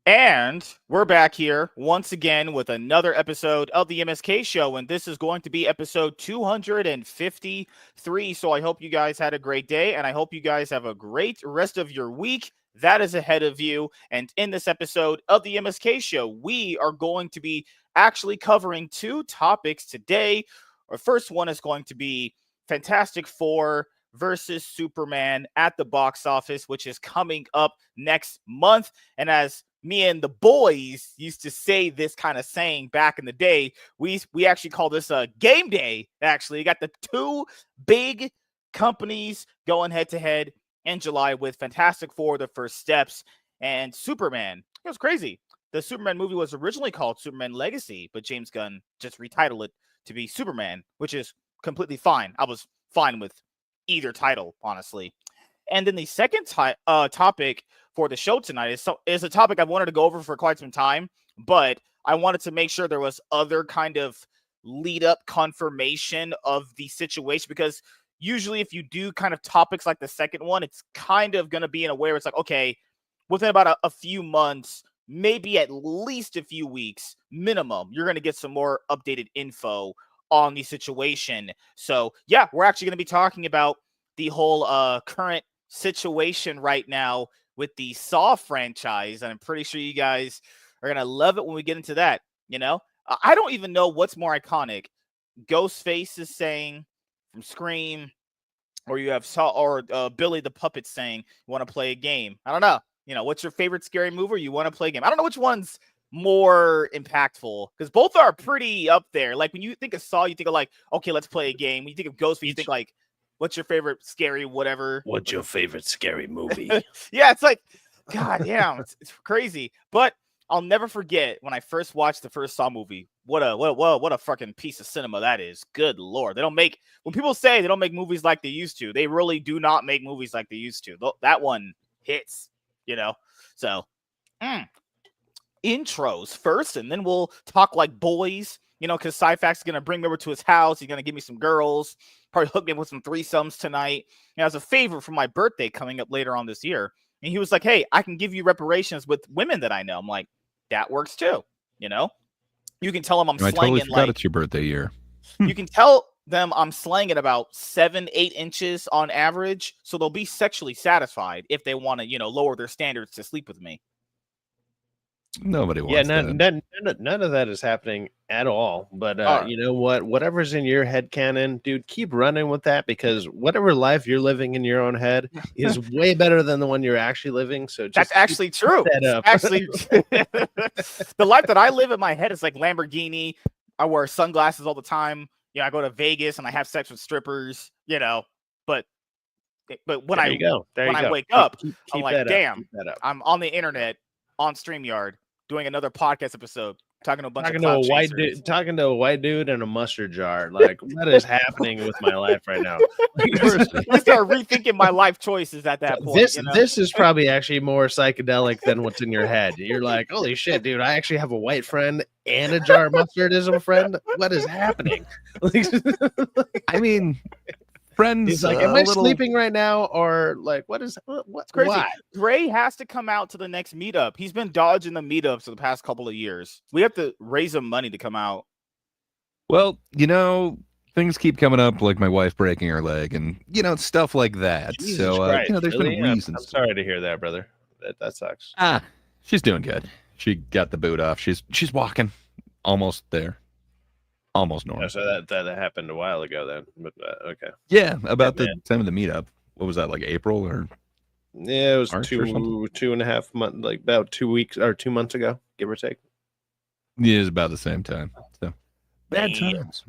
And we're back here once again with another episode of the MSK show, and this is going to be episode 253. So I hope you guys had a great day, and I hope you guys have a great rest of your week that is ahead of you. And in this episode of the MSK show, we are going to be actually covering two topics today. Our first one is going to be Fantastic Four versus Superman at the box office, which is coming up next month. And as me and the boys used to say this kind of saying back in the day, we actually call this a game day. Actually, you got the two big companies going head to head in July with Fantastic Four, The First Steps, and Superman. It was crazy. The Superman movie was originally called Superman Legacy, but James Gunn just retitled it to be Superman, which is completely fine. I was fine with either title, honestly. And then the second topic for the show tonight is a topic I've wanted to go over for quite some time, but I wanted to make sure there was other kind of lead up confirmation of the situation, because usually if you do kind of topics like the second one, it's kind of going to be in a way where it's like, okay, within about a few months, maybe at least a few weeks minimum, you're going to get some more updated info on the situation. So yeah, we're actually going to be talking about the whole current situation right now with the Saw franchise, and I'm pretty sure you guys are gonna love it when we get into that. I don't even know what's more iconic: Ghostface is saying from Scream, or you have Saw, or Billy the Puppet saying, "You want to play a game?" I don't know. What's your favorite scary movie? Or you want to play a game? I don't know which one's more impactful, because both are pretty up there. Like when you think of Saw, you think of like, okay, let's play a game. When you think of Ghostface, you think like, what's your favorite scary whatever? What's your favorite scary movie? Yeah, it's like, God damn, it's crazy. But I'll never forget when I first watched the first Saw movie. What a fucking piece of cinema that is. Good Lord. When people say they don't make movies like they used to, they really do not make movies like they used to. That one hits, So, intros first, and then we'll talk like boys, because Cyfax is going to bring me over to his house. He's going to give me some girls, probably hook me up with some threesomes tonight. As a favor for my birthday coming up later on this year. And he was like, hey, I can give you reparations with women that I know. I'm like, that works too. You can tell them I'm I slanging totally forgot like it's your birthday year. You can tell them I'm slanging about 7-8 inches on average. So they'll be sexually satisfied if they want to, lower their standards to sleep with me. Nobody wants that. None of that is happening at all. But you know what? Whatever's in your head canon, dude, keep running with that, because whatever life you're living in your own head is way better than the one you're actually living. So that's actually true. Actually, the life that I live in my head is like Lamborghini. I wear sunglasses all the time. I go to Vegas and I have sex with strippers. But when I wake up, I'm like, damn, I'm on the internet on StreamYard doing another podcast episode, talking to a bunch of clout chasers. Talking to a white dude in a mustard jar. Like, what is happening with my life right now? I start rethinking my life choices at that point. This is probably actually more psychedelic than what's in your head. You're like, holy shit, dude, I actually have a white friend and a jar of mustard as a friend. What is happening? I mean, friends. He's like, am I sleeping right now, or like, what's crazy? Why? Gray has to come out to the next meetup. He's been dodging the meetups for the past couple of years. We have to raise him money to come out. Well, things keep coming up, like my wife breaking her leg, and stuff like that. Jesus so Christ, there's really? been reasons. I'm sorry to hear that, brother. That sucks. She's doing good. She got the boot off. She's walking, almost there. Almost normal. So that happened a while ago then, but okay. Yeah, about the time of the meetup. What was that, like April or? Yeah, it was March 2.5 months, like about 2 weeks or 2 months ago, give or take. Yeah, it was about the same time. So bad times.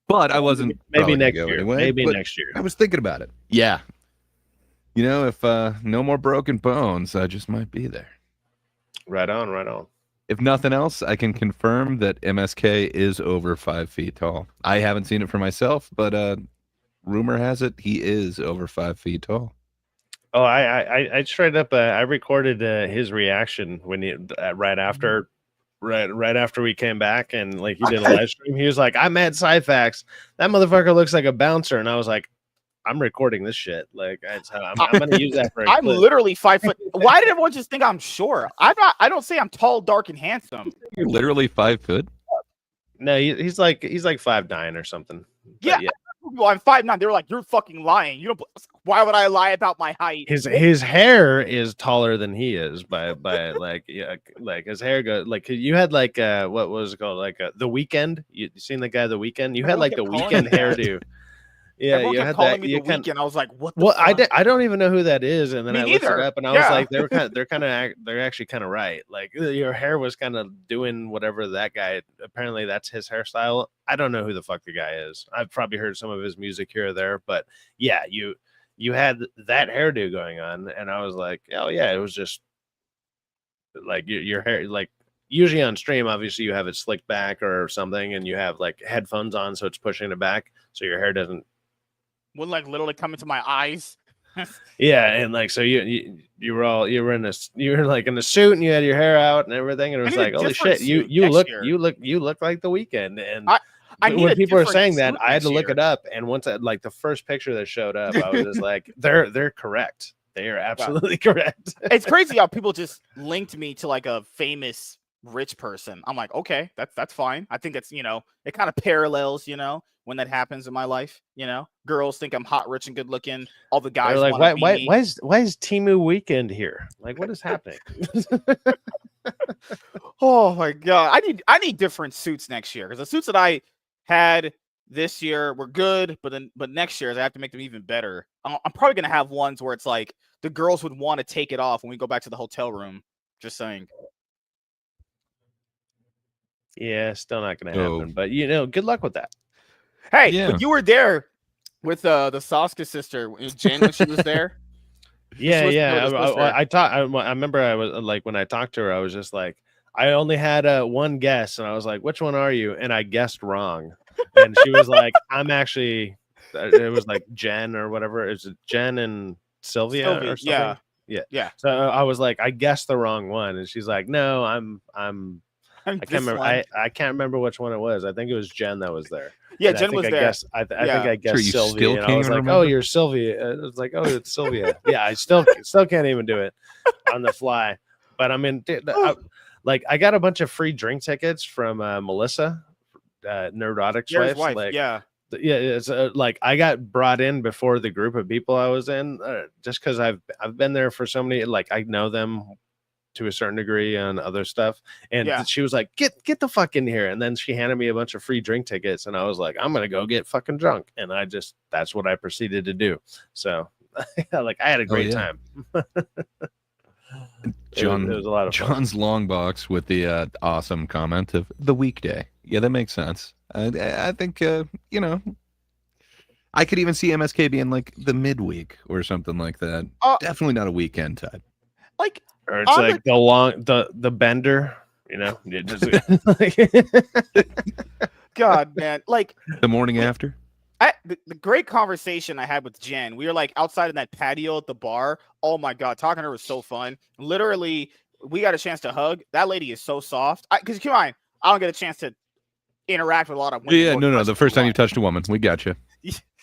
But I wasn't. Maybe next year. Anyway, maybe next year. I was thinking about it. Yeah. If no more broken bones, I just might be there. Right on, right on. If nothing else, I can confirm that MSK is over 5 feet tall. I haven't seen it for myself, but rumor has it he is over 5 feet tall. Oh, I straight up I recorded his reaction when he right after we came back, and like he did a live stream. He was like, "I'm at Cyfax. That motherfucker looks like a bouncer," and I was like, I'm recording this shit. Like, I'm gonna use that for a I'm clip. literally 5 foot. Why did everyone just think I'm short? I'm not. I don't say I'm tall, dark, and handsome. You're literally 5 foot. No, he's like 5'9" or something. Yeah, well, I'm 5'9". They were like, "You're fucking lying. You don't." Why would I lie about my height? His hair is taller than he is by like like his hair goes like you had like what was it called like The Weeknd. You seen the guy The Weeknd? You had like the Weeknd hairdo. Yeah, everyone you kept had calling that. me You The Weeknd. I was like, "What?" The Well, fuck? I don't even know who that is, and then Me I looked it neither. up, and I was like, they're actually kind of right. Like your hair was kind of doing whatever that guy. Apparently, that's his hairstyle. I don't know who the fuck the guy is. I've probably heard some of his music here or there, but yeah, you had that hairdo going on, and I was like, oh yeah, it was just like your hair, like usually on stream, obviously you have it slicked back or something, and you have like headphones on, so it's pushing it back, so your hair doesn't. Would like literally come into my eyes. Yeah, and like so you were like in a suit and you had your hair out and everything, and it was like, holy shit, you look like The Weeknd. And when people are saying that, I had to look it up, and once like the first picture that showed up, I was just like, they're correct. They are absolutely correct. It's crazy how people just linked me to like a famous rich person. I'm like, okay, that's fine. I think that's it kind of parallels when that happens in my life. Girls think I'm hot, rich, and good looking. All the guys like, want to be me. why is Temu Weekend here? Like, what is happening? Oh my god, I need different suits next year because the suits that I had this year were good, but next year I have to make them even better. I'm probably gonna have ones where it's like the girls would want to take it off when we go back to the hotel room. Just saying. Yeah, still not gonna happen. But good luck with that. Hey, but you were there with the Sasuke sister, Jen, when she was there. Yeah. I remember I was like, when I talked to her, I was just like, I only had one guess, and I was like, which one are you? And I guessed wrong. And she was like, I'm actually, it was like Jen or whatever. Is it Jen and Sylvia or something? Yeah. So I was like, I guessed the wrong one, and she's like, no, I can't remember. I can't remember which one it was. I think it was Jen that was there. Yeah, Jen was there. I think I guessed Sylvia, and I was like, remember? "Oh, you're Sylvia." It was like, "Oh, it's Sylvia." Yeah, I still can't even do it on the fly. But I mean, dude, I got a bunch of free drink tickets from Melissa, Neurotic's wife. Like, yeah, it's like I got brought in before the group of people I was in, just because I've been there for so many. Like, I know them to a certain degree on other stuff, and she was like, get the fuck in here, and then she handed me a bunch of free drink tickets, and I was like, I'm gonna go get fucking drunk, and that's what I proceeded to do. So like, I had a great time. John, it was a lot of John's fun. Long box with the awesome comment of the weekday. Yeah, that makes sense. I think I could even see MSK being like the midweek or something like that. Definitely not a weekend type. Like, or it's like the bender, God, man, like the morning after. The great conversation I had with Jen. We were like outside in that patio at the bar. Oh my god, talking to her was so fun. Literally, we got a chance to hug. That lady is so soft. Because come on, I don't get a chance to interact with a lot of women. Yeah, no. The first time you touched a woman, we got you.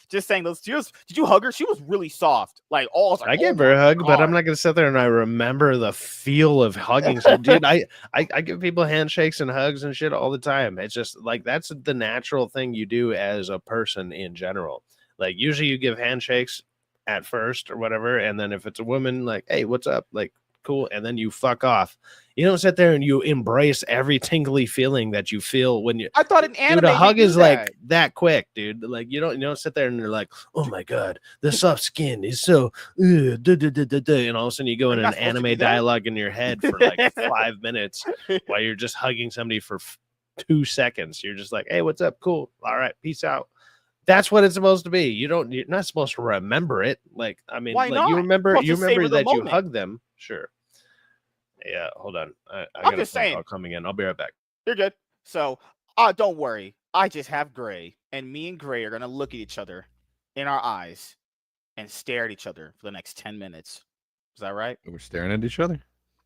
Just saying those. Did you hug her? She was really soft. Like, I gave her a hug, but I'm not gonna sit there and I remember the feel of hugging. So, dude, I give people handshakes and hugs and shit all the time. It's just like that's the natural thing you do as a person in general. Like, usually you give handshakes at first or whatever, and then if it's a woman, like, hey, what's up? Like, cool, and then you fuck off. You don't sit there and you embrace every tingly feeling that you feel when you. I thought an anime. Dude, a hug is like that quick, dude. Like you don't sit there and you're like, oh my god, the soft skin is so, and all of a sudden you go in an anime dialogue in your head for like 5 minutes while you're just hugging somebody for 2 seconds. You're just like, hey, what's up? Cool. All right, peace out. That's what it's supposed to be. You're not supposed to remember it. Like, I mean, why not? You remember that you hugged them. Sure. Yeah, hold on. I'm just saying. Coming in. I'll be right back. You're good. So, don't worry. I just have Gray, and me and Gray are gonna look at each other in our eyes and stare at each other for the next 10 minutes. Is that right? We're staring at each other.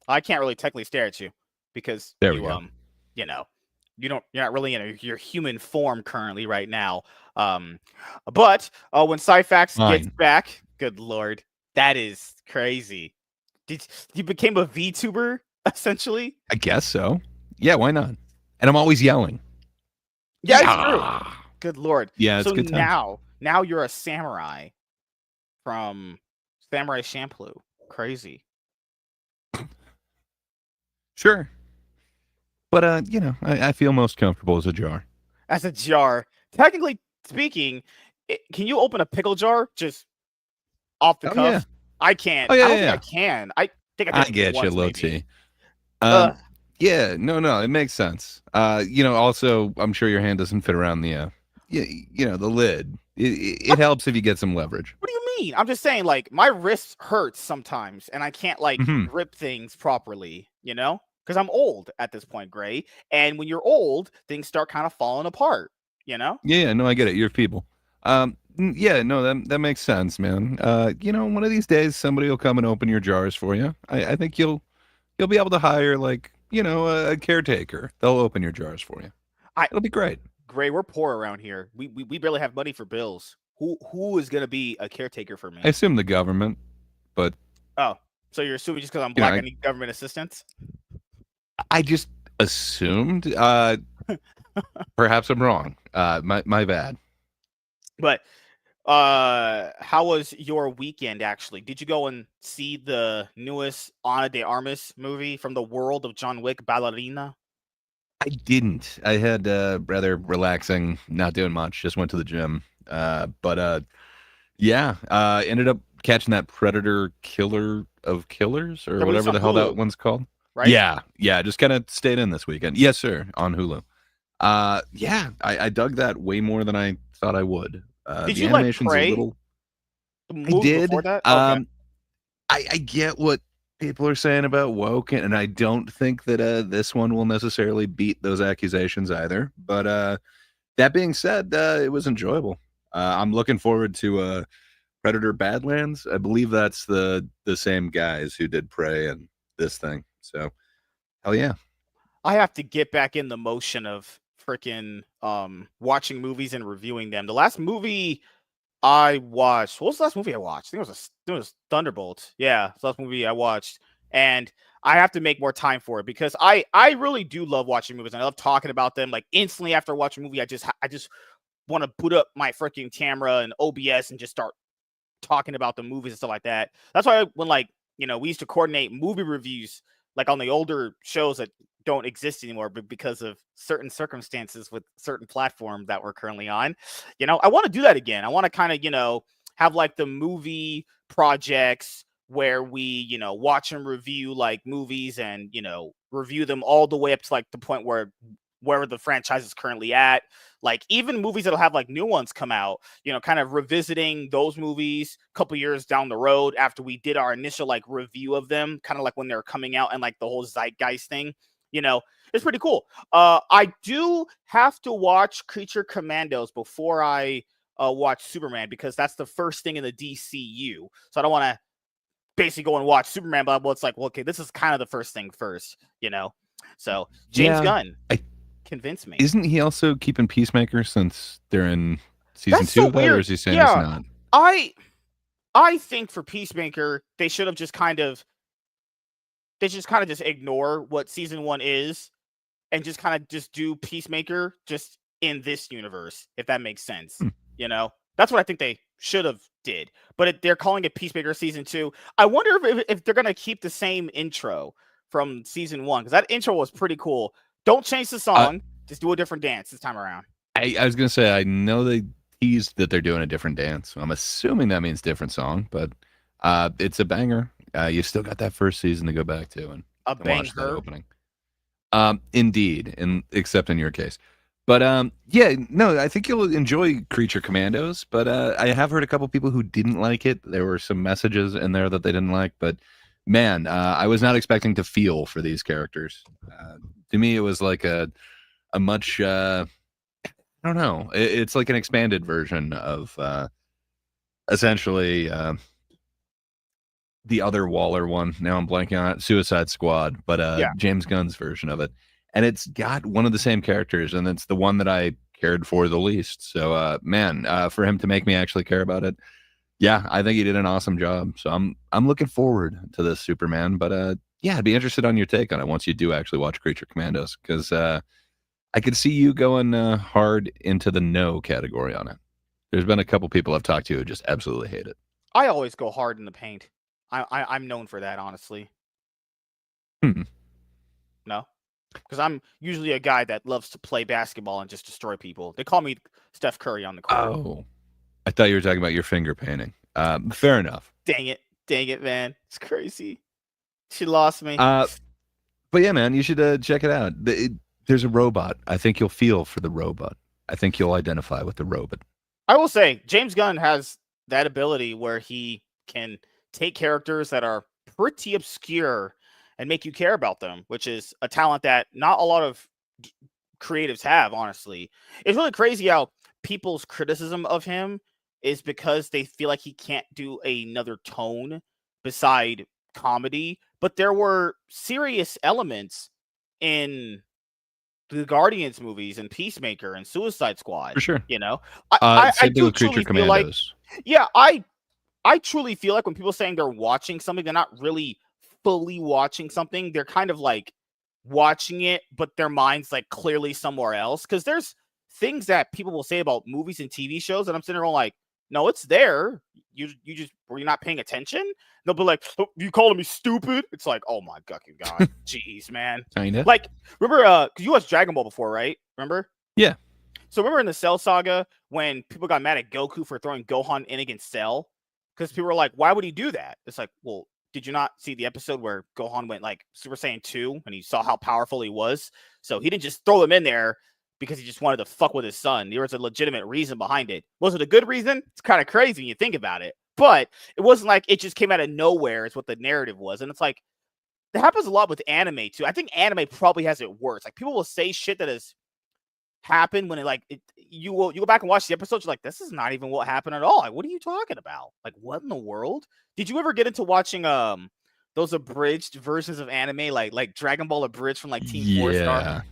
I can't really technically stare at you because you're not really in your human form currently right now. But when Cyfax gets Fine. back, good lord, that is crazy. Did you became a VTuber essentially? I guess so. Yeah, why not? And I'm always yelling. Yeah, it's true. Yeah. Good lord. Yeah, it's So good times. now you're a samurai from Samurai Champloo. Crazy. Sure. But I feel most comfortable as a jar. As a jar, technically speaking, can you open a pickle jar just off the Oh yeah. cuff? I can't. Oh yeah, I yeah, don't think I yeah. can. I think I I did it get you, once low maybe. T. Yeah, no, it makes sense. Also, I'm sure your hand doesn't fit around the, the lid. It helps if you get some leverage. What do you mean? I'm just saying, like, my wrist hurts sometimes, and I can't like Hmm. grip things properly. Because I'm old at this point, Gray. And when you're old, things start kind of falling apart. You know. Yeah, no, I get it. You're feeble. Yeah, no, that makes sense, man. One of these days somebody will come and open your jars for you. I think you'll be able to hire like, a caretaker. They'll open your jars for you. I It'll be great. Gray, we're poor around here. We barely have money for bills. Who is gonna be a caretaker for I me? assume the government, but Oh, so you're assuming just because I'm you know, black, I I, need government assistance? I just assumed. Perhaps I'm wrong. My bad. But how was your weekend actually? Did you go and see the newest Ana de Armas movie from the world of John Wick, Ballerina? I didn't. I had rather relaxing, not doing much. Just went to the gym. But yeah. Ended up catching that Predator Killer of Killers or That released whatever on the hell that Hulu, one's called. right? Yeah. Just kind of stayed in this weekend. Yes, sir. On Hulu. Yeah. I dug that way more than I thought I would. Did The you like animation's a Prey, little. the I movie before did. that? Okay. I get what people are saying about woke, and I don't think that this one will necessarily beat those accusations either. But that being said, it was enjoyable. I'm looking forward to Predator Badlands. I believe that's the same guys who did Prey and this thing. So hell yeah. I have to get back in the motion of freaking watching movies and reviewing them. The last movie I watched. What was the last movie I watched? I think it was Thunderbolt. Yeah, it's the last movie I watched, and I have to make more time for it because I really do love watching movies and I love talking about them. Like instantly after I watch a movie, I just want to boot up my freaking camera and OBS and just start talking about the movies and stuff like that. That's why when we used to coordinate movie reviews like on the older shows that don't exist anymore, but because of certain circumstances with certain platforms that we're currently on, I want to do that again. I want to kind of, have like the movie projects where we, watch and review like movies and, review them all the way up to like the point where the franchise is currently at. Like even movies that'll have like new ones come out, kind of revisiting those movies a couple years down the road after we did our initial like review of them, kind of like when they're coming out and like the whole zeitgeist thing, it's pretty cool. I do have to watch Creature Commandos before I watch Superman because that's the first thing in the DCU. So I don't want to basically go and watch Superman, but it's like, well, okay, this is kind of the first thing first. So James Yeah. Gunn convince me. Isn't he also keeping Peacemaker since they're in season That's 2 so of that, or weird. is he saying it's Yeah, not? I think for Peacemaker, they should have just kind of just ignore what season 1 is and just kind of just do Peacemaker just in this universe, if that makes sense. Hmm. That's what I think they should have did. But they're calling it Peacemaker season 2. I wonder if they're gonna keep the same intro from season 1 because that intro was pretty cool. Don't change the song, just do a different dance this time around. I was gonna say I know they teased that they're doing a different dance. I'm assuming that means different song, but it's a banger. You still got that first season to go back to and watch that Banger. opening. Indeed, except in your case. But yeah, no, I think you'll enjoy Creature Commandos. But I have heard a couple people who didn't like it. There were some messages in there that they didn't like. But man, I was not expecting to feel for these characters. To me, it was like a much I don't know. It's like an expanded version of essentially the other Waller one. Now I'm blanking on it. Suicide Squad, but Yeah. James Gunn's version of it. and it's got one of the same characters, and it's the one that I cared for the least. So, man, for him to make me actually care about it, yeah, I think he did an awesome job. So I'm looking forward to this Superman. But yeah, I'd be interested on your take on it once you do actually watch Creature Commandos, because I could see you going hard into the no category on it. There's been a couple people I've talked to who just absolutely hate it. I always go hard in the paint. I'm known for that, honestly. No, because I'm usually a guy that loves to play basketball and just destroy people. They call me Steph Curry on the court. Oh, I thought you were talking about your finger painting. Fair enough. Dang it, man. It's crazy. She lost me. But yeah, man, you should check it out. There's a robot. I think you'll feel for the robot. I think you'll identify with the robot. I will say, James Gunn has that ability where he can take characters that are pretty obscure and make you care about them, which is a talent that not a lot of creatives have, honestly. It's really crazy how people's criticism of him is because they feel like he can't do another tone beside comedy, but there were serious elements in the Guardians movies and Peacemaker and Suicide Squad. For sure. You know, I do truly feel like, yeah, I truly feel like when people saying they're watching something, they're not really fully watching something. They're kind of like watching it, but their mind's like clearly somewhere else. Because there's things that people will say about movies and TV shows, and I'm sitting there like, no, it's there. You just were you not paying attention? They'll be like, oh, you calling me stupid? It's like, oh my fucking god, jeez, man. Kinda. Like, remember, because you watched Dragon Ball before, right? Remember? Yeah. So remember in the Cell Saga when people got mad at Goku for throwing Gohan in against Cell? Because people were like, why would he do that? It's like, well, did you not see the episode where Gohan went like Super Saiyan 2 and he saw how powerful he was? So he didn't just throw them in there because he just wanted to fuck with his son. There was a legitimate reason behind it. Was it a good reason? It's kind of crazy when you think about it. But it wasn't like it just came out of nowhere. It's what the narrative was. And it's like, that happens a lot with anime too. I think anime probably has it worse. Like people will say shit that has happened when you go back and watch the episodes. You're like, this is not even what happened at all. Like, what are you talking about? Like, what in the world? Did you ever get into watching those abridged versions of anime like Dragon Ball Abridged from like Team 4-Star?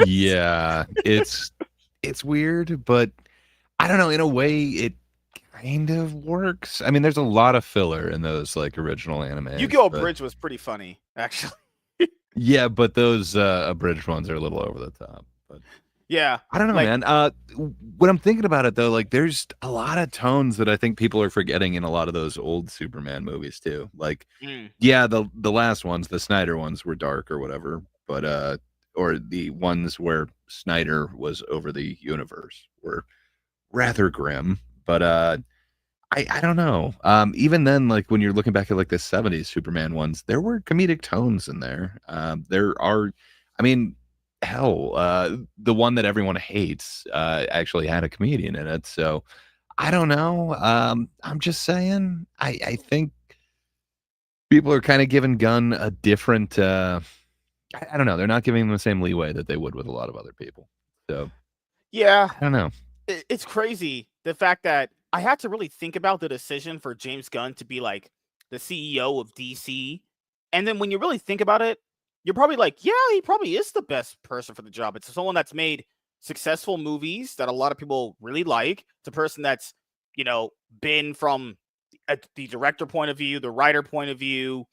Yeah, it's weird, but I don't know. In a way, it kind of works. I mean, there's a lot of filler in those like original anime. Yu-Gi-Oh! Abridged was pretty funny, actually. Yeah, but those abridged ones are a little over the top. But yeah, I don't know, man. When I'm thinking about it, though, like there's a lot of tones that I think people are forgetting in a lot of those old Superman movies too. Like, yeah, the last ones, the Snyder ones, were dark or whatever, but or the ones where Snyder was over the universe were rather grim. But I don't know. Even then, like when you're looking back at like the 70s Superman ones, there were comedic tones in there. There are, I mean, hell, the one that everyone hates actually had a comedian in it. So I don't know. I'm just saying, I think people are kind of giving Gunn a different, I don't know. They're not giving him the same leeway that they would with a lot of other people. So yeah, I don't know. It's crazy the fact that I had to really think about the decision for James Gunn to be like the CEO of DC. And then when you really think about it, you're probably like, yeah, he probably is the best person for the job. It's someone that's made successful movies that a lot of people really like. It's a person that's, been from the director point of view, the writer point of view.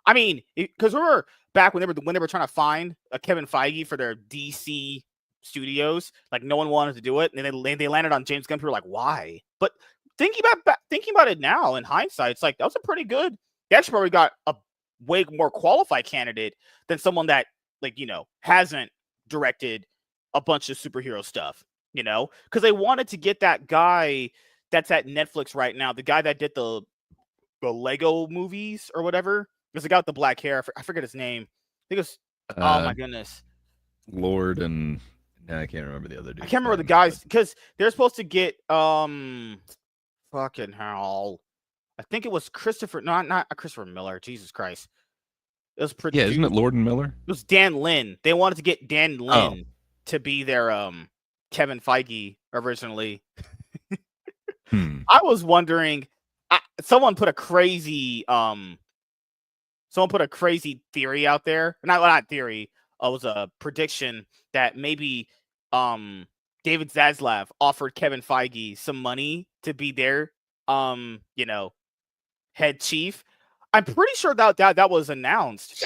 I mean, because remember back when they were trying to find a Kevin Feige for their DC studios, like no one wanted to do it, and then they landed on James Gunn. People were like, why? But thinking about it now in hindsight, it's like that was a pretty good. They actually probably got a way more qualified candidate than someone that hasn't directed a bunch of superhero stuff. Because they wanted to get that guy that's at Netflix right now, the guy that did the Lego movies or whatever. There's a guy with the black hair. I forget his name. I think it was. Oh my goodness. Lord and I can't remember the other dude. I can't remember the guys because they're supposed to get fucking hell. I think it was Christopher. Not Christopher Miller. Jesus Christ. It was pretty. Yeah, isn't it Lord and Miller? It was Dan Lin. They wanted to get Dan Lin to be their Kevin Feige originally. I was wondering. Someone put a crazy theory out there. Not theory. was a prediction that maybe David Zaslav offered Kevin Feige some money to be their head chief. I'm pretty sure that was announced,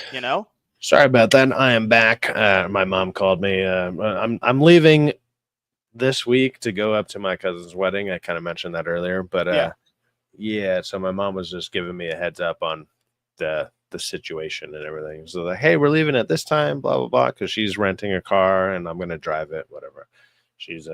Sorry about that. I am back. My mom called me. I'm leaving this week to go up to my cousin's wedding. I kind of mentioned that earlier, but yeah. So my mom was just giving me a heads up on the situation and everything. So like, hey, we're leaving at this time, blah blah blah, because she's renting a car and I'm gonna drive it, whatever. She was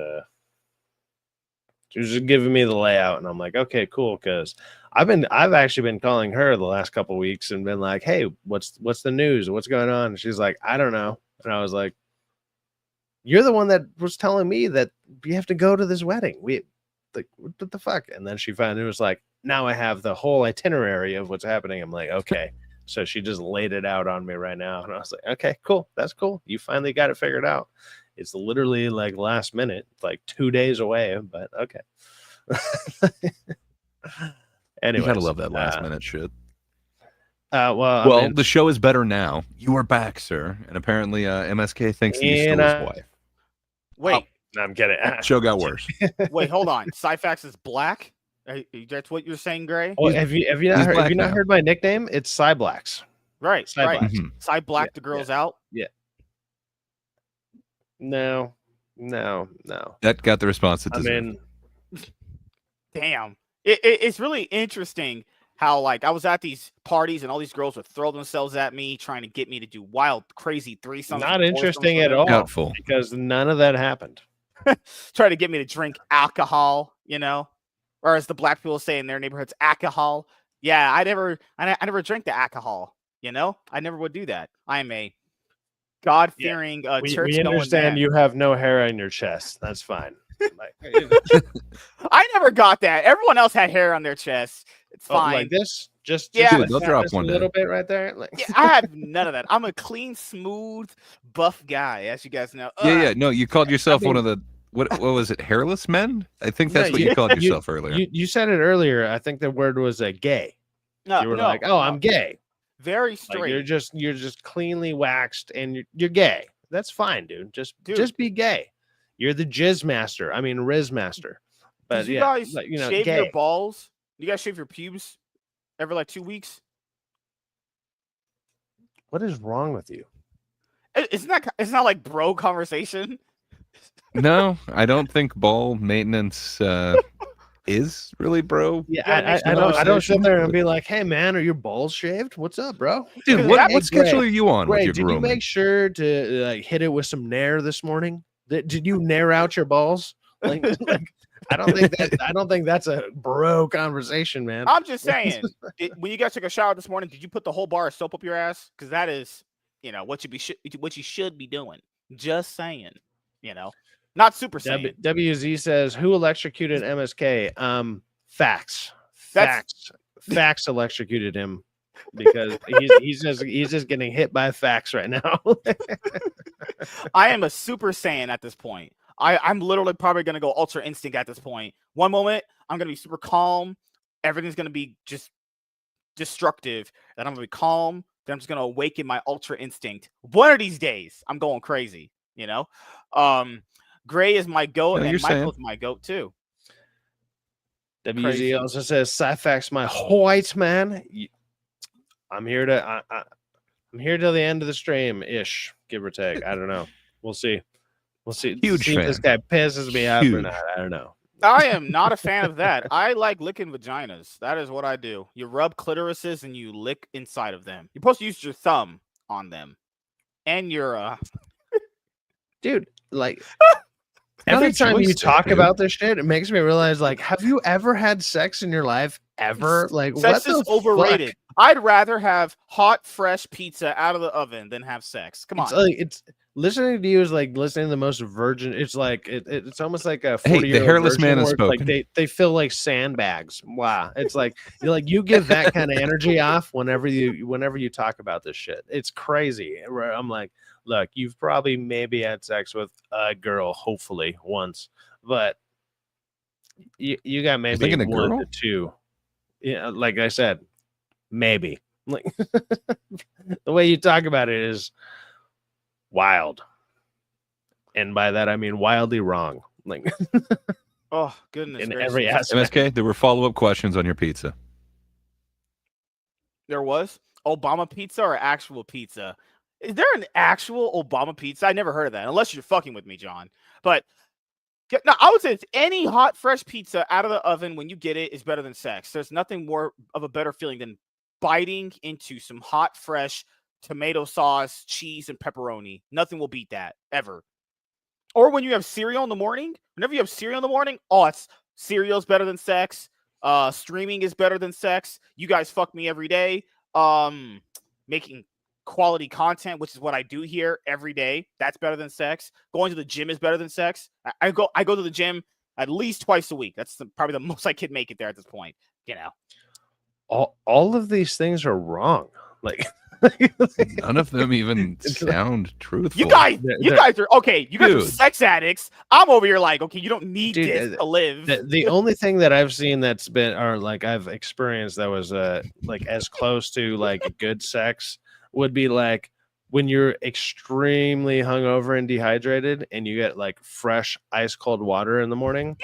just giving me the layout, and I'm like, okay, cool, because I've actually been calling her the last couple of weeks and been like, hey, what's the news? What's going on? And she's like, I don't know. And I was like, you're the one that was telling me that we have to go to this wedding. What the fuck? And then she finally was like, now I have the whole itinerary of what's happening. I'm like, okay. So she just laid it out on me right now. And I was like, okay, cool. That's cool. You finally got it figured out. It's literally like last minute, like 2 days away, but okay. Anyway, you gotta love that last minute shit. Well, the show is better now. You are back, sir, and apparently MSK thinks that you stole his wife. Wait, I'm kidding. Show got worse. Wait, hold on. Cyfax is black. That's what you're saying, Gray? Oh, have you not heard my nickname? It's Cyblacks. Right, Cy right. Blacks. Cy Black, the girl's out. Yeah. No. That got the response it deserved. Damn. It's really interesting how, like, I was at these parties and all these girls would throw themselves at me, trying to get me to do wild, crazy threesomes. Not interesting at all. Doubtful. Because none of that happened. Try to get me to drink alcohol, or as the black people say in their neighborhoods, alcohol. Yeah, I never drank the alcohol. I never would do that. I am a God-fearing church. We understand you have no hair on your chest. That's fine. I never got that. Everyone else had hair on their chest. It's fine. Like this? Just they'll drop one a little bit right there. Like... Yeah, I have none of that. I'm a clean, smooth, buff guy, as you guys know. Yeah. No, you called yourself one of the what was it? Hairless men? I think that's what you called yourself earlier. You said it earlier. I think the word was gay. No, you were like, "Oh, I'm gay." Very straight. Like you're just cleanly waxed, and you're gay. That's fine, dude. Just be gay. You're the Riz master. But you guys shave gay. your balls? You guys shave your pubes every like 2 weeks? What is wrong with you? It's not like bro conversation. No, I don't think ball maintenance is really bro. Yeah, I don't sit there and be like, "Hey, man, are your balls shaved? What's up, bro?" Dude, what schedule are you on with your did grooming? You make sure to hit it with some nair this morning? Did you nair out your balls? Like I don't think that's a bro conversation, man. I'm just saying. When you guys took a shower this morning, did you put the whole bar of soap up your ass? Because that is, what you should be doing. Just saying, not super saying. WZ says, who electrocuted MSK? Facts electrocuted him because he's just getting hit by facts right now. I am a super saiyan at this point. I'm literally probably going to go ultra instinct at this point. One moment, I'm going to be super calm. Everything's going to be just destructive. Then I'm going to be calm. Then I'm just going to awaken my ultra instinct. One of these days, I'm going crazy, Gray is my goat, and Michael's my goat, too. WZ also says, Cyfax, my white man. I'm here till the end of the stream, ish, give or take. I don't know. We'll see. Huge see fan. If this guy pisses me off or not. I don't know. I am not a fan of that. I like licking vaginas. That is what I do. You rub clitorises and you lick inside of them. You're supposed to use your thumb on them. And your dude, like every time you talk about this shit, it makes me realize, like, have you ever had sex in your life? Ever? Like, sex is overrated. Fuck? I'd rather have hot, fresh pizza out of the oven than have sex. Come on. It's listening to you is like listening to the most virgin. It's like it's almost like a 40-year-old the hairless man has spoken. Like they feel like sandbags. Wow. It's like you give that kind of energy off whenever you talk about this shit. It's crazy. I'm like, look, you've probably maybe had sex with a girl, hopefully once, but you got maybe one to two. Yeah, like I said, maybe. Like the way you talk about it is wild. And by that I mean wildly wrong. Like Oh, goodness in gracious. every aspect. MSK, there were follow-up questions on your pizza. There was Obama pizza or actual pizza? Is there an actual Obama pizza? I never heard of that, unless you're fucking with me, John. But no, I would say it's any hot, fresh pizza out of the oven when you get it is better than sex. There's nothing more of a better feeling than biting into some hot, fresh tomato sauce, cheese, and pepperoni. Nothing will beat that, ever. Or when you have cereal in the morning. Whenever you have cereal in the morning, cereal's better than sex. Streaming is better than sex. You guys fuck me every day. Making quality content, which is what I do here every day. That's better than sex. Going to the gym is better than sex. I go to the gym at least twice a week. That's probably the most I could make it there at this point. You know, all of these things are wrong. Like None of them even sound truthful. you guys are okay. You guys are Dude. sex addicts. I'm over here like, okay, you don't need this to live. The only thing that I've seen that's been, or like I've experienced that was like as close to like good sex would be like when you're extremely hungover and dehydrated and you get like fresh ice cold water in the morning.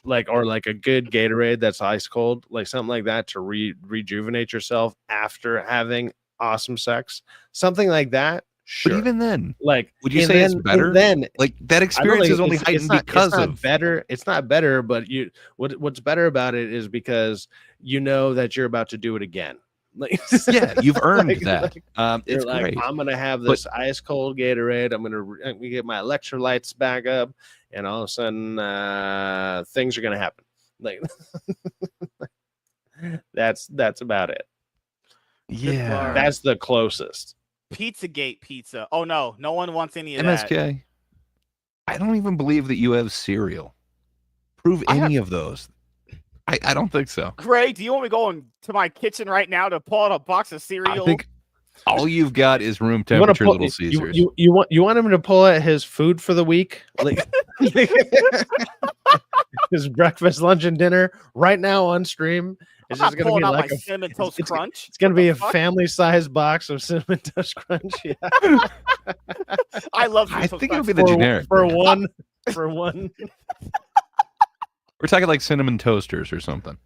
Like, or like a good Gatorade that's ice cold, like something like that to rejuvenate yourself after having awesome sex, something like that. Sure. But even then, like, would you say it's better? Then, like that experience is only heightened because it's not of better. It's not better, but what's better about it is because you know that you're about to do it again. Like, yeah, you've earned that. It's like, great. I'm gonna have this ice cold Gatorade. I'm gonna get my electrolytes back up, and all of a sudden, things are gonna happen. Like, that's about it. Yeah, That's the closest. Pizzagate pizza. Oh no one wants any of MSK. that. I don't even believe that you have cereal. Prove any of those. I don't think so. Greg, do you want me to go to my kitchen right now to pull out a box of cereal? I think all you've got is room temperature Little Caesars. You want him to pull out his food for the week, like his breakfast, lunch, and dinner right now on stream. It's I'm just not going to be pulling out like my Cinnamon Toast Crunch. It's going to be a family-sized box of Cinnamon Toast Crunch. Yeah. I love. I think it'll be the generic for one. We're talking like cinnamon toasters or something.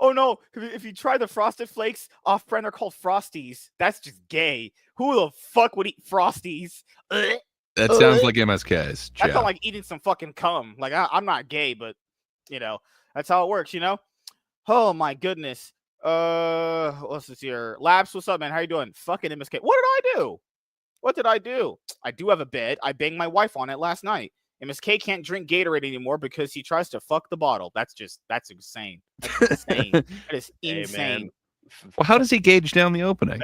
Oh no! If you try the Frosted Flakes off-brand, are called Frosties. That's just gay. Who the fuck would eat Frosties? That sounds like MSK's. That sounds like eating some fucking cum. Like I'm not gay, but you know that's how it works. You know. Oh my goodness. What's this here? Labs, what's up, man? How you doing? Fucking MSK. What did I do? I do have a bed. I banged my wife on it last night. MSK can't drink Gatorade anymore because he tries to fuck the bottle. That's insane. That's insane. That is insane. Well, how does he gauge down the opening?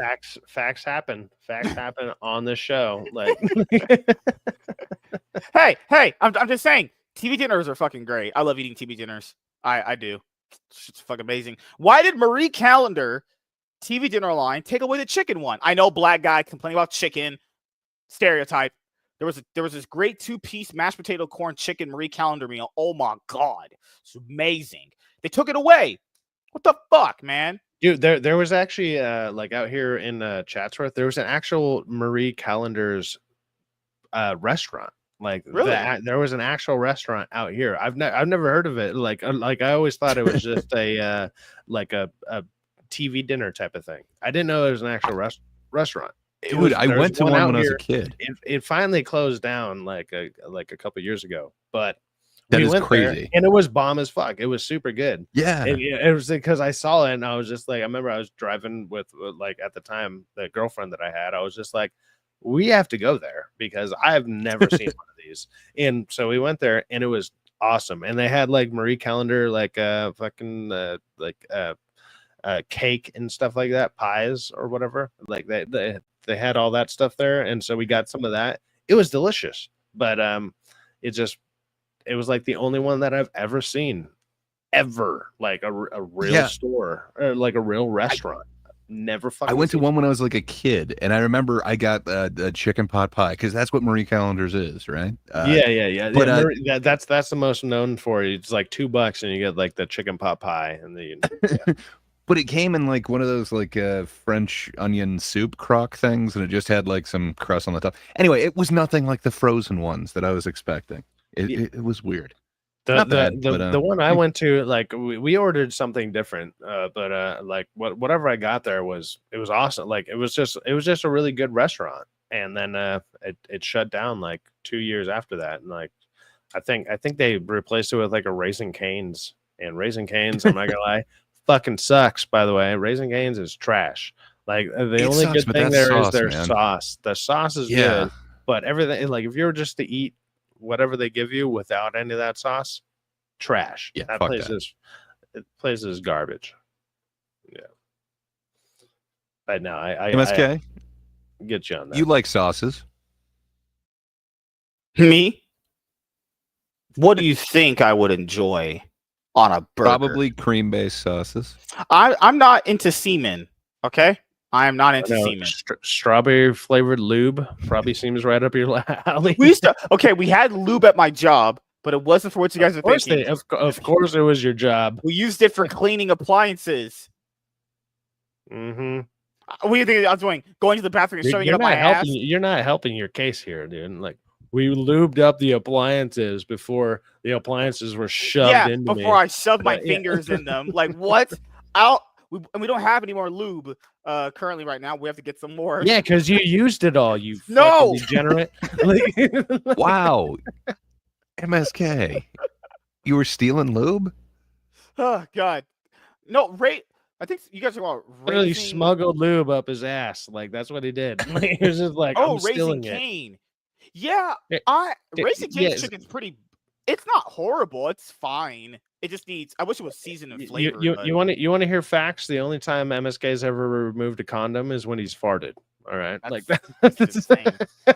Facts happen. Facts happen on the show. Like, hey, I'm just saying. TV dinners are fucking great. I love eating TV dinners. I do. It's fucking amazing. Why did Marie Callender TV dinner line take away the chicken one? I know black guy complaining about chicken stereotype. There was this great 2-piece mashed potato corn chicken Marie Callender meal. Oh my god, it's amazing. They took it away. What the fuck, man? Dude, there was actually like out here in Chatsworth, there was an actual Marie Callender's restaurant. Like, really? There was an actual restaurant out here. I've never heard of it. Like I always thought it was just a like a TV dinner type of thing. I didn't know it was an actual restaurant. Dude, I went to one when I was a kid. It finally closed down like a couple years ago, but that is crazy. And it was bomb as fuck. It was super good. Yeah, it was because I saw it and I was just like, I remember I was driving with like at the time the girlfriend that I had. I was just like, we have to go there because I've never seen one of these. And so we went there and it was awesome. And they had like Marie Callender, like fucking cake and stuff like that, pies or whatever. Like they had all that stuff there, and so we got some of that. It was delicious, but it was like the only one that I've ever seen, ever, like a real store or like a real restaurant. Never fucking. I went to one when I was like a kid, and I remember I got the chicken pot pie because that's what Marie Callender's is, right? Yeah. But that's the most known for. It's like $2 and you get like the chicken pot pie and the. Yeah. But it came in like one of those like French onion soup crock things, and it just had like some crust on the top. Anyway, it was nothing like the frozen ones that I was expecting. It was weird. The one I went to, like we ordered something different, but like whatever I got there was awesome. Like it was just a really good restaurant, and then it shut down like 2 years after that, and like I think they replaced it with like a Raising Cane's, and Raising Cane's, I'm not gonna lie, fucking sucks. By the way, Raising Cane's is trash. Like the only good thing there is their sauce. The sauce is good, but everything, like if you were just to eat whatever they give you without any of that sauce, trash. Yeah, that place is garbage. Yeah, but no, I MSK, I get you on that. You like sauces? Me? What do you think I would enjoy on a burger? Probably cream-based sauces. I'm not into semen. Okay, I am not into semen. Strawberry flavored lube probably seems right up your alley. We had lube at my job, but it wasn't for what you guys are thinking. Of course, it was your job. We used it for cleaning appliances. Mm-hmm. What do you think I was doing? Going to the bathroom and shoving it up my ass? You're not helping your case here, dude. Like, we lubed up the appliances before the appliances were shoved into me. Before I shoved my fingers in them. Like, what? We don't have any more lube currently right now. We have to get some more. Yeah, because you used it all, you fucking degenerate. Wow. MSK. You were stealing lube? Oh, God. No, I think you guys are all literally smuggled lube up his ass. Like, that's what he did. Like, he was just like, I'm Raising Cane. Yeah, Raising Cane's chicken's pretty. It's not horrible. It's fine. It just needs. I wish it was seasoned and flavored. You want to hear facts? The only time MSK's ever removed a condom is when he's farted. All right, that's insane.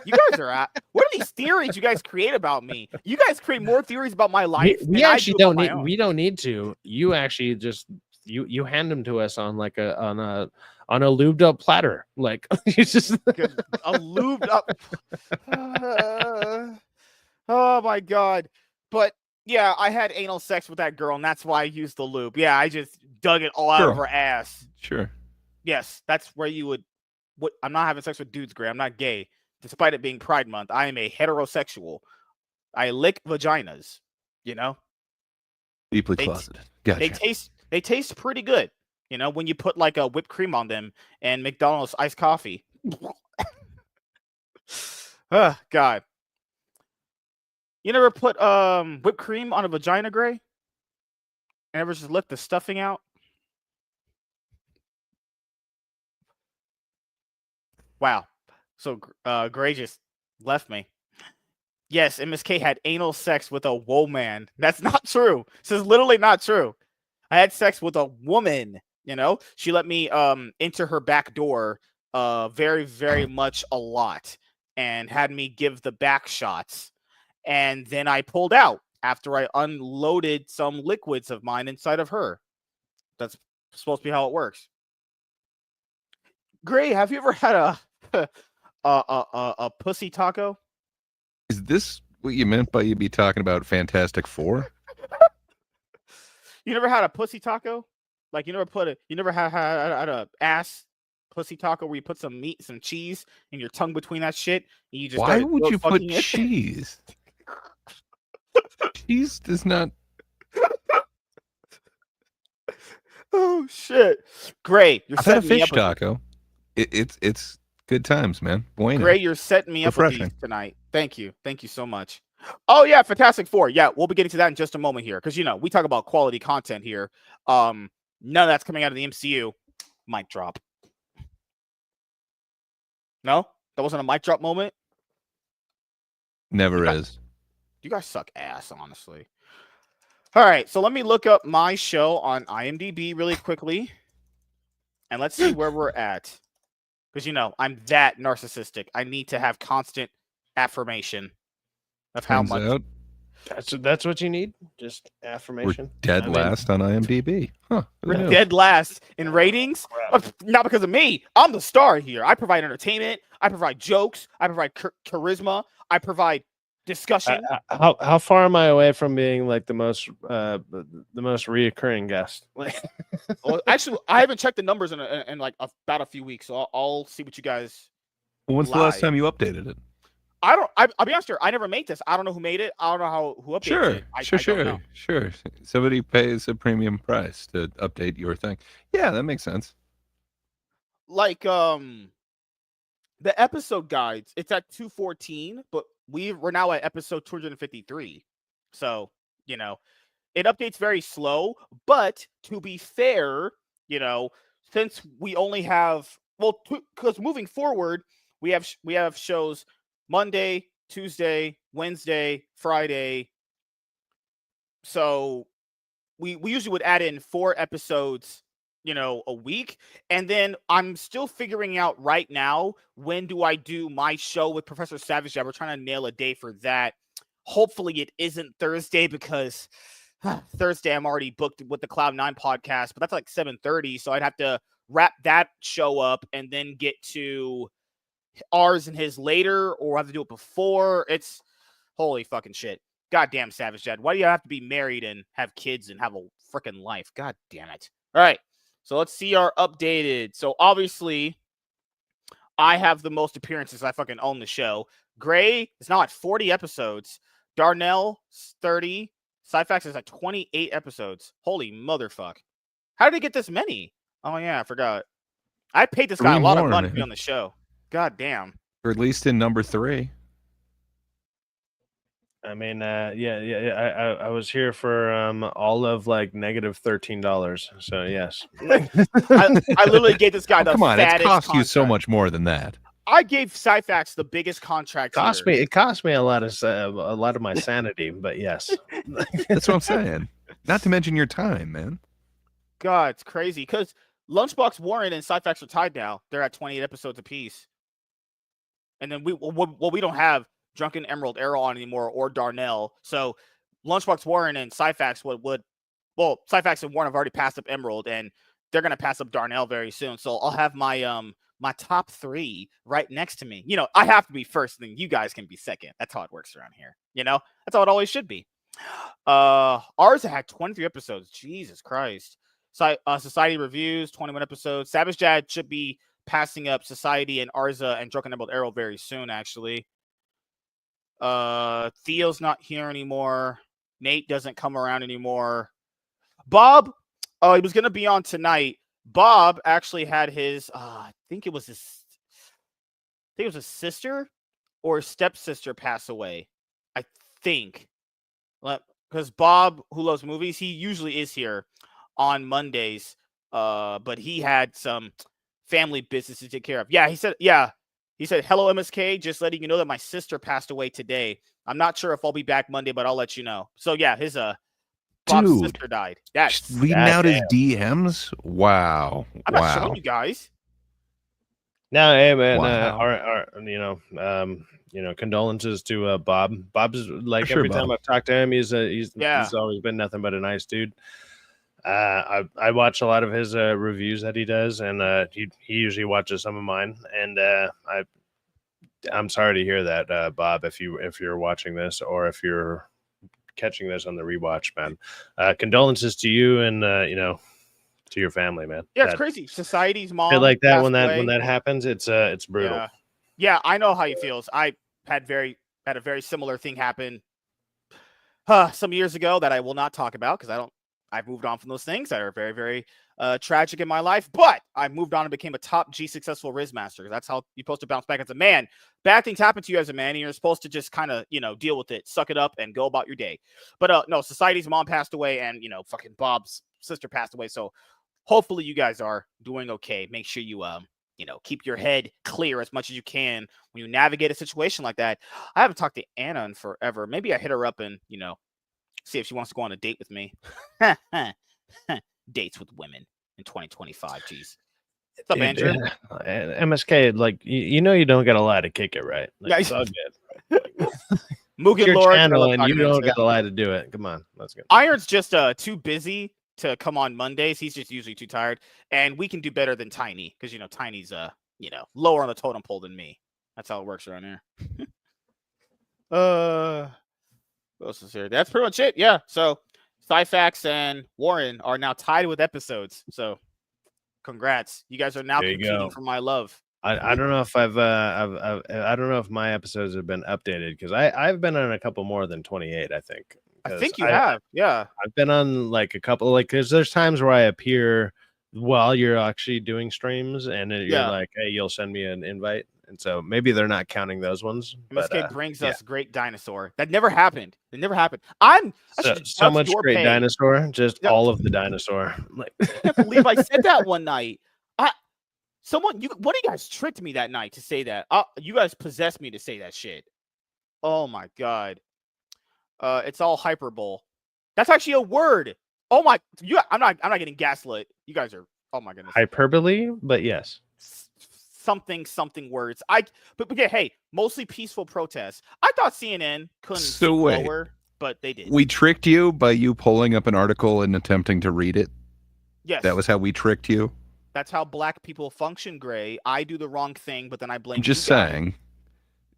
You guys are at. What are these theories you guys create about me? You guys create more theories about my life. We actually don't need. We don't need to. You actually just you hand them to us on like on a lubed up platter. Like you just a lubed up. Oh my God! But yeah, I had anal sex with that girl, and that's why I used the lube. Yeah, I just dug it all out of her ass. Sure. Yes, that's where you would. I'm not having sex with dudes, Gray. I'm not gay. Despite it being Pride Month, I am a heterosexual. I lick vaginas, you know? Deeply closeted. Gotcha. They taste pretty good, you know, when you put like a whipped cream on them and McDonald's iced coffee. Oh, God. You never put whipped cream on a vagina, Gray? And ever just lick the stuffing out? Wow. So Gray just left me. Yes, MSK had anal sex with a woman. That's not true. This is literally not true. I had sex with a woman, you know? She let me enter her back door very, very much a lot and had me give the back shots. And then I pulled out after I unloaded some liquids of mine inside of her. That's supposed to be how it works. Gray, have you ever had a pussy taco? Is this what you meant by you be talking about Fantastic Four? You never had a pussy taco? Like you never had a ass pussy taco where you put some meat, some cheese, and your tongue between that shit, and you just why would you put cheese? Cheese does not. Oh shit, Gray, you're I've had a setting me fish up taco. It's good times, man. Bueno. Gray, you're setting me up with these tonight. Thank you so much. Oh yeah, Fantastic Four. Yeah, we'll be getting to that in just a moment here, because we talk about quality content here. None of that's coming out of the MCU. Mic drop. No, that wasn't a mic drop moment. Never is. You guys suck ass, honestly. All right, so let me look up my show on IMDb really quickly, and let's see where we're at. Because I'm that narcissistic. I need to have constant affirmation of how much. Out, that's what you need. Just affirmation. We're dead last on IMDb. Huh? We're dead last in ratings. Not because of me. I'm the star here. I provide entertainment. I provide jokes. I provide charisma. I provide discussion. How far am I away from being like the most reoccurring guest? Well, actually, I haven't checked the numbers in like about a few weeks, so I'll see what you guys. When's the last time you updated it? I'll be honest here. I never made this. I don't know who made it. I don't know who updated it. I don't know. Sure. Somebody pays a premium price to update your thing. Yeah, that makes sense. Like the episode guides, it's at 214, but we're now at episode 253. So, it updates very slow, but to be fair, since we only have because moving forward, we have shows Monday, Tuesday, Wednesday, Friday. So we usually would add in 4 episodes, a week. And then I'm still figuring out right now, when do I do my show with Professor Savage? We're trying to nail a day for that. Hopefully it isn't Thursday, because Thursday I'm already booked with the Cloud9 podcast, but that's like 7:30. So I'd have to wrap that show up and then get to ours and his later, or have to do it before. It's holy fucking shit. Goddamn, Savage Dad. Why do you have to be married and have kids and have a freaking life? God damn it. All right. So let's see our updated. So obviously, I have the most appearances. I fucking own the show. Gray is now at 40 episodes. Darnell, 30. Syphax is at 28 episodes. Holy motherfuck. How did he get this many? Oh, yeah, I forgot. I paid this guy a lot of money to be on the show. God damn. Or at least in number 3. I mean, yeah. I was here for all of like negative $13. So yes, I literally gave this guy the come on, fattest it cost contract. you so much more than that. I gave Syphax the biggest contract. It cost me a lot of my sanity, but yes, that's what I'm saying. Not to mention your time, man. God, it's crazy because Lunchbox Warren and Syphax are tied now. They're at 28 episodes apiece, and then we don't have Drunken Emerald Arrow on anymore, or Darnell. So Lunchbox Warren and Syphax Syphax and Warren have already passed up Emerald, and they're gonna pass up Darnell very soon. So I'll have my my top 3 right next to me. I have to be first, and then you guys can be second. That's how it works around here. That's how it always should be. Ours had 23 episodes. Jesus Christ. Society Reviews, 21 episodes. Savage Dad should be passing up Society and Arza and Drunken Emerald Arrow very soon, actually. Theo's not here anymore. Nate doesn't come around anymore. Bob, he was gonna be on tonight. Bob actually had his I think it was his sister or stepsister pass away. I think. Because Bob, who loves movies, he usually is here on Mondays. But he had some family business to take care of. Yeah, he said, hello, MSK, just letting you know that my sister passed away today. I'm not sure if I'll be back Monday, but I'll let you know. So, yeah, his Bob's sister died. That's reading out his DMs? Wow. I'm not showing you guys. No, hey, man, wow. Condolences to Bob. Bob's like, every time I've talked to him, he's always been nothing but a nice dude. I watch a lot of his reviews that he does, and he usually watches some of mine. And I'm sorry to hear that, Bob. If you're watching this, or if you're catching this on the rewatch, man, condolences to you and to your family, man. Yeah, it's crazy. Society's mom. Feel like that when that happens, it's brutal. Yeah, I know how he feels. I had a very similar thing happen some years ago that I will not talk about because I've moved on from those things that are very, very tragic in my life. But I moved on and became a top G successful Riz master. That's how you're supposed to bounce back as a man. Bad things happen to you as a man, and you're supposed to just kind of, deal with it, suck it up, and go about your day. But no, Society's mom passed away, and fucking Bob's sister passed away. So hopefully you guys are doing okay. Make sure you keep your head clear as much as you can when you navigate a situation like that. I haven't talked to Anna in forever. Maybe I hit her up and see if she wants to go on a date with me. Dates with women in 2025. Jeez. What's up, Andrew? MSK, like, you don't get a lie to kick it, right? Like, it's all good. Mugen your Lord, channel, and you don't got a lie to do it. Come on, let's go. Iron's just too busy to come on Mondays. He's just usually too tired, and we can do better than Tiny because Tiny's lower on the totem pole than me. That's how it works around here. What else is here? That's pretty much it. Yeah. So Syfax and Warren are now tied with episodes. So congrats. You guys are now There you competing go. for my love. I don't know if I don't know if my episodes have been updated because I've been on a couple more than 28. I think. I 'Cause think you have. Yeah. I've been on like a couple, like, because there's times where I appear while you're actually doing streams, and then you're Yeah. like, hey, you'll send me an invite, and so maybe they're not counting those ones. But MSK brings yeah. us Great Dinosaur. That never happened. It never happened. I should So much your Great pay. Dinosaur, just Yep. all of the dinosaur. Like, I can't believe I said that one night. One of you guys tricked me that night to say that. You guys possessed me to say that shit. Oh my god. It's all hyperbole. That's actually a word. Oh my, I'm not getting gaslit. You guys are. Oh my goodness. hyperbole, but yes. Something words. But yeah, hey, mostly peaceful protests. I thought CNN couldn't So wait. lower, but they did. We tricked you by you pulling up an article and attempting to read it. Yes, That was how we tricked you. That's how black people function, Gray. I do the wrong thing, but then I blame. I'm just you guys. saying.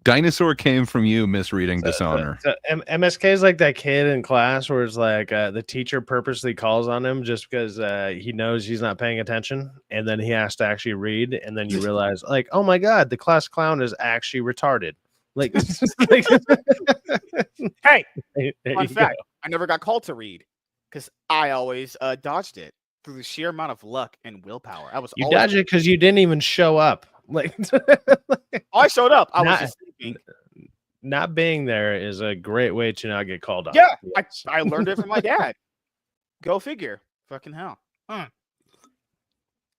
Dinosaur came from you misreading Dishonor. MSK is like that kid in class where it's like the teacher purposely calls on him just because he knows he's not paying attention, and then he has to actually read, and then you realize, like, oh my god, the class clown is actually retarded. Like, hey, fun fact: I never got called to read because I always dodged it through the sheer amount of luck and willpower. You dodged it because you didn't even show up. Like, I showed up. I was just sleeping. Not being there is a great way to not get called on. Yeah, yes. I learned it from my dad. Go figure. Fucking hell.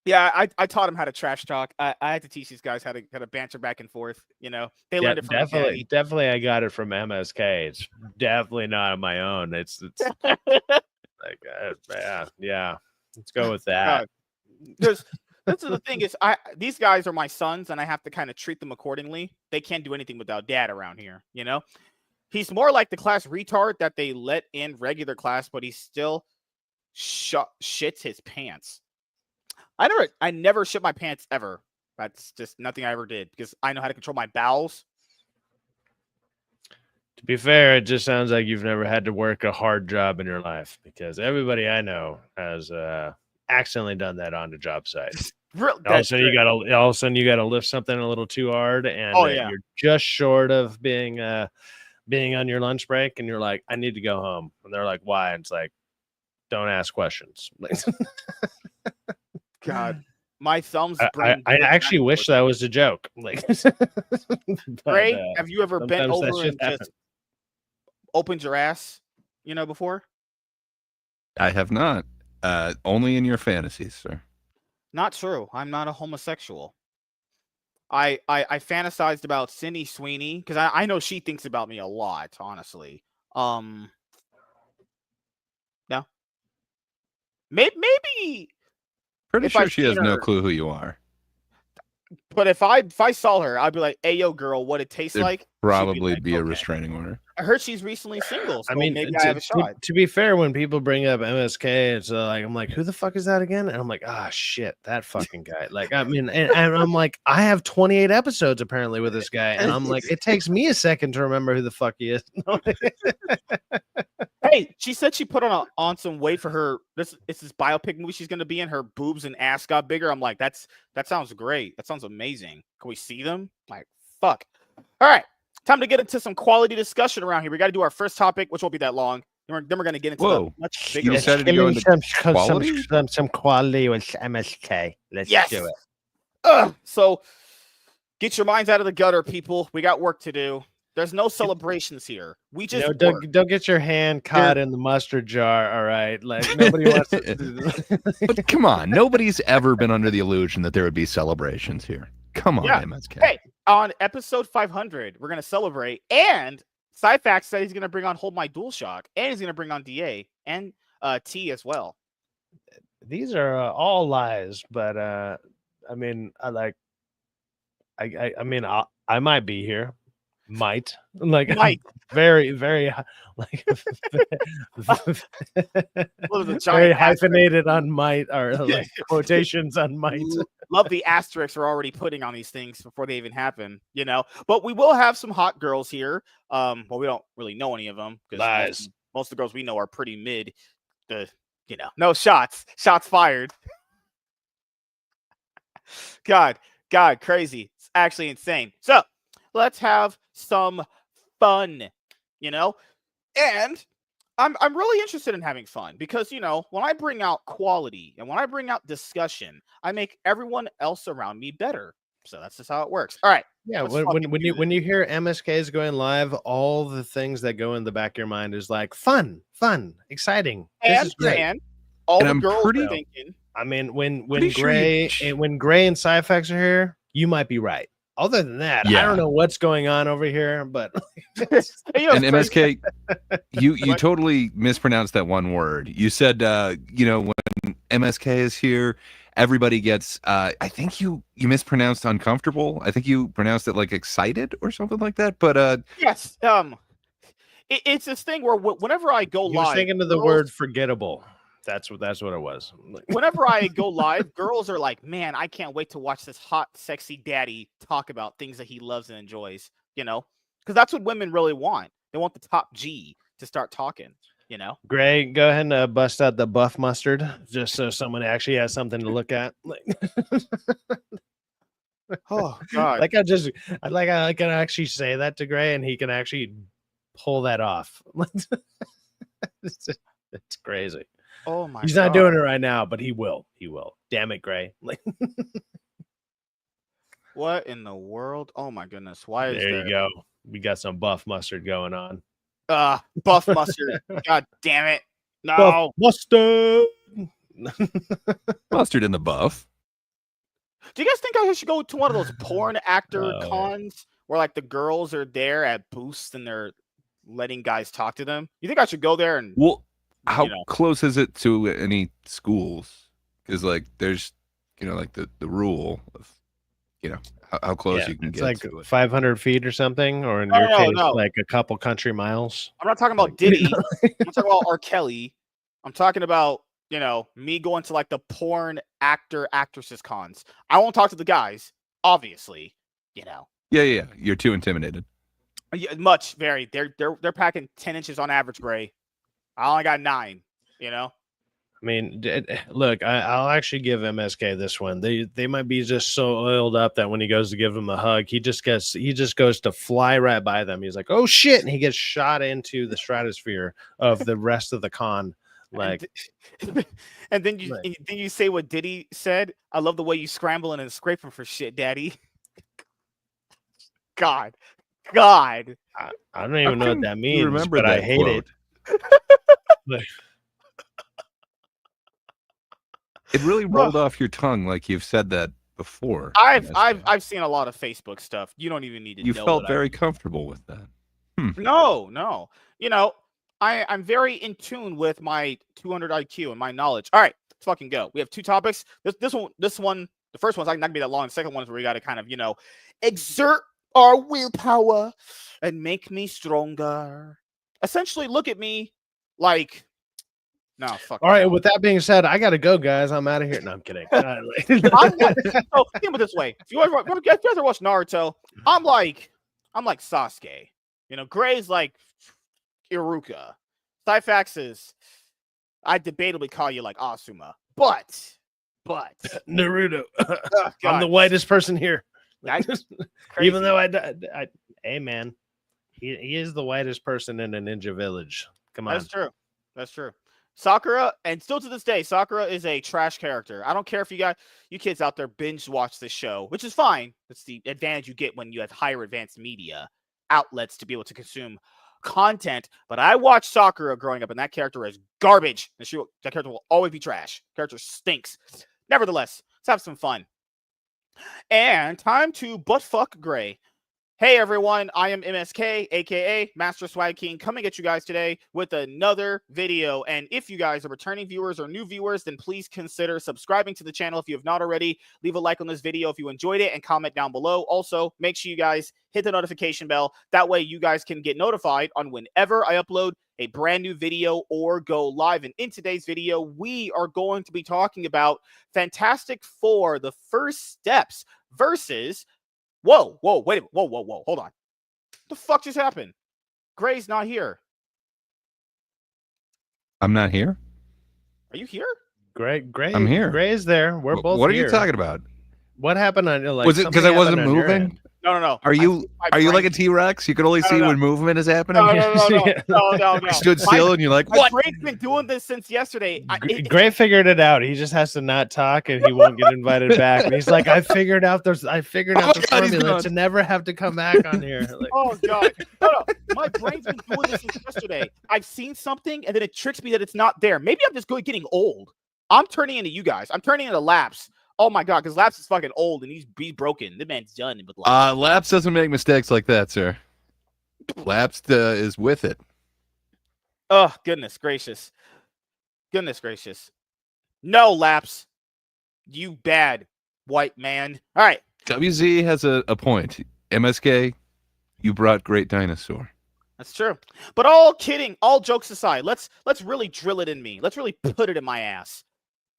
Yeah, I taught him how to trash talk. I had to teach these guys how to banter back and forth. You know, they learned it from definitely. I got it from MSK. It's definitely not on my own. It's like yeah. Let's go with that. This is the thing is these guys are my sons, and I have to kind of treat them accordingly. They can't do anything without dad around here. You know, he's more like the class retard that they let in regular class, but he still shits his pants. I never shit my pants ever. That's just nothing I ever did because I know how to control my bowels. To be fair, it just sounds like you've never had to work a hard job in your life, because everybody I know has accidentally done that on the job site. All of a sudden you gotta lift something a little too hard, and you're just short of being on your lunch break, and you're like, I need to go home, and they're like, why? And it's like, don't ask questions. God, my thumbs. I actually wish that was a joke. Like, Ray, have you ever bent over and just opened your ass? You know, before? I have not. Only in your fantasies, sir. Not true. I'm not a homosexual. I fantasized about Sydney Sweeney because I know she thinks about me a lot. Honestly, no, maybe. Pretty sure she has no clue who you are. But if I saw her, I'd be like, "Hey, yo, girl, what it tastes like?" Probably be a restraining order. I heard she's recently single. So I mean, maybe I have a shot. To be fair, when people bring up MSK, it's like, I'm like, who the fuck is that again? And I'm like, shit, that fucking guy. Like, I mean, and I'm like, I have 28 episodes apparently with this guy, and I'm like, it takes me a second to remember who the fuck he is. Hey, she said she put on some weight for her. It's this biopic movie she's gonna be in. Her boobs and ass got bigger. I'm like, that sounds great. That sounds amazing. Can we see them? Like, fuck. All right, time to get into some quality discussion around here. We got to do our first topic, which won't be that long. Then we're gonna get into the much bigger. You decided to go into quality? Some quality with MSK. Let's do it. So get your minds out of the gutter, people. We got work to do. There's no celebrations here. We just don't get your hand caught in the mustard jar. All right, like nobody wants to. But come on, nobody's ever been under the illusion that there would be celebrations here. Come on, MSK. Hey, on episode 500, we're gonna celebrate, and Syfax said he's gonna bring on Hold My DualShock, and he's gonna bring on DA and T as well. These are all lies, but I mean, I might be here. Might like Might. very very like What is a very giant hyphenated on might or like quotations on might. Love the asterisks we're already putting on these things before they even happen, But we will have some hot girls here. Well, we don't really know any of them because Lies. most of the girls we know are pretty mid. No shots fired. God, crazy. It's actually insane. So let's have some fun, and I'm really interested in having fun because when I bring out quality and when I bring out discussion, I make everyone else around me better. So that's just how it works. All right. Yeah, when you hear MSKs going live, all the things that go in the back of your mind is like fun, exciting. This is great. And all And the I'm girls pretty- are thinking. I mean, when Pretty sure when Gray and Cyfax are here, you might be right. Other than that, I Yeah. don't know what's going on over here, but And MSK, you totally mispronounced that one word. You said, when MSK is here, everybody gets. I think you mispronounced uncomfortable. I think you pronounced it like excited or something like that. But Yes. It's this thing where whenever I go you were live, thinking of the word forgettable. That's what it was. Whenever I go live, girls are like, "Man, I can't wait to watch this hot, sexy daddy talk about things that he loves and enjoys." Because that's what women really want. They want the top G to start talking. Gray, go ahead and bust out the buff mustard, just so someone actually has something to look at. Oh God! I can actually say that to Gray, and he can actually pull that off. It's crazy. Oh my! He's not doing it right now, but he will. He will. Damn it, Gray! What in the world? Oh my goodness! Why is there you go? We got some buff mustard going on. Buff mustard. God damn it! No buff mustard. mustard in the buff. Do you guys think I should go to one of those porn actor cons where like the girls are there at booths and they're letting guys talk to them? You think I should go there and how close is it to any schools? Because like there's like the rule of how close you can get like to it. 500 feet or something, or in your case like a couple country miles. I'm not talking about Diddy. I'm talking about R. Kelly. I'm talking about me going to like the porn actresses cons. I won't talk to the guys, obviously. Yeah. You're too intimidated. Much very. They're packing 10 inches on average, Gray. I only got 9. I mean, look, I'll actually give MSK this one. They might be just so oiled up that when he goes to give them a hug, he just goes to fly right by them. He's like, oh shit, and he gets shot into the stratosphere of the rest of the con. Like, and then you say what Diddy said. I love the way you scrambling and scraping for shit, Daddy. God. I don't even know what that means, but I hate it. It really rolled off your tongue like you've said that before. I've seen a lot of Facebook stuff. You don't even need to. You felt very comfortable with that. No. I'm very in tune with my 200 IQ and my knowledge. All right, let's fucking go. We have 2 topics. This one, the first one's not gonna be that long. The second one is where we got to kind of exert our willpower and make me stronger. Essentially, look at me like. No, fuck. All right. With that being said, I gotta go, guys. I'm out of here. No, I'm kidding. So think of it this way: if you guys ever watch Naruto, I'm like Sasuke. Gray's like Iruka. Cyfax is, I debatably call you like Asuma, but Naruto. I'm the whitest person here. Even though hey man, he is the whitest person in a ninja village. Come on, that's true. Sakura, and still to this day, Sakura is a trash character. I don't care if you kids out there binge watch this show, which is fine. It's the advantage you get when you have higher advanced media outlets to be able to consume content. But I watched Sakura growing up, and that character is garbage. And that character will always be trash. Character stinks. Nevertheless, let's have some fun. And time to butt fuck Gray. Hey everyone, I am MSK, aka Master Swag King, coming at you guys today with another video. And if you guys are returning viewers or new viewers, then please consider subscribing to the channel if you have not already. Leave a like on this video if you enjoyed it and comment down below. Also, make sure you guys hit the notification bell. That way you guys can get notified on whenever I upload a brand new video or go live. And in today's video, we are going to be talking about Fantastic Four, the first steps versus... Whoa, wait a minute. Whoa. Hold on. What the fuck just happened? Gray's not here. I'm not here? Are you here? Gray, I'm here. Gray is there. We're both What are here. you talking about? What happened on like? Was it because I wasn't moving? No. Are you like a T-Rex? You can only see when movement is happening? No. You stood still and you're like, what? My brain's been doing this since yesterday. Gray figured it out. He just has to not talk and he won't get invited back. And he's like, I figured out the formula to never have to come back on here. Like, oh God. No. My brain's been doing this since yesterday. I've seen something and then it tricks me that it's not there. Maybe I'm just getting old. I'm turning into you guys. I'm turning into Laps. Oh my God, because Laps is fucking old and he's broken. The man's done with Laps. Laps doesn't make mistakes like that, sir. Laps is with it. Oh, goodness gracious. No, Laps. You bad white man. All right. WZ has a point. MSK, you brought Great Dinosaur. That's true. But all kidding, all jokes aside, let's really drill it in me. Let's really put it in my ass.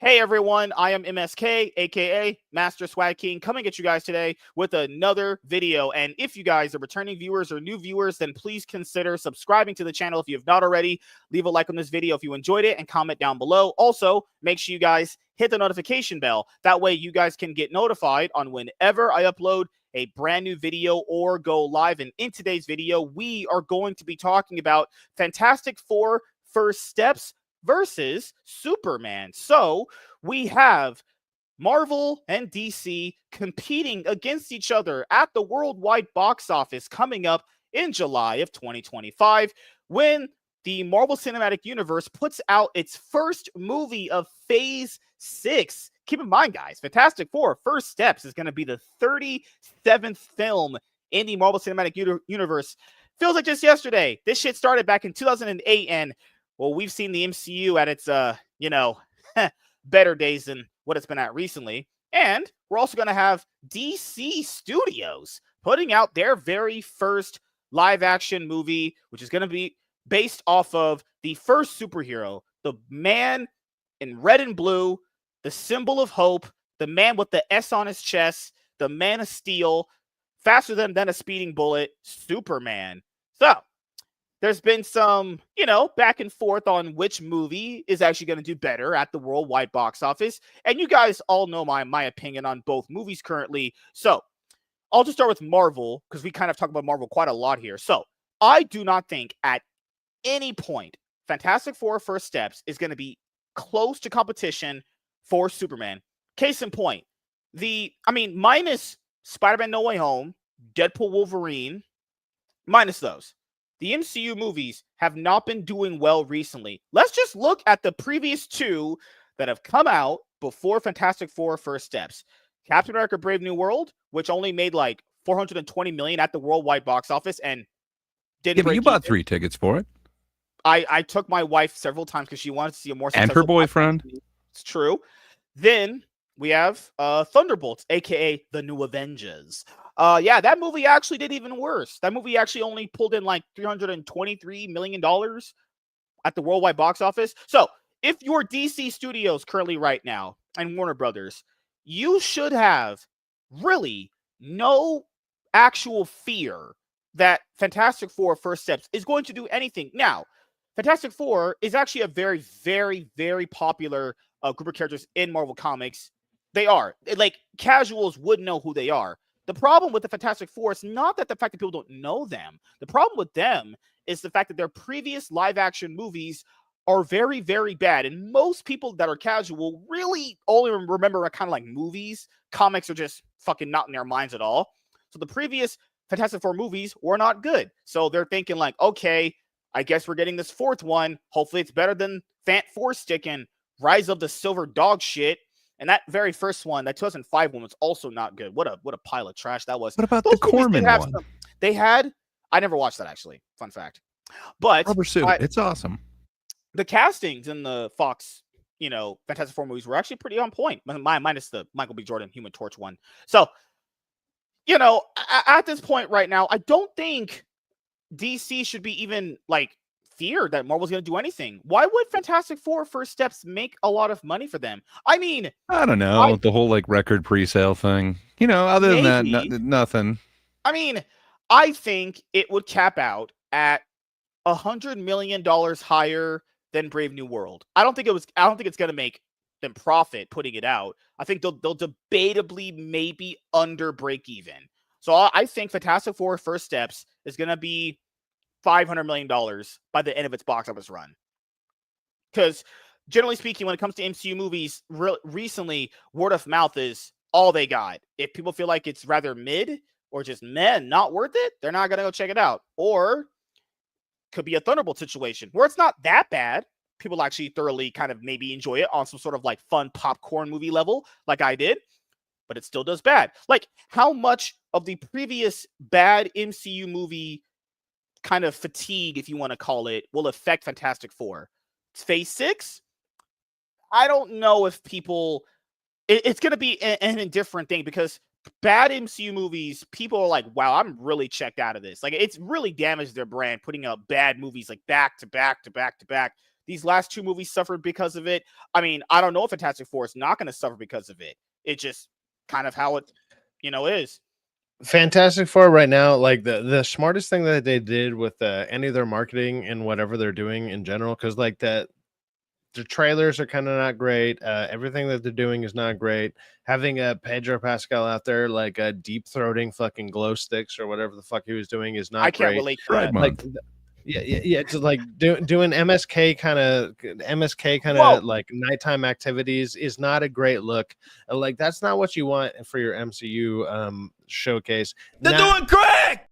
Hey everyone, I am MSK, aka Master Swag King, coming at you guys today with another video. And if you guys are returning viewers or new viewers, then please consider subscribing to the channel if you have not already. Leave a like on this video if you enjoyed it and comment down below. Also, make sure you guys hit the notification bell. That way you guys can get notified on whenever I upload a brand new video or go live. And in today's video, we are going to be talking about Fantastic Four First Steps versus Superman. So we have Marvel and DC competing against each other at the worldwide box office coming up in July of 2025 when the Marvel Cinematic Universe puts out its first movie of Phase 6. Keep in mind, guys, Fantastic Four First Steps is going to be the 37th film in the Marvel Cinematic Universe. Feels like just yesterday. This shit started back in 2008 and well, we've seen the MCU at its, better days than what it's been at recently. And we're also going to have DC Studios putting out their very first live-action movie, which is going to be based off of the first superhero, the man in red and blue, the symbol of hope, the man with the S on his chest, the man of steel, faster than a speeding bullet, Superman. So, there's been some, back and forth on which movie is actually going to do better at the worldwide box office. And you guys all know my opinion on both movies currently. So I'll just start with Marvel because we kind of talk about Marvel quite a lot here. So I do not think at any point Fantastic Four First Steps is going to be close to competition for Superman. Case in point, minus Spider-Man No Way Home, Deadpool Wolverine, minus those. The MCU movies have not been doing well recently. Let's just look at the previous two that have come out before Fantastic Four First Steps. Captain America Brave New World, which only made like $420 million at the worldwide box office and didn't. Yeah, but you bought 3 tickets for it. I took my wife several times because she wanted to see a more and her boyfriend. It's true. Then we have Thunderbolts, aka The New Avengers. That movie actually did even worse. That movie actually only pulled in like $323 million at the worldwide box office. So if you're DC Studios currently right now and Warner Brothers, you should have really no actual fear that Fantastic Four First Steps is going to do anything. Now, Fantastic Four is actually a very, very, very popular group of characters in Marvel Comics. They are. Like, casuals would know who they are. The problem with the Fantastic Four is not that the fact that people don't know them. The problem with them is the fact that their previous live-action movies are very, very bad. And most people that are casual really only remember kind of like movies. Comics are just fucking not in their minds at all. So the previous Fantastic Four movies were not good. So they're thinking like, okay, I guess we're getting this fourth one. Hopefully it's better than Fant Four Stick and Rise of the Silver Dog shit. And that very first one, that 2005 one, was also not good. What a pile of trash that was. What about Those the movies did Corman have one? they had. I never watched that, actually. Fun fact. But Rubber Suit. It's awesome. the castings in the Fox, Fantastic Four movies were actually pretty on point. Minus the Michael B. Jordan Human Torch one. So, at this point right now, I don't think DC should be even like feared that Marvel's going to do anything. Why would Fantastic Four First Steps make a lot of money for them? I mean, I don't know, the whole like record pre-sale thing. Other than that, nothing. I mean, I think it would cap out at $100 million higher than Brave New World. I don't think it's going to make them profit putting it out. I think they'll debatably maybe under break even. So I think Fantastic Four First Steps is going to be $500 million by the end of its box office run. Because generally speaking, when it comes to MCU movies, recently, word of mouth is all they got. If people feel like it's rather mid or just not worth it, they're not going to go check it out. Or could be a Thunderbolt situation where it's not that bad. People actually thoroughly kind of maybe enjoy it on some sort of like fun popcorn movie level like I did, but it still does bad. Like, how much of the previous bad MCU movie kind of fatigue, if you want to call it, will affect Fantastic Four? Phase 6? I don't know if people... It's going to be an indifferent thing, because bad MCU movies, people are like, wow, I'm really checked out of this. Like, it's really damaged their brand, putting out bad movies like back to back to back to back. These last two movies suffered because of it. I mean, I don't know if Fantastic Four is not going to suffer because of it. It's just kind of how it, is. Fantastic Four right now, like the smartest thing that they did with any of their marketing and whatever they're doing in general, because like the trailers are kind of not great. Everything that they're doing is not great. Having Pedro Pascal out there like deep throating fucking glow sticks or whatever the fuck he was doing is not great. I can't relate to that. Like, yeah, just like doing MSK kind of like nighttime activities is not a great look. Like, that's not what you want for your MCU showcase. They're doing crack.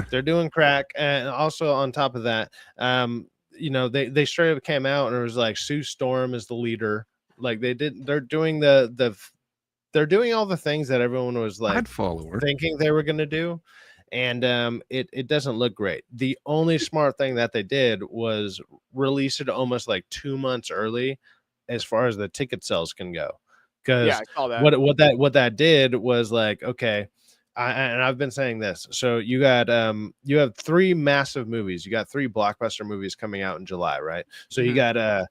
They're doing crack, and also on top of that, they straight up came out and it was like Sue Storm is the leader. Like, they're doing they're doing all the things that everyone was like thinking they were going to do. And it doesn't look great. The only smart thing that they did was release it almost like 2 months early, as far as the ticket sales can go. Because I saw that. What that did was like, okay, and I've been saying this. So you have 3 massive movies. You got 3 blockbuster movies coming out in July, right? So you got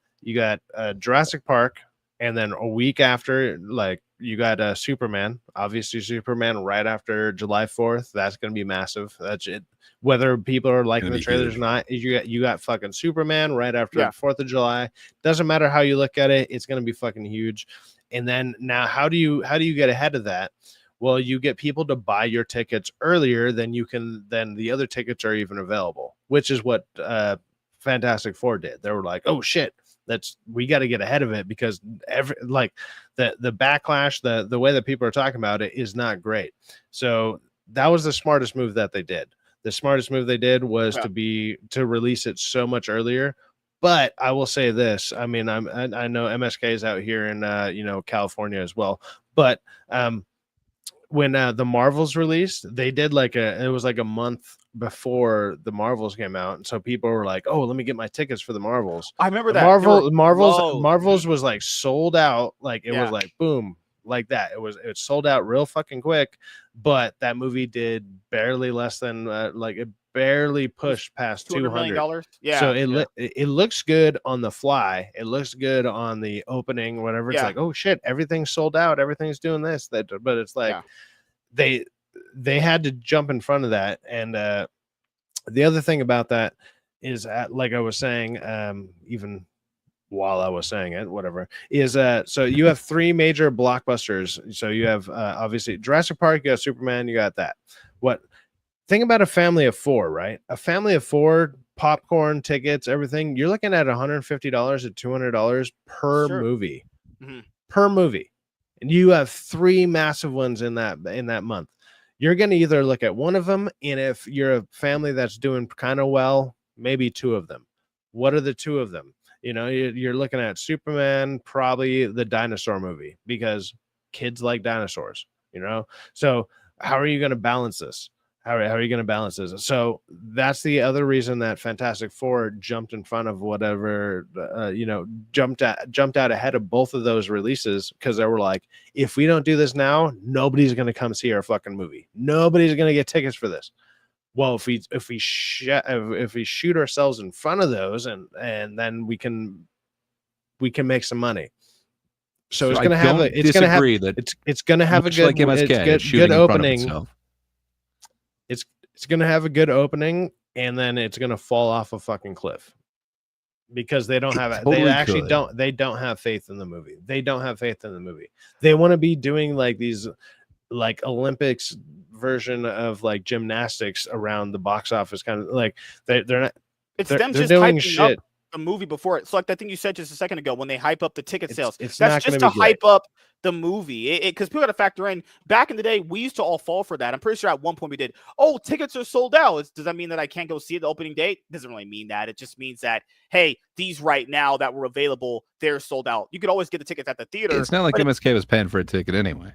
Jurassic Park, and then a week after, like, you got Superman. Obviously, Superman right after July 4th. That's going to be massive. That's it. Whether people are liking the trailers or not, you got fucking Superman right after the 4th of July. Doesn't matter how you look at it. It's going to be fucking huge. And then now, how do you get ahead of that? Well, you get people to buy your tickets earlier than the other tickets are even available, which is what Fantastic Four did. They were like, oh shit, we got to get ahead of it, because the backlash, the way that people are talking about it is not great. So that was the smartest move that they did. The smartest move they did was to release it so much earlier. But I will say this. I mean, I know MSK is out here in California as well. But when the Marvels released, they did it was like a month before the Marvels came out, and so people were like, "Oh, let me get my tickets for the Marvels." I remember that Marvels was like sold out, like it was like boom, like that. It sold out real fucking quick, but that movie did barely less than it barely pushed past $200 million. Yeah. So it looks good on the fly. It looks good on the opening, whatever. It's like, oh shit, everything's sold out. Everything's doing this, that. But it's like they had to jump in front of that. And the other thing about that is, like I was saying, even while I was saying it, whatever, is so you have 3 major blockbusters. So you have obviously Jurassic Park, you got Superman, you got that. Think about a family of 4, right? A family of 4, popcorn, tickets, everything. You're looking at $150 to $200 per movie. Mm-hmm. Per movie. And you have 3 massive ones in that month. You're going to either look at one of them, and if you're a family that's doing kind of well, maybe 2 of them. What are the 2 of them? You know, you're looking at Superman, probably the dinosaur movie, because kids like dinosaurs, you know? So how are you going to balance this? How are you going to balance this? So that's the other reason that Fantastic Four jumped in front of whatever, jumped out ahead of both of those releases, because they were like, if we don't do this now, nobody's going to come see our fucking movie. Nobody's going to get tickets for this. Well, if we shoot ourselves in front of those, and then we can make some money. So it's going to have a, it's going to have it's going to have a good, like MSK, good opening. It's going to have a good opening, and then it's going to fall off a fucking cliff, because they don't have they don't have faith in the movie. They don't have faith in the movie. They want to be doing like these like Olympics version of like gymnastics around the box office, kind of like they're not. It's them just doing shit. Up the movie before it. So like that thing you said just a second ago, when they hype up the ticket sales, that's just to hype up the movie. Because people got to factor in, back in the day, we used to all fall for that. I'm pretty sure at one point we did, oh, tickets are sold out. Does that mean that I can't go see the opening date? It doesn't really mean that. It just means that, hey, these right now that were available, they're sold out. You could always get the tickets at the theater. It's not like MSK was paying for a ticket anyway.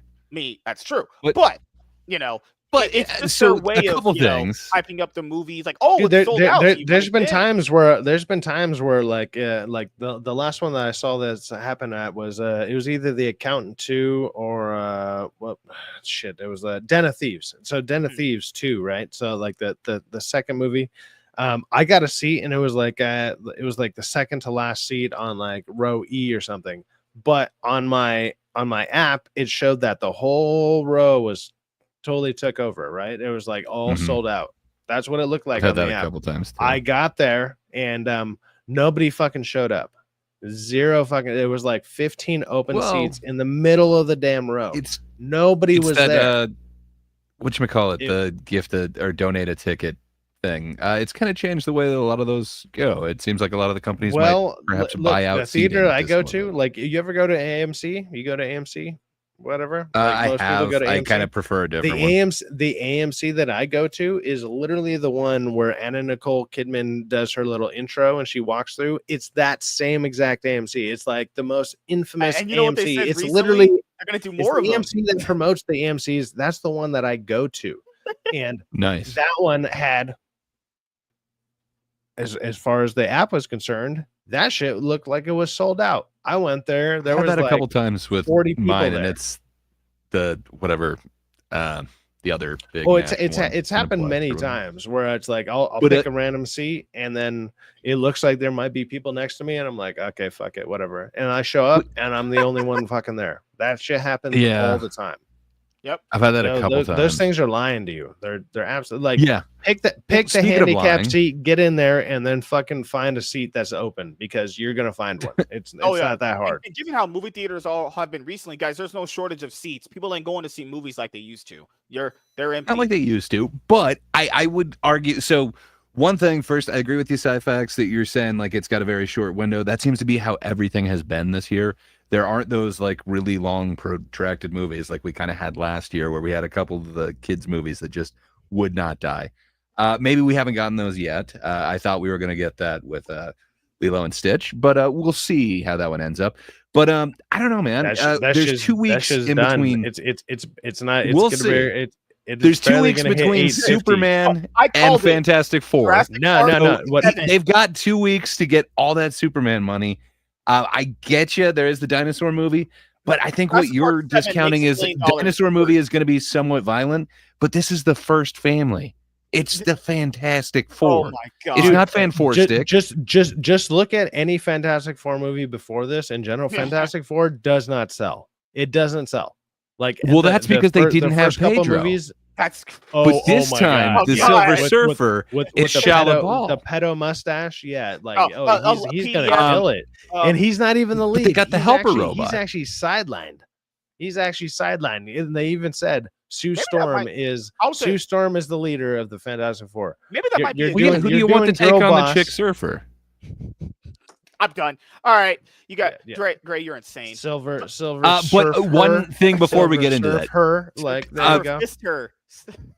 That's true. But you know, but it's just their way of hyping up the movies. Like, oh, it's sold out. There's been times where like the last one that I saw this happen at was it was either The Accountant 2 or it was Den of Thieves. So Den of Thieves 2, right? So like the second movie. I got a seat, and it was like the second to last seat on like row E or something. But on my app, it showed that the whole row was totally took over, right? It was like all sold out. That's what it looked like. I've had that a couple times too. I got there, and nobody fucking showed up. Zero fucking. It was like 15 open seats in the middle of the damn row. Nobody was there. Whatchamacallit, the gift or donate a ticket thing. It's kind of changed the way that a lot of those go. It seems like a lot of the companies might perhaps buy out the theater I go to. Like, you ever go to AMC? You go to AMC? Whatever. Like, I have. I kind of prefer a different one. The AMC that I go to is literally the one where Anna Nicole Kidman does her little intro and she walks through. It's that same exact AMC. It's like the most infamous AMC. It's recently? Literally they're going to do more of the AMC that promotes the AMCs. That's the one that I go to, and nice. That one had, as far as the app was concerned, that shit looked like it was sold out. I went there. There was that like a couple times with 40 people mine, there. And it's the whatever the other big. Oh, it's happened many times where it's like I'll pick a random seat, and then it looks like there might be people next to me, and I'm like, okay, fuck it, whatever. And I show up, and I'm the only one fucking there. That shit happens all the time. Yep, I've had that a couple times. Those things are lying to you. They're absolutely like, pick the handicap seat, get in there, and then fucking find a seat that's open, because you're gonna find one. It's not that hard. And given how movie theaters all have been recently, guys, there's no shortage of seats. People ain't going to see movies like they used to. They're empty. Not like they used to, but I would argue. So one thing first, I agree with you, Syfax, that you're saying like it's got a very short window. That seems to be how everything has been this year. There aren't those like really long protracted movies like we kind of had last year, where we had a couple of the kids movies that just would not die. Maybe we haven't gotten those yet. I thought we were going to get that with Lilo and Stitch, but we'll see how that one ends up. But I don't know, man. There's 2 weeks in between. It's not. We'll see. There's 2 weeks between Superman and Fantastic Four. No. They've got 2 weeks to get all that Superman money. I get you. There is the dinosaur movie, but I think what you're discounting is dinosaur movie is going to be somewhat violent, but this is the first family. It's the Fantastic Four. Oh my god! It's not Fan Four Stick. Just look at any Fantastic Four movie before this. In general, Fantastic Four does not sell. It doesn't sell. Like, that's because they didn't have Pedro. Movies, but this time, the Silver Surfer, it's Shia LaBeouf. The pedo mustache, like he's gonna kill it, and he's not even the lead. They got the helper robot. He's actually sidelined. And they even said Sue Storm is the leader of the Fantastic Four. Maybe that might be. Who do you want to take on the chick surfer? I'm done. All right, you got Gray. You're insane. Silver. But one thing before we get into that, there you go. Fist her.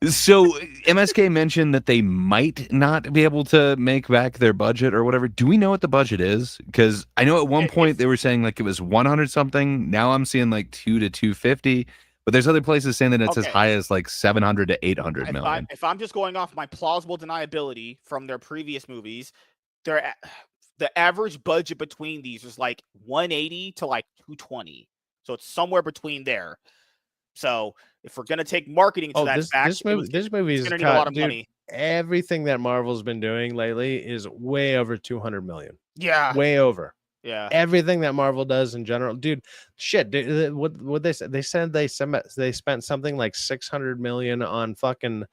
So MSK mentioned that they might not be able to make back their budget or whatever. Do we know what the budget is? Because I know at one point they were saying like it was 100 something. Now I'm seeing like 2 to 250. But there's other places saying that it's as high as like 700 to 800 million. If I'm just going off my plausible deniability from their previous movies, the average budget between these is like 180 to like 220. So it's somewhere between there. So if we're gonna take marketing to that fact, this movie is gonna need a lot of money. Everything that Marvel's been doing lately is way over 200 million. Yeah, way over. Yeah, everything that Marvel does in general, dude. Shit, dude, what they said? They said they spent something like 600 million on fucking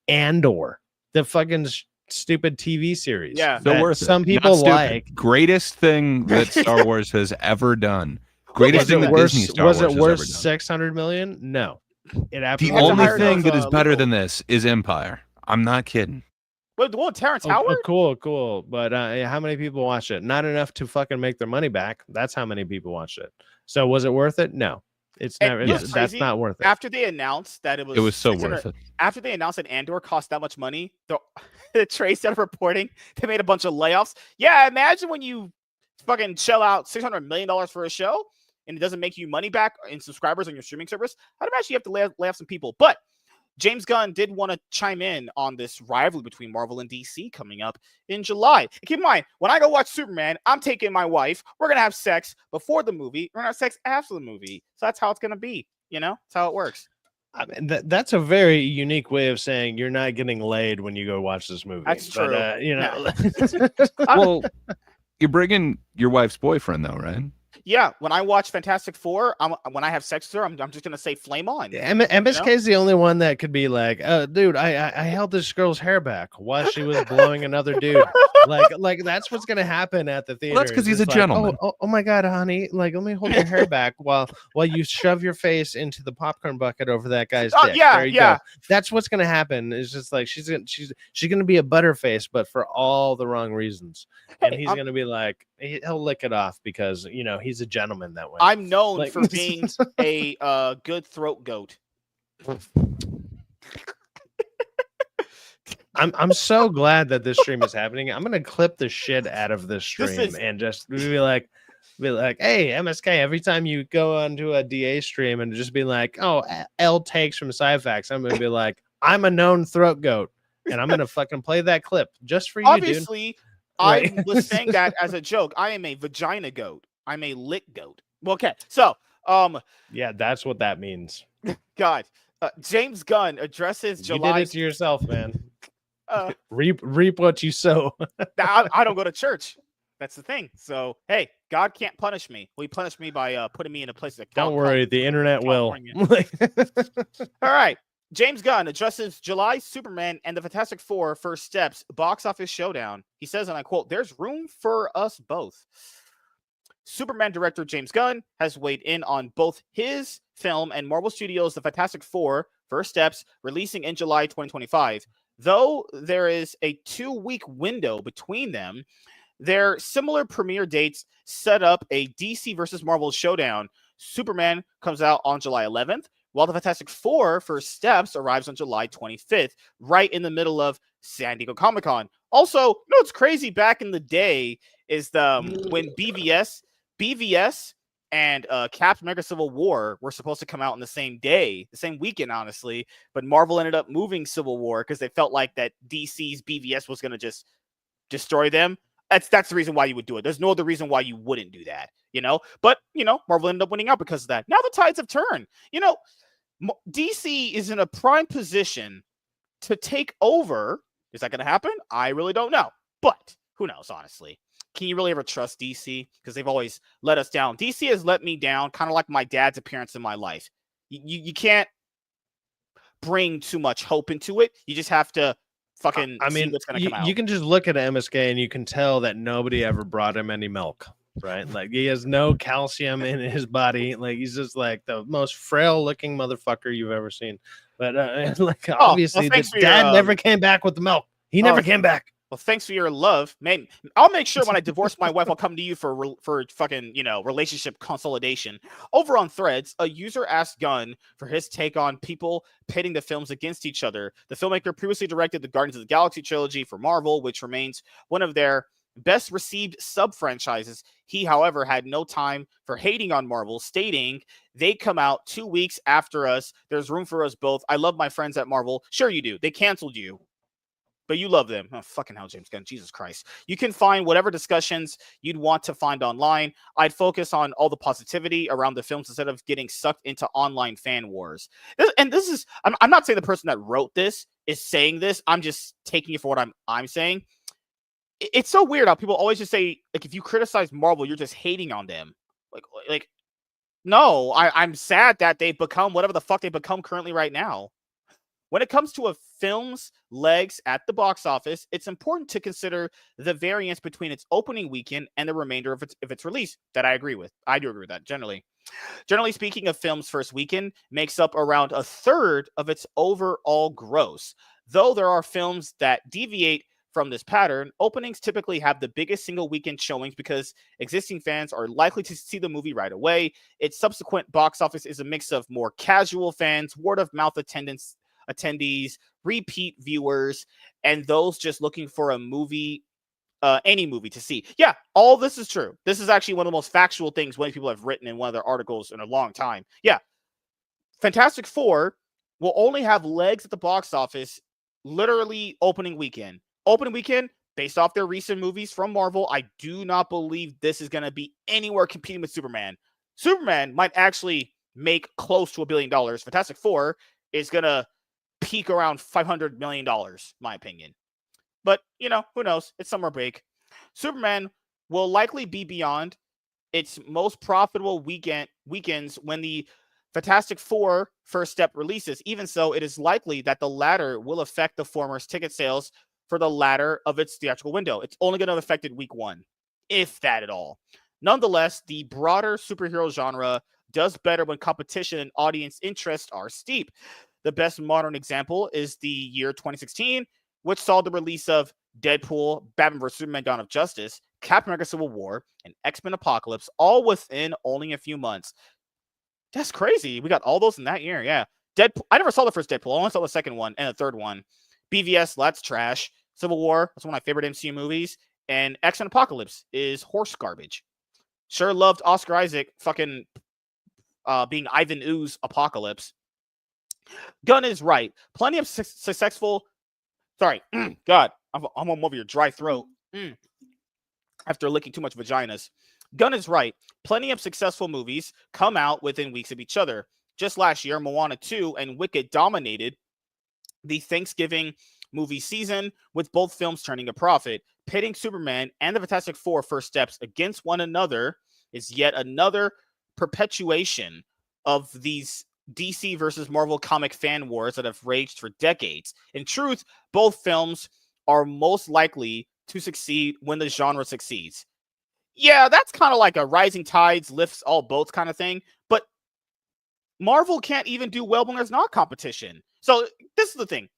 Andor, the fucking stupid TV series. Yeah, so worth some it. people like. Greatest thing that Star Wars has ever done. Greatest thing that Disney Star Wars has ever done. 600 million? No. The only thing that is better than this is Empire. I'm not kidding. Wait, the one Terrence Howard? Cool. But how many people watched it? Not enough to fucking make their money back. That's how many people watched it. So was it worth it? No. It's never. That's not worth it. After they announced that it was so worth it. After they announced that Andor cost that much money, the trade started reporting they made a bunch of layoffs. Yeah, imagine when you fucking shell out $600 million for a show and it doesn't make you money back in subscribers on your streaming service. I'd imagine you have to lay off some people. But James Gunn did want to chime in on this rivalry between Marvel and DC coming up in July. Keep in mind, when I go watch Superman, I'm taking my wife. We're going to have sex before the movie. We're going to have sex after the movie. So that's how it's going to be. You know, that's how it works. I mean, that's a very unique way of saying you're not getting laid when you go watch this movie. That's true. But, you know, well, you're bringing your wife's boyfriend, though, right? Yeah, when I watch Fantastic Four, when I have sex with her, I'm just gonna say flame on. MSK is the only one that could be like, dude, I held this girl's hair back while she was blowing another dude. Like that's what's gonna happen at the theater. Well, that's because he's a gentleman. Oh my god, honey, like let me hold your hair back while you shove your face into the popcorn bucket over that guy's dick. Yeah, there you go. That's what's gonna happen. It's just like she's gonna be a butterface, but for all the wrong reasons. And he's gonna be like, he'll lick it off because you know he's a gentleman that way. I'm known for being a good throat goat. I'm so glad that this stream is happening. I'm gonna clip the shit out of this stream and just be like, hey, MSK, every time you go onto a DA stream and just be like, oh, L takes from Sci-Fax, I'm gonna be like, I'm a known throat goat, and I'm gonna fucking play that clip just for you, Obviously, dude. I was saying that as a joke. I am a vagina goat. I'm a lick goat. Okay, so yeah, that's what that means. God, James Gunn addresses July. You did it to yourself, man. Reap what you sow. I don't go to church. That's the thing. So hey, God can't punish me. Well, he punished me by putting me in a place that. Don't worry, the internet will. All right. James Gunn addresses July Superman and the Fantastic Four First Steps box office showdown. He says, and I quote, "There's room for us both." Superman director James Gunn has weighed in on both his film and Marvel Studios' The Fantastic Four First Steps, releasing in July 2025. Though there is a 2-week window between them, their similar premiere dates set up a DC versus Marvel showdown. Superman comes out on July 11th, while The Fantastic Four First Steps arrives on July 25th, right in the middle of San Diego Comic-Con. Also, you know what's crazy back in the day is when BVS and Captain America Civil War were supposed to come out on the same day, the same weekend, honestly. But Marvel ended up moving Civil War because they felt like that DC's BVS was going to just destroy them. That's the reason why you would do it. There's no other reason why you wouldn't do that, you know? But, you know, Marvel ended up winning out because of that. Now the tides have turned. You know, DC is in a prime position to take over. Is that going to happen? I really don't know. But who knows, honestly? Can you really ever trust DC? Because they've always let us down. DC has let me down, kind of like my dad's appearance in my life. You can't bring too much hope into it. You just have to fucking see what's going to come out. You can just look at MSK and you can tell that nobody ever brought him any milk, right? Like he has no calcium in his body. Like he's just like the most frail looking motherfucker you've ever seen. But like obviously the dad never came back with the milk. He never came back. Well, thanks for your love, man. I'll make sure when I divorce my wife, I'll come to you for fucking relationship consolidation. Over on Threads, a user asked Gunn for his take on people pitting the films against each other. The filmmaker previously directed the Guardians of the Galaxy trilogy for Marvel, which remains one of their best received sub franchises. He, however, had no time for hating on Marvel, stating, "They come out 2 weeks after us. There's room for us both. I love my friends at Marvel." Sure you do. They canceled you, but you love them. Oh, fucking hell, James Gunn. Jesus Christ. You can find whatever discussions you'd want to find online. I'd focus on all the positivity around the films instead of getting sucked into online fan wars. And this is, I'm not saying the person that wrote this is saying this. I'm just taking it for what I'm saying. It's so weird how people always just say, like, if you criticize Marvel, you're just hating on them. Like, no, I'm sad that they've become whatever the fuck they become currently right now. When it comes to a film's legs at the box office, it's important to consider the variance between its opening weekend and the remainder of its release. That I agree with. I do agree with that generally. Generally speaking, a film's first weekend makes up around a third of its overall gross. Though there are films that deviate from this pattern, openings typically have the biggest single weekend showings because existing fans are likely to see the movie right away. Its subsequent box office is a mix of more casual fans, word of mouth attendees, repeat viewers, and those just looking for a movie, any movie to see. Yeah, all this is true. This is actually one of the most factual things many people have written in one of their articles in a long time. Yeah, Fantastic Four will only have legs at the box office literally opening weekend. Opening weekend, based off their recent movies from Marvel, I do not believe this is going to be anywhere competing with Superman. Superman might actually make close to $1 billion. Fantastic Four is going to peak around $500 million, my opinion. But, who knows? It's summer break. Superman will likely be beyond its most profitable weekends when the Fantastic Four first step releases. Even so, it is likely that the latter will affect the former's ticket sales for the latter of its theatrical window. It's only going to affect it week one, if that at all. Nonetheless, the broader superhero genre does better when competition and audience interest are steep. The best modern example is the year 2016, which saw the release of Deadpool, Batman vs. Superman: Dawn of Justice, Captain America: Civil War, and X-Men: Apocalypse, all within only a few months. That's crazy. We got all those in that year. Yeah. Deadpool. I never saw the first Deadpool. I only saw the second one and the third one. BVS, that's trash. Civil War, that's one of my favorite MCU movies. And X-Men: Apocalypse is horse garbage. Sure loved Oscar Isaac fucking being Ivan Ooze Apocalypse. Gunn is right. Plenty of successful. Sorry, God, I'm over your dry throat after licking too much vaginas. Gunn is right. Plenty of successful movies come out within weeks of each other. Just last year, Moana 2 and Wicked dominated the Thanksgiving movie season, with both films turning a profit. Pitting Superman and the Fantastic Four first steps against one another is yet another perpetuation of these DC versus Marvel comic fan wars that have raged for decades. In truth, both films are most likely to succeed when the genre succeeds. Yeah, that's kind of like a rising tides lifts all boats kind of thing, but Marvel can't even do well when there's not competition. So this is the thing.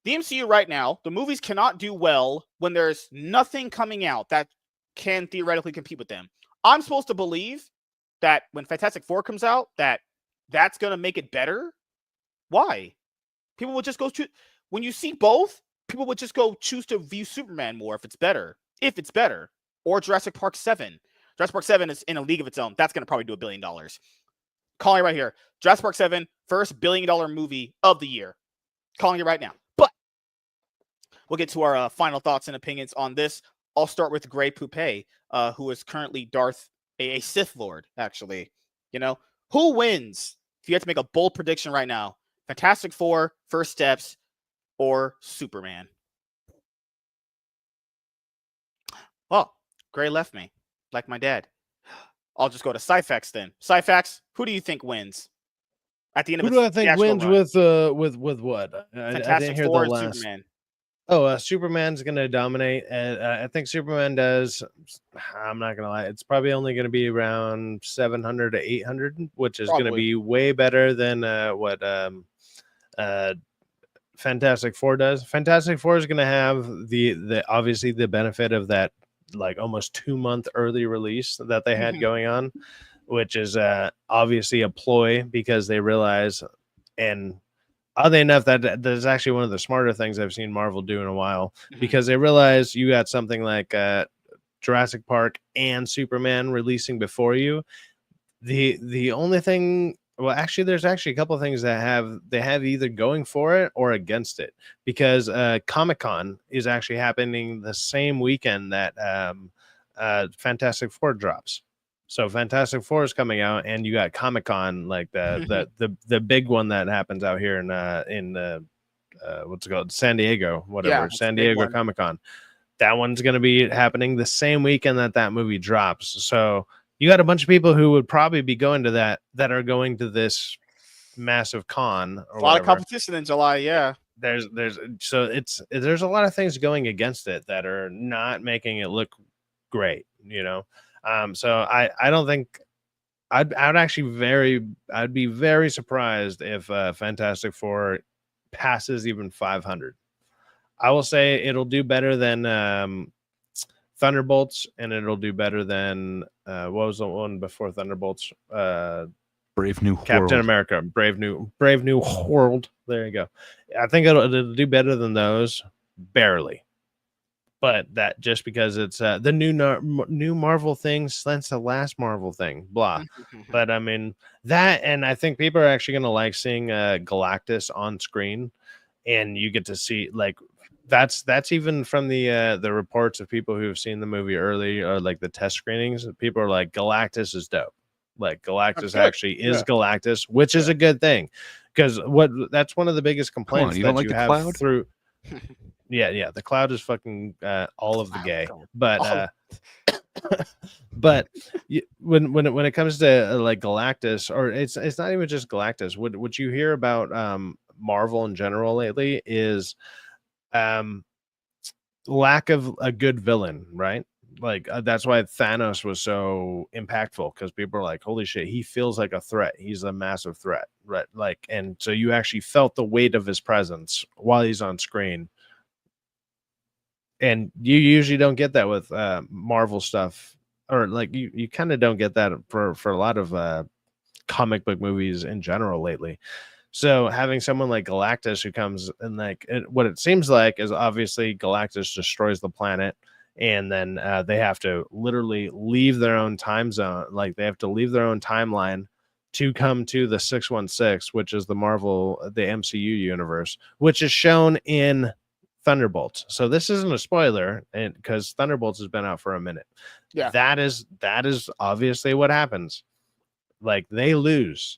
The MCU right now, the movies cannot do well when there's nothing coming out that can theoretically compete with them. I'm supposed to believe that when Fantastic Four comes out, that's going to make it better? Why? People would just go to, when you see both, people would just go choose to view Superman more if it's better. If it's better. Or Jurassic Park 7. Jurassic Park 7 is in a league of its own. That's going to probably do $1 billion. Calling it right here. Jurassic Park 7, first $1 billion movie of the year. Calling it right now. But we'll get to our final thoughts and opinions on this. I'll start with Grey Poupée, who is currently a Sith Lord, actually. Who wins? If you had to make a bold prediction right now, Fantastic Four, First Steps, or Superman? Oh, Gray left me, like my dad. I'll just go to Cyfax then. Cyfax, who do you think wins at the end of Who do I think wins with what? Fantastic I didn't hear Four the and last. Superman. Oh, Superman's going to dominate. And I think Superman does. I'm not going to lie. It's probably only going to be around 700 to 800, which is going to be way better than what Fantastic Four does. Fantastic Four is going to have the obviously the benefit of that like almost 2 month early release that they had going on, which is obviously a ploy because they realize, and oddly enough, that is actually one of the smarter things I've seen Marvel do in a while, because they realize you got something like Jurassic Park and Superman releasing before you. The only thing, well, actually, there's actually a couple of things that they have either going for it or against it, because Comic-Con is actually happening the same weekend that Fantastic Four drops. So Fantastic Four is coming out, and you got Comic-Con, like the big one that happens out here in what's it called, San Diego, whatever, Yeah, San Diego Comic-Con. That one's going to be happening the same weekend that movie drops. So you got a bunch of people who would probably be going to that are going to this massive con. Or a lot of competition in July. Yeah, there's a lot of things going against it that are not making it look great, you know. So I don't think I'd be very surprised if Fantastic Four passes even 500. I will say it'll do better than Thunderbolts, and it'll do better than what was the one before Thunderbolts? Brave New Captain World. America, Brave New World. There you go. I think it'll do better than those, barely. But that just because it's the new Marvel thing since the last Marvel thing, blah. But I mean that, and I think people are actually gonna like seeing Galactus on screen, and you get to see like. That's even from the reports of people who have seen the movie early, or like the test screenings. People are like, Galactus is dope. Like Galactus actually is Galactus, which is a good thing, because that's one of the biggest complaints you that don't like you the have Cloud? through. Yeah, the Cloud is fucking all of the gay, but but when it comes to like Galactus, or it's not even just Galactus. What you hear about Marvel in general lately is lack of a good villain, right? Like that's why Thanos was so impactful, because people are like, holy shit, he feels like a threat. He's a massive threat, right? Like, and so you actually felt the weight of his presence while he's on screen, and you usually don't get that with Marvel stuff, or like you kind of don't get that for a lot of comic book movies in general lately. So having someone like Galactus who comes and what it seems like is obviously Galactus destroys the planet, and then they have to literally leave their own time zone. Like they have to leave their own timeline to come to the 616, which is the MCU universe, which is shown in Thunderbolts. So this isn't a spoiler, and because Thunderbolts has been out for a minute. Yeah, that is obviously what happens. Like they lose.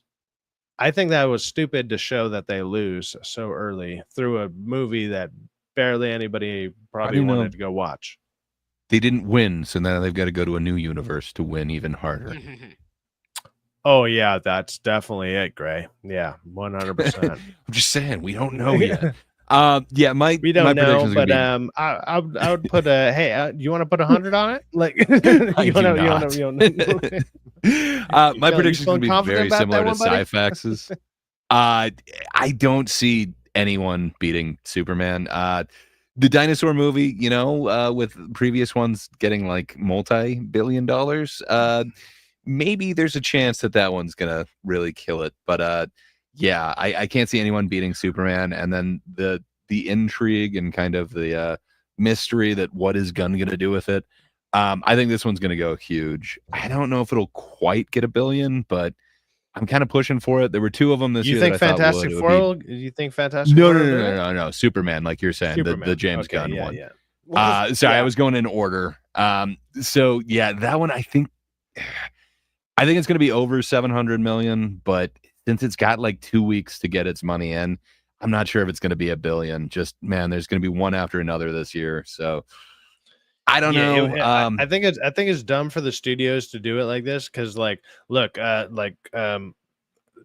I think that was stupid to show that they lose so early through a movie that barely anybody probably wanted to go watch. They didn't win, so now they've got to go to a new universe to win even harder. Oh yeah, that's definitely it, Gray. Yeah, 100%. I'm just saying, we don't know yet. We don't know, but I would put a hey. You want to put 100 on it? Like you want my prediction is going to be very similar to Syfax's. I don't see anyone beating Superman. The dinosaur movie, with previous ones getting like multi-billion dollars, maybe there's a chance that one's gonna really kill it. But I can't see anyone beating Superman. And then the intrigue and kind of the mystery that what is Gunn gonna do with it. I think this one's gonna go huge. I don't know if it'll quite get $1 billion, but I'm kind of pushing for it. There were two of them this year. You think Fantastic Four? You think Fantastic Four? No. Superman, like you're saying, the James Gunn one. Yeah. Sorry, I was going in order. So yeah, that one I think it's going to be over 700 million, but since it's got like 2 weeks to get its money in, I'm not sure if it's going to be $1 billion. Just man, there's going to be one after another this year. So I don't know. I think it's dumb for the studios to do it like this, because look,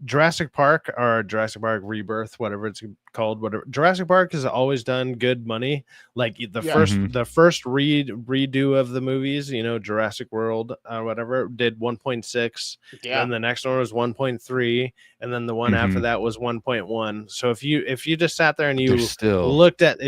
Jurassic Park or Jurassic Park Rebirth, whatever it's called, whatever. Jurassic Park has always done good money. Like the first redo of the movies, you know, Jurassic World or whatever, did 1.6. Yeah. Then the next one was 1.3, and then the one after that was 1.1. So if you just sat there and you looked at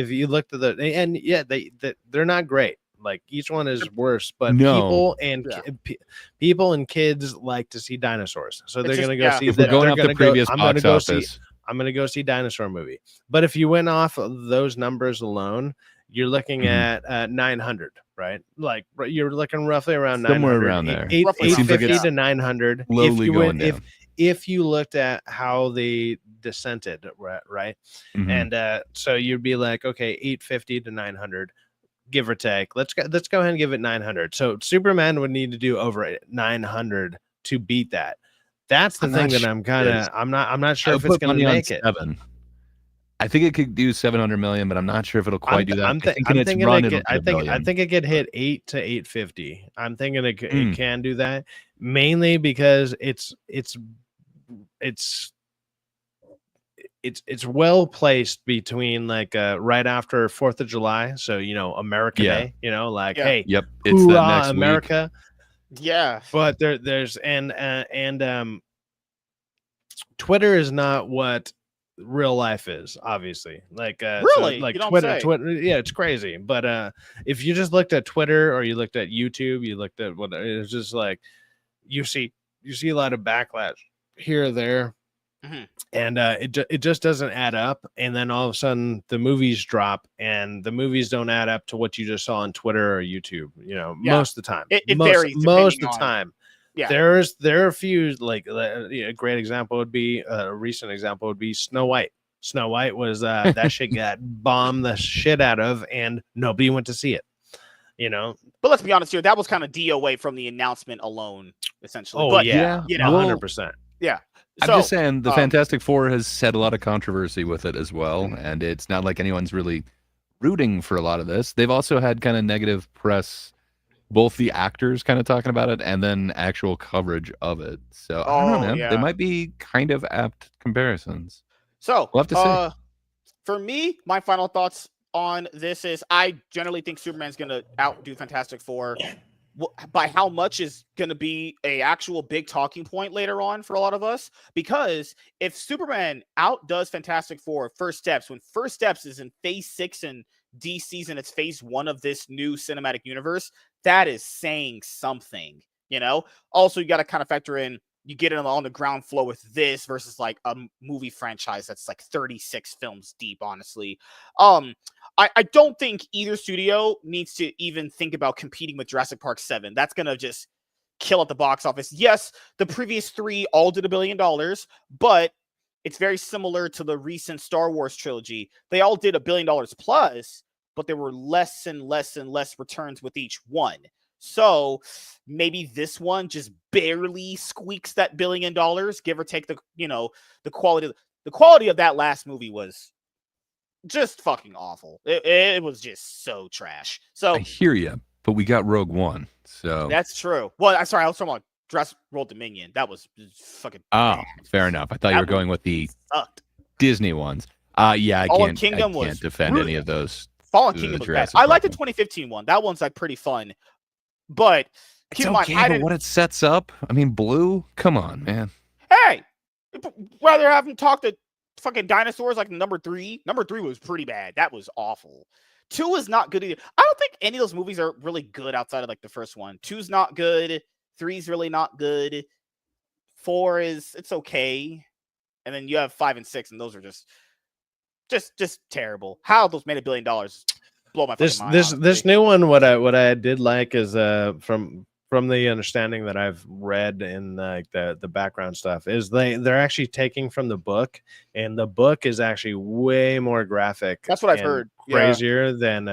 they're not great. Like each one is worse, but people and kids like to see dinosaurs, so they're gonna go see. If we're going off the previous box office, I'm gonna go see dinosaur movie. But if you went off of those numbers alone, you're looking at 900, right? Like you're looking roughly around somewhere around there, 850 to 900. Slowly going down. If you looked at how they descended, right? And so you'd be like, okay, 850 to 900. Give or take. Let's go ahead and give it 900. So Superman would need to do over 900 to beat that. That's the thing that I'm not sure if it's going to make it. 7. I think it could do 700 million, but I'm not sure if it'll quite do that. I think it could hit 8 to 850. I'm thinking it can do that, mainly because it's well placed between like right after 4th of July, so you know America Day, you know, like hey, it's that next America week. Yeah, but there's Twitter is not what real life is, obviously. Like really, so, like Twitter, yeah, it's crazy. But if you just looked at Twitter or you looked at YouTube, you looked at what it's just like, you see a lot of backlash here or there. And it just doesn't add up, and then all of a sudden the movies drop, and the movies don't add up to what you just saw on Twitter or YouTube. You know, most of the time, it varies. Most of the time, yeah. There are a few, like a great example would be a recent example would be Snow White. Snow White was that shit got bombed the shit out of, and nobody went to see it. You know, but let's be honest here, that was kind of DOA from the announcement alone, essentially. Oh, but yeah, you know, 100%. Yeah. I'm just saying the Fantastic Four has set a lot of controversy with it as well, and it's not like anyone's really rooting for a lot of this. They've also had kind of negative press, both the actors kind of talking about it and then actual coverage of it. So I don't know, man. They might be kind of apt comparisons. So we'll have to see. For me, my final thoughts on this is I generally think Superman's going to outdo Fantastic Four. By how much is going to be a actual big talking point later on for a lot of us, because if Superman outdoes Fantastic Four First Steps, when First Steps is in phase 6 and DC's in its phase 1 of this new cinematic universe, that is saying something, you know. Also, you got to kind of factor in, you get it on the ground floor with this versus like a movie franchise that's like 36 films deep, honestly. I don't think either studio needs to even think about competing with Jurassic Park 7. That's going to just kill at the box office. Yes, the previous 3 all did $1 billion, but it's very similar to the recent Star Wars trilogy. They all did $1 billion plus, but there were less and less and less returns with each one. So maybe this one just barely squeaks that $1 billion, give or take the quality. The quality of that last movie was just fucking awful. It was just so trash. So I hear you, but we got Rogue One, so that's true. Well, I'm sorry, I was talking about Jurassic World Dominion. That was fucking bad. Fair enough. I thought you were going with the Disney ones. Yeah, I can't defend any of those. Fallen Kingdom was bad. I like the 2015 one. That one's like pretty fun. But keep in mind, but what it sets up, I mean, Blue, come on, man. Hey, rather have them talk to fucking dinosaurs like number 3. Number 3 was pretty bad. That was awful. 2 is not good either. I don't think any of those movies are really good outside of like the first one. 2's not good. 3's really not good. 4 it's okay. And then you have 5 and 6, and those are just terrible. How those made $1 billion blow my fucking mind. This new one, what I did like is from the understanding that I've read in like the background stuff, is they're actually taking from the book, and the book is actually way more graphic. That's what I've heard. Crazier than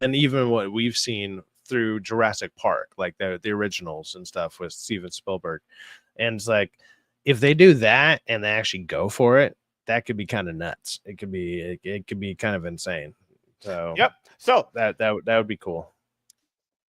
even what we've seen through Jurassic Park, like the originals and stuff with Steven Spielberg. And it's like, if they do that and they actually go for it, that could be kind of nuts. It could be kind of insane. So yep. So that would be cool.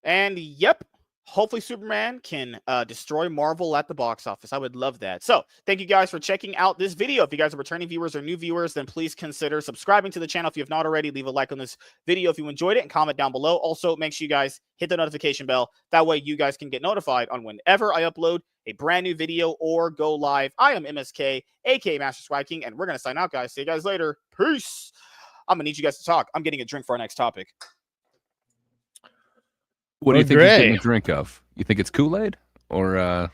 And yep, hopefully Superman can destroy Marvel at the box office. I would love that. So thank you guys for checking out this video. If you guys are returning viewers or new viewers, then please consider subscribing to the channel if you have not already. Leave a like on this video if you enjoyed it and comment down below. Also, make sure you guys hit the notification bell. That way you guys can get notified on whenever I upload a brand new video or go live. I am MSK, aka Master Swag King, and we're going to sign out, guys. See you guys later. Peace. I'm going to need you guys to talk. I'm getting a drink for our next topic. What do you think he's getting a drink of? You think it's Kool-Aid or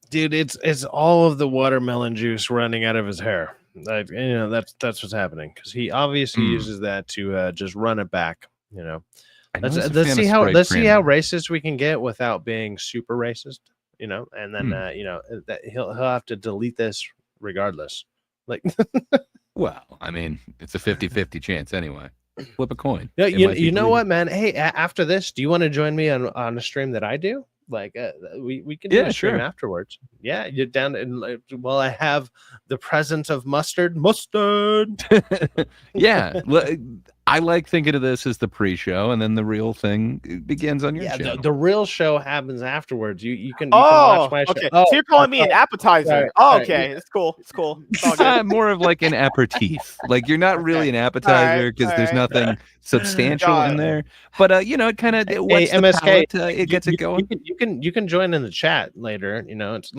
dude, it's all of the watermelon juice running out of his hair. Like, you know, that's what's happening, because he obviously uses that to just run it back, you know. Let's see how racist we can get without being super racist, you know, and then you know, that he'll have to delete this regardless. Like well, I mean, it's a 50-50 chance anyway. Flip a coin. Yeah, you know what, man? Hey, after this, do you want to join me on a stream that I do? Like, we can do a stream afterwards. Yeah, you're down. And well, I have the presence of mustard. Yeah, I like thinking of this as the pre-show, and then the real thing begins on your channel. The real show happens afterwards. You can watch my show. So you're calling me an appetizer. Okay, it's cool. It's cool. It's more of like an aperitif. Like, you're not really an appetizer because there's nothing substantial in there. But you know, it kind of MSK. It gets it going. You can join in the chat later. You know, it's.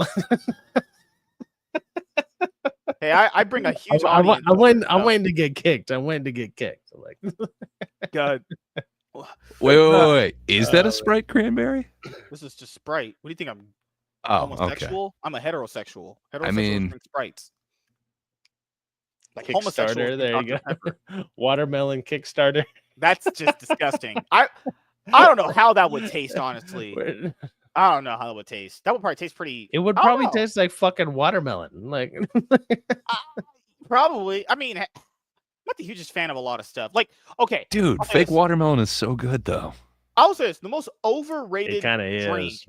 Hey, I bring a huge audience. I'm waiting to get kicked. I'm waiting to get kicked. Like, God. Wait. Is that a Sprite cranberry? This is just Sprite. What do you think? I'm homosexual? Okay. I'm a heterosexual. I mean, drink Sprites. Like Kickstarter. There you go. Watermelon Kickstarter. That's just disgusting. I don't know how that would taste, honestly. I don't know how it would taste. That would probably taste pretty. It would probably taste like fucking watermelon. Like, probably. I mean, I'm not the hugest fan of a lot of stuff. Like, okay, dude, fake watermelon is so good, though. I'll say this: the most overrated drink.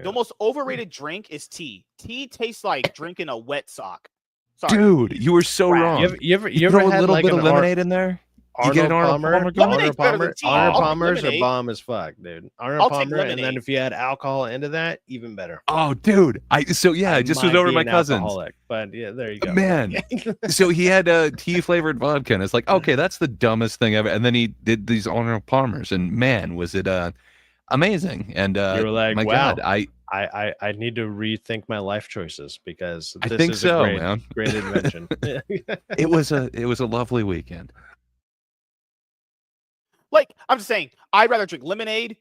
The most overrated drink is tea. Tea tastes like drinking a wet sock. Sorry. Dude, you were so wrong. You ever throw had a little like bit of lemonade in there? Arnold Palmer. Arnold Palmer's are bomb as fuck, dude. Arnold Palmer, and then if you add alcohol into that, even better. Oh, dude. I just was over my cousin's. But yeah, there you go. Man. So he had tea flavored vodka, and it's like, okay, that's the dumbest thing ever. And then he did these Arnold Palmers, and man, was it amazing. And you were like, my wow, God, I need to rethink my life choices, because this I think is so, a man. great invention. It was a lovely weekend. Like, I'm just saying, I'd rather drink lemonade.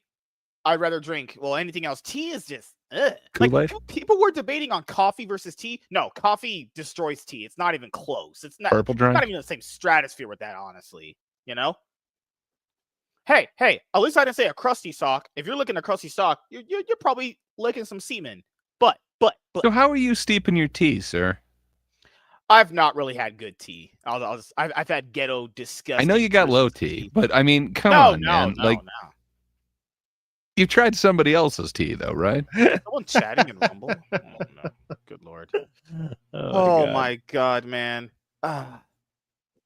I'd rather drink, well, anything else. Tea is just, like, people were debating on coffee versus tea. No, coffee destroys tea. It's not even close. It's not, purple drink? Not even in the same stratosphere with that, honestly. You know? Hey, at least I didn't say a crusty sock. If you're looking at a crusty sock, you're probably licking some semen. But. So how are you steeping your tea, sir? I've not really had good tea. I've had ghetto disgusting. I know you got low tea, but I mean, come on, man. No. You've tried somebody else's tea, though, right? Someone chatting in Rumble. Oh no, good lord. Oh my god, man.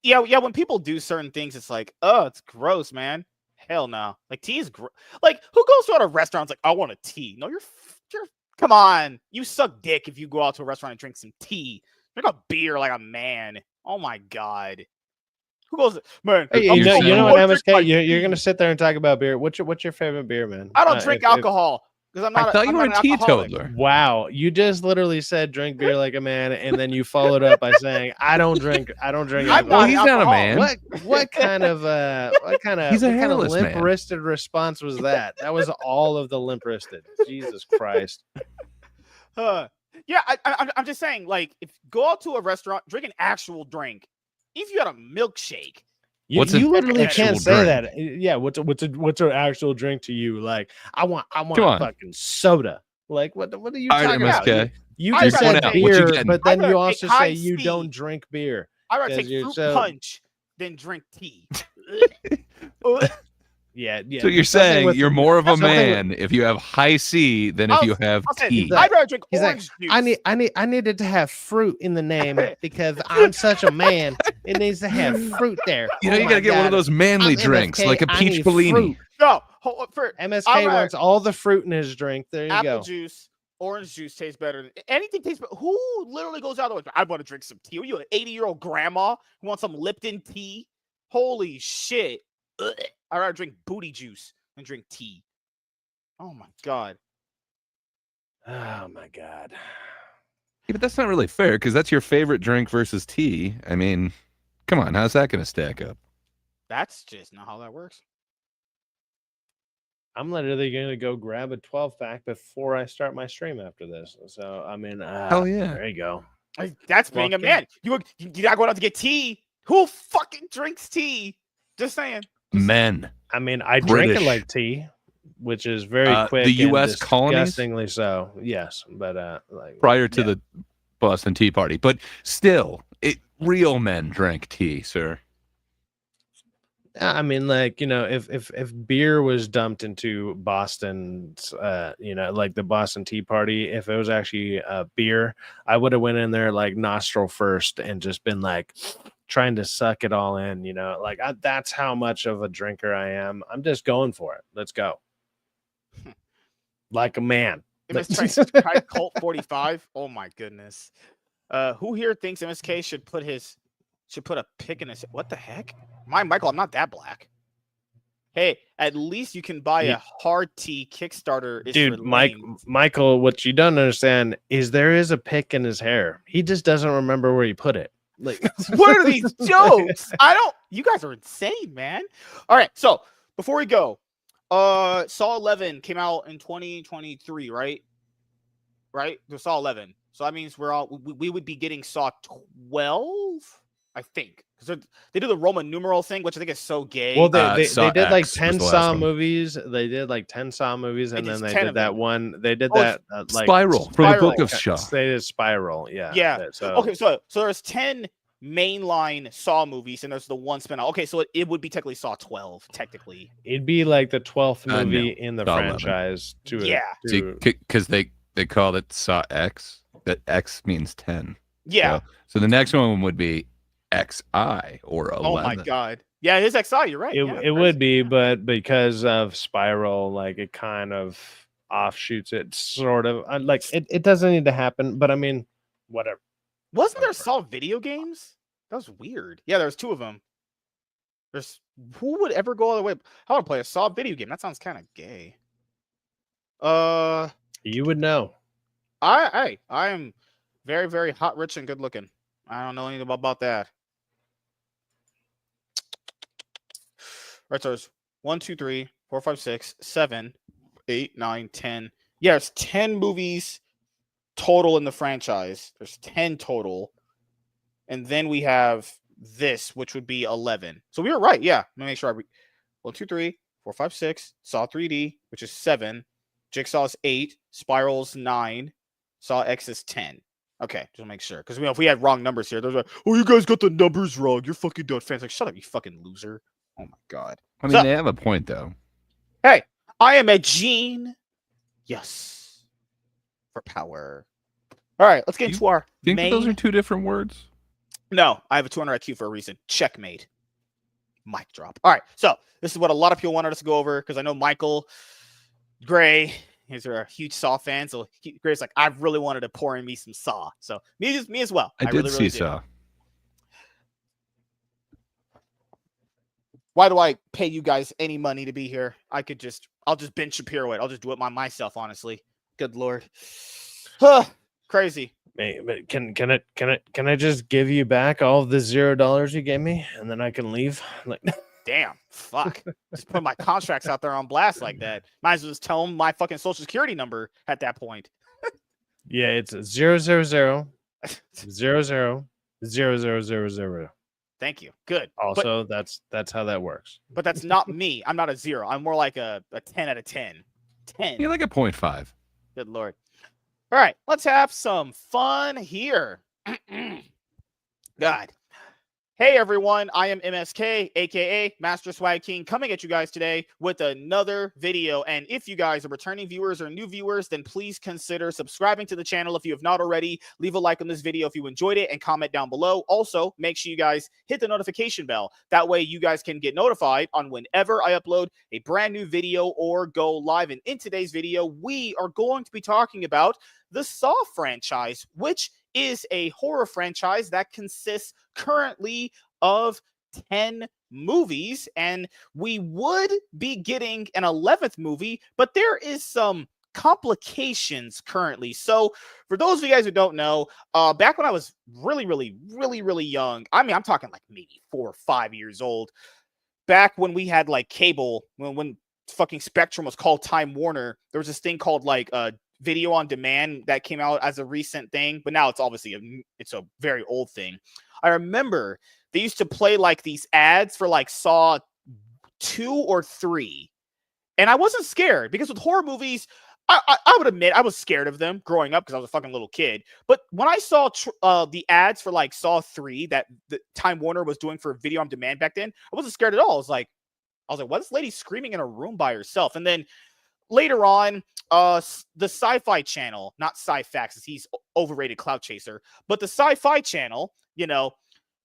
Yeah. When people do certain things, it's like, oh, it's gross, man. Hell no. Like, tea is gross. Like, who goes to a restaurant? It's like, I want a tea. No, you're. Come on. You suck dick if you go out to a restaurant and drink some tea. Drink a beer like a man. Oh my god. Who goes, man? Hey, you know what, MSK? You're gonna sit there and talk about beer. What's your favorite beer, man? I don't drink alcohol because I'm not. I thought you were a teetotaler. Wow, you just literally said drink beer like a man, and then you followed up by saying I don't drink alcohol. Well, he's not a man. What kind of limp-wristed response was that? That was all of the limp-wristed. Jesus Christ. Yeah, I'm just saying, like, if you go out to a restaurant, drink an actual drink. If you had a milkshake, you literally can't say that. Yeah, what's an actual drink to you? Like, I want a fucking soda. Like, what are you talking about? You just said beer, but then you also say you don't drink beer. I'd rather take fruit punch than drink tea. Yeah. So you're saying you're more of a man if you have high C than if you have tea. I'd rather drink orange juice. I needed to have fruit in the name because I'm such a man. It needs to have fruit there. You know, you gotta get one of those manly drinks, like a peach Bellini. No, For MSK wants all the fruit in his drink. There you apple go. juice, orange juice tastes better than anything. Tastes better. Who literally goes out there? I want to drink some tea. Are you an 80-year-old grandma who wants some Lipton tea? Holy shit! Ugh. I'd rather drink booty juice than drink tea. Oh my god. Oh my god. Yeah, but that's not really fair because that's your favorite drink versus tea. I mean, come on, how's that going to stack up? That's just not how that works. I'm literally going to go grab a 12-pack before I start my stream after this. So, I mean, hell yeah. There you go. That's being a man. You're not going out to get tea. Who fucking drinks tea? Just saying. Men. I mean, I British. drink it like tea, which is very quick. The U.S. and colonies? disgustingly so. Yes, but like prior to the Boston Tea Party, but still, real men drank tea, sir. I mean, like, if beer was dumped into Boston's, like the Boston Tea Party, if it was actually beer, I would have went in there like nostril first and just been like trying to suck it all in, like that's how much of a drinker I am. I'm just going for it. Let's go. Like a man. MSK Colt 45. Oh my goodness. Who here thinks MSK should put a pick in his? What the heck? Michael, I'm not that black. Hey, at least you can buy a hard tea Kickstarter. Dude, Michael, what you don't understand is there is a pick in his hair. He just doesn't remember where he put it. Like, what are these jokes? You guys are insane, man. All right, so before we go, Saw 11 came out in 2023, right? Right? The Saw 11. So that means we would be getting Saw 12, I think. Because they do the Roman numeral thing, which I think is so gay. Well, they did like X 10 Saw movies. They did like 10 Saw movies, and then they did that one. They did that like Spiral for the Book of Shaw. They did Spiral, yeah. Yeah. So there's 10 mainline Saw movies, and there's the one spin-off. Okay, so it would be technically Saw 12, technically. It'd be like the 12th movie in the Saw franchise. Because they called it Saw X. That X means 10. Yeah. So the next one would be XI or 11. Oh my god. Yeah, it is XI. You're right. It would be, but because of Spiral, like it kind of offshoots it, sort of. Like it doesn't need to happen, but I mean, whatever. Wasn't there Saw video games? That was weird. Yeah, there's 2 of them. Who would ever go all the way? I want to play a Saw video game. That sounds kind of gay. You would know. I am very, very hot, rich, and good looking. I don't know anything about that. Right, so it's 1, 2, 3, 4, 5, 6, 7, 8, 9, 10. Yeah, it's 10 movies total in the franchise. There's 10 total. And then we have this, which would be 11. So we were right. Yeah. Let me make sure 1, 2, 3, 4, 5, 6. Saw 3D, which is 7. Jigsaw is 8. Spiral's 9. Saw X is 10. Okay, just make sure. Because if we had wrong numbers here, there's like, oh, you guys got the numbers wrong. You're fucking done fans. Like, shut up, you fucking loser. Oh my god. I mean, they have a point though. Hey, I am a gene. Yes. For power. All right, let's get into our Think that those are 2 different words? No, I have a 200 IQ for a reason. Checkmate. Mic drop. All right, so this is what a lot of people wanted us to go over because I know Michael Gray is a huge Saw fan, so Gray's like, I really wanted to pour in me some Saw. So me as well. I did really, see really Saw. Why do I pay you guys any money to be here? I'll just Ben Shapiro it. I'll just do it myself, honestly. Good Lord. Crazy. Hey, but can I just give you back all of the $0 you gave me and then I can leave? Like, damn, fuck. Just put my contracts out there on blast like that. Might as well just tell them my fucking social security number at that point. Yeah, it's 000 00 0000. Thank you. Good. Also, that's how that works. But that's not me. I'm not a 0. I'm more like a 10 out of 10. 10. You're like a 0.5. Good Lord. All right, let's have some fun here. God. Hey everyone, I am MSK, aka Master Swag King, coming at you guys today with another video. And if you guys are returning viewers or new viewers, then please consider subscribing to the channel if you have not already. Leave a like on this video if you enjoyed it and comment down below. Also, make sure you guys hit the notification bell. That way you guys can get notified on whenever I upload a brand new video or go live. And in today's video, we are going to be talking about the Saw franchise, which is a horror franchise that consists currently of 10 movies, and we would be getting an 11th movie, but there is some complications currently. So for those of you guys who don't know, back when I was really young, I mean, I'm talking like maybe 4 or 5 years old, back when we had like cable, when fucking Spectrum was called Time Warner, there was this thing called like video on demand that came out as a recent thing, but now it's obviously it's a very old thing. I remember they used to play like these ads for like Saw 2 or 3, and I wasn't scared because with horror movies, I would admit I was scared of them growing up because I was a fucking little kid. But when I saw the ads for like Saw 3 that the Time Warner was doing for video on demand back then, I wasn't scared at all. I was like, what is this lady screaming in a room by herself? And then later on, the Sci-Fi Channel, not Sci-Fax, he's overrated cloud chaser, but the Sci-Fi Channel, you know,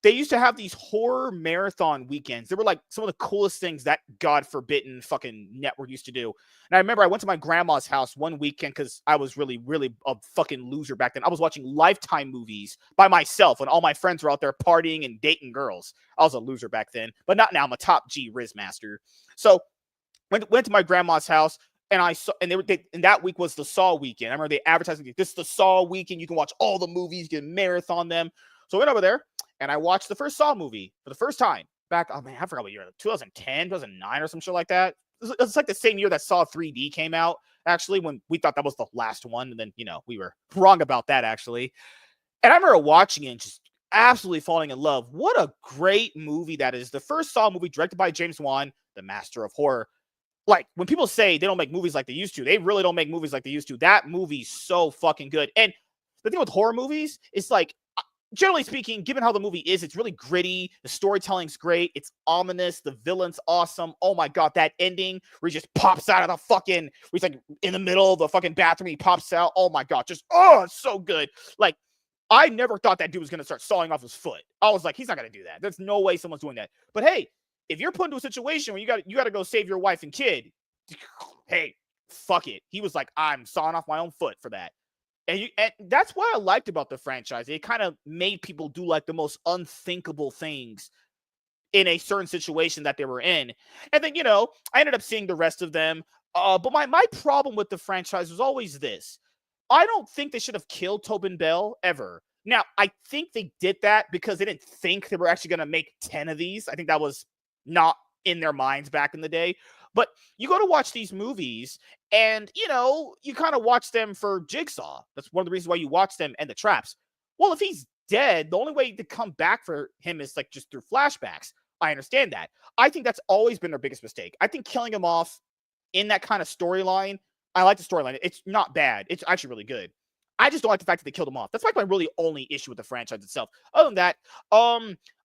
they used to have these horror marathon weekends. They were like some of the coolest things that God forbidden fucking network used to do. And I remember I went to my grandma's house one weekend because I was really a fucking loser back then. I was watching Lifetime movies by myself when all my friends were out there partying and dating girls. I was a loser back then, but not now. I'm a top G Riz master. So went to my grandma's house. And I saw, and and that week was the Saw weekend. I remember they advertised, this is the Saw weekend. You can watch all the movies, you can marathon them. So I went over there and I watched the first Saw movie for the first time back. Oh man, I forgot what year, 2010, 2009 or some shit like that. It's like the same year that Saw 3D came out, actually, when we thought that was the last one. And then, you know, we were wrong about that, actually. And I remember watching it and just absolutely falling in love. What a great movie that is. The first Saw movie directed by James Wan, the master of horror. Like, when people say they don't make movies like they used to, they really don't make movies like they used to. That movie's so fucking good. And the thing with horror movies is, like, generally speaking, given how the movie is, it's really gritty. The storytelling's great. It's ominous. The villain's awesome. Oh my God, that ending where he just pops out of the fucking, where he's like in the middle of the fucking bathroom, he pops out. Oh my God, just, oh, it's so good. Like, I never thought that dude was going to start sawing off his foot. I was like, he's not going to do that. There's no way someone's doing that. But hey, if you're put into a situation where you got to go save your wife and kid, hey, fuck it. He was like, I'm sawing off my own foot for that. And that's what I liked about the franchise. It kind of made people do like the most unthinkable things in a certain situation that they were in. And then, you know, I ended up seeing the rest of them. But my problem with the franchise was always this. I don't think they should have killed Tobin Bell ever. Now, I think they did that because they didn't think they were actually going to make 10 of these. I think that was not in their minds back in the day. But you go to watch these movies and, you know, you kind of watch them for Jigsaw. That's one of the reasons why you watch them and the traps. Well, if he's dead, the only way to come back for him is like just through flashbacks. I understand that. I think that's always been their biggest mistake. I think killing him off in that kind of storyline, I like the storyline. It's not bad. It's actually really good. I just don't like the fact that they killed him off. That's like my really only issue with the franchise itself. Other than that,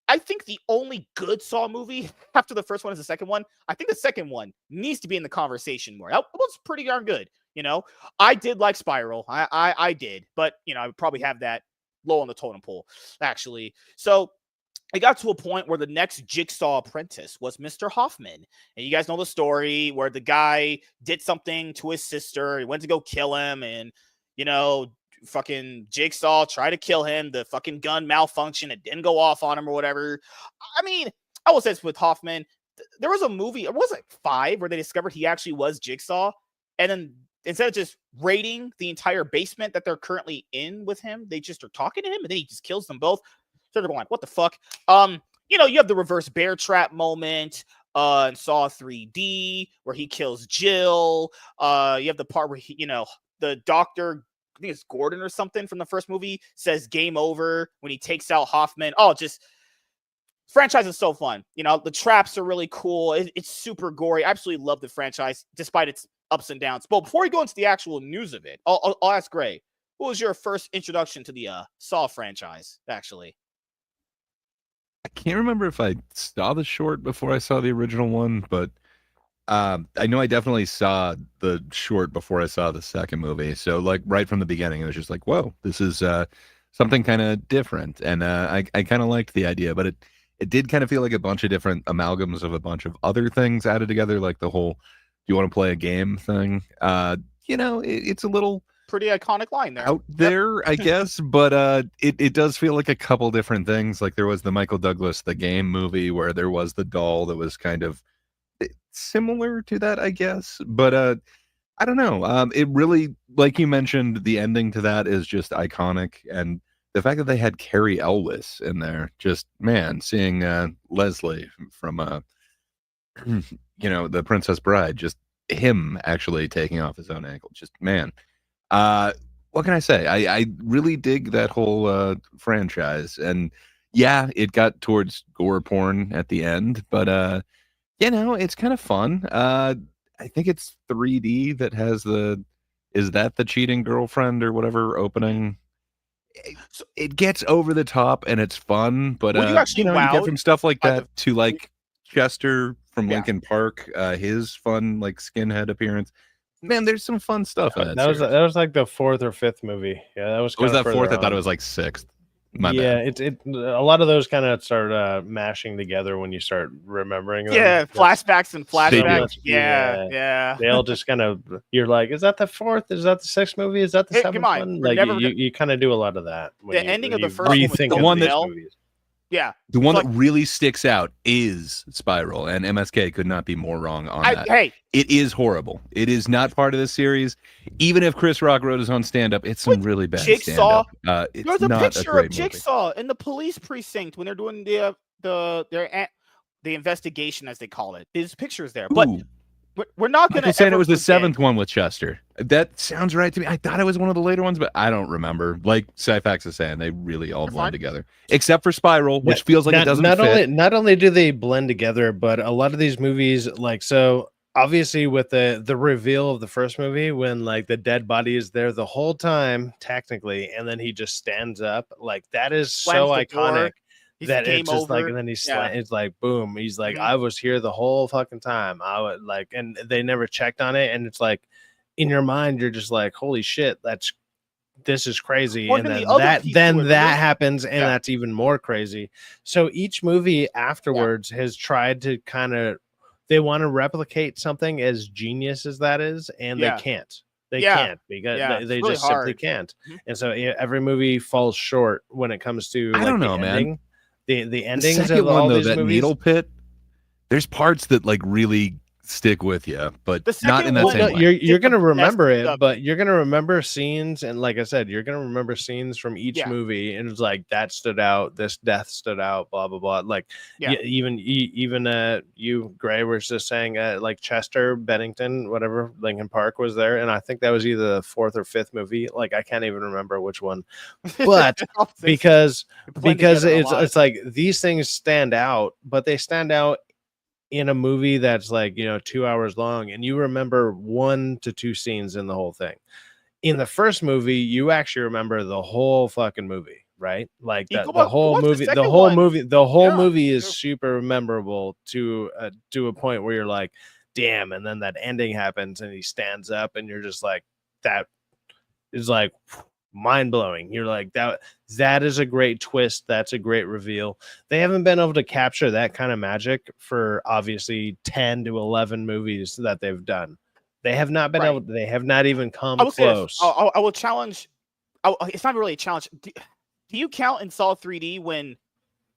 I think the only good Saw movie after the first one is the second one. I think the second one needs to be in the conversation more. That was pretty darn good. You know, I did like Spiral. I did, but you know, I would probably have that low on the totem pole, actually. So it got to a point where the next Jigsaw apprentice was Mr. Hoffman. And you guys know the story where the guy did something to his sister. He went to go kill him, and you know, fucking Jigsaw tried to kill him. The fucking gun malfunctioned. It didn't go off on him or whatever. I mean, I will say this with Hoffman. There was a movie, it was like 5, where they discovered he actually was Jigsaw. And then instead of just raiding the entire basement that they're currently in with him, they just are talking to him, and then he just kills them both. So they're going, what the fuck? You know, you have the reverse bear trap moment in Saw 3D where he kills Jill. You have the part where he, you know, the doctor, I think it's Gordon or something from the first movie, says game over when he takes out Hoffman. Oh, just franchise is so fun. You know, the traps are really cool. It's super gory. I absolutely love the franchise despite its ups and downs. But before we go into the actual news of it, I'll ask Gray, what was your first introduction to the Saw franchise, actually? I can't remember if I saw the short before I saw the original one, but I know I definitely saw the short before I saw the second movie. So like right from the beginning, it was just like, whoa, this is something kind of different, and I kind of liked the idea, but it did kind of feel like a bunch of different amalgams of a bunch of other things added together, like the whole "do you want to play a game" thing. It's a little Pretty iconic line there. out there, I guess, but it does feel like a couple different things. Like there was the Michael Douglas The Game movie where there was the doll that was kind of similar to that, I guess, but I don't know. It really, like you mentioned, the ending to that is just iconic, and the fact that they had Carrie Elwes in there, just man, seeing Leslie from The Princess Bride, just him actually taking off his own ankle, just man. What can I say? I really dig that whole franchise, and yeah, it got towards gore porn at the end, but it's kind of fun. I think it's 3D that has is that the cheating girlfriend or whatever opening? It gets over the top and it's fun, but Were you actually you get wowed from stuff like by that to like Chester from Yeah. Linkin Park, his fun like skinhead appearance. Man, there's some fun stuff in that. That series. was like the fourth or fifth movie. Yeah, that was Was kind of that fourth? further I thought it on. was like sixth. My Yeah, bad. a lot of those kind of start mashing together when you start remembering them. Yeah, That's flashbacks and They do. flashbacks. Yeah. They all just kind of, you're like, is that the fourth? Is that the sixth movie? Is that the Hey, seventh come on, one? we're Like never you kind of do a lot of that. When The you, ending when of the you first one was rethink so of one these that- movies. Yeah. The one So, that really sticks out is Spiral, and MSK could not be more wrong on that. hey, It is horrible. It is not part of the series. Even if Chris Rock wrote his own stand-up, it's some really bad Jigsaw? stand-up. It's there's a not a picture great of movie. Jigsaw in the police precinct when they're doing the investigation, as they call it. There's pictures there, but Ooh, we're not going to. Michael saying it was the seventh one with Chester. That sounds right to me. I thought it was one of the later ones, but I don't remember. Like Syphax is saying, they really all blend together, except for Spiral, which feels like it doesn't fit. Not only do they blend together, but a lot of these movies, like, so obviously with the reveal of the first movie, when like the dead body is there the whole time technically, and then he just stands up, like that is so Slams the door. iconic. He's That game it's just like, over. and then Yeah. it's like boom, he's like, Mhm. I was here the whole fucking time. I would like, and they never checked on it, and it's like in your mind you're just like, holy shit, this is crazy. Well, And then then the other piece to it, remember? that happens, and Yeah. that's even more crazy. So each movie afterwards has tried to kind of, they want to replicate something as genius as that is, and Yeah. they can't. They Yeah. can't, because Yeah, they it's really just simply hard. can't. Mhm. And so every movie falls short when it comes to I like don't the know, man. ending. The The endings second of all one, though, these that movies. needle pit, there's parts that like really stick with you, but The not second in that one- same No, way. you're Did gonna the remember best it, of but you're gonna remember scenes, and like I said, you're gonna remember scenes from each Yeah. movie, and it's like that stood out, this death stood out, blah blah blah. Like, Yeah. even you, Gray, was just saying like Chester Bennington, whatever, Lincoln Park was there, and I think that was either the fourth or fifth movie. Like, I can't even remember which one, but because blend together a lot. it's like these things stand out, but they stand out in a movie that's like 2 hours long, and you remember 1 to 2 scenes in the whole thing. In the first movie, you actually remember the whole fucking movie, right? Like You that go the watch- whole watch the movie, second one. the whole Yeah, movie is yeah. super memorable to a point where you're like, damn. And then that ending happens, and he stands up, and you're just like, that is like mind blowing. You're like, that is a great twist. That's a great reveal. They haven't been able to capture that kind of magic for obviously 10 to 11 movies that they've done. They have not been Right. able. They have not even come I will say this. close. I will challenge. It's not really a challenge. Do you count in Saw 3D when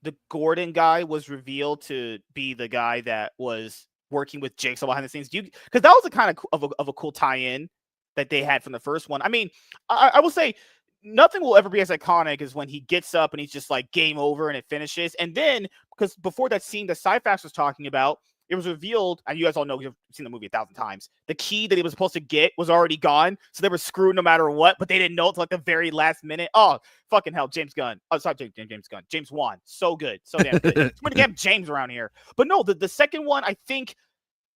the Gordon guy was revealed to be the guy that was working with Jigsaw behind the scenes? Because that was a kind of a cool tie-in that they had from the first one. I mean, I will say nothing will ever be as iconic as when he gets up and he's just like game over and it finishes. And then, because before that scene that Syphax was talking about, it was revealed, and you guys all know, you've seen the movie 1,000 times, the key that he was supposed to get was already gone. So they were screwed no matter what, but they didn't know until like the very last minute. Oh, fucking hell, James Gunn. Oh, sorry, James Gunn. James Wan. So good. So damn good. Too many damn James around here. But no, the second one, I think,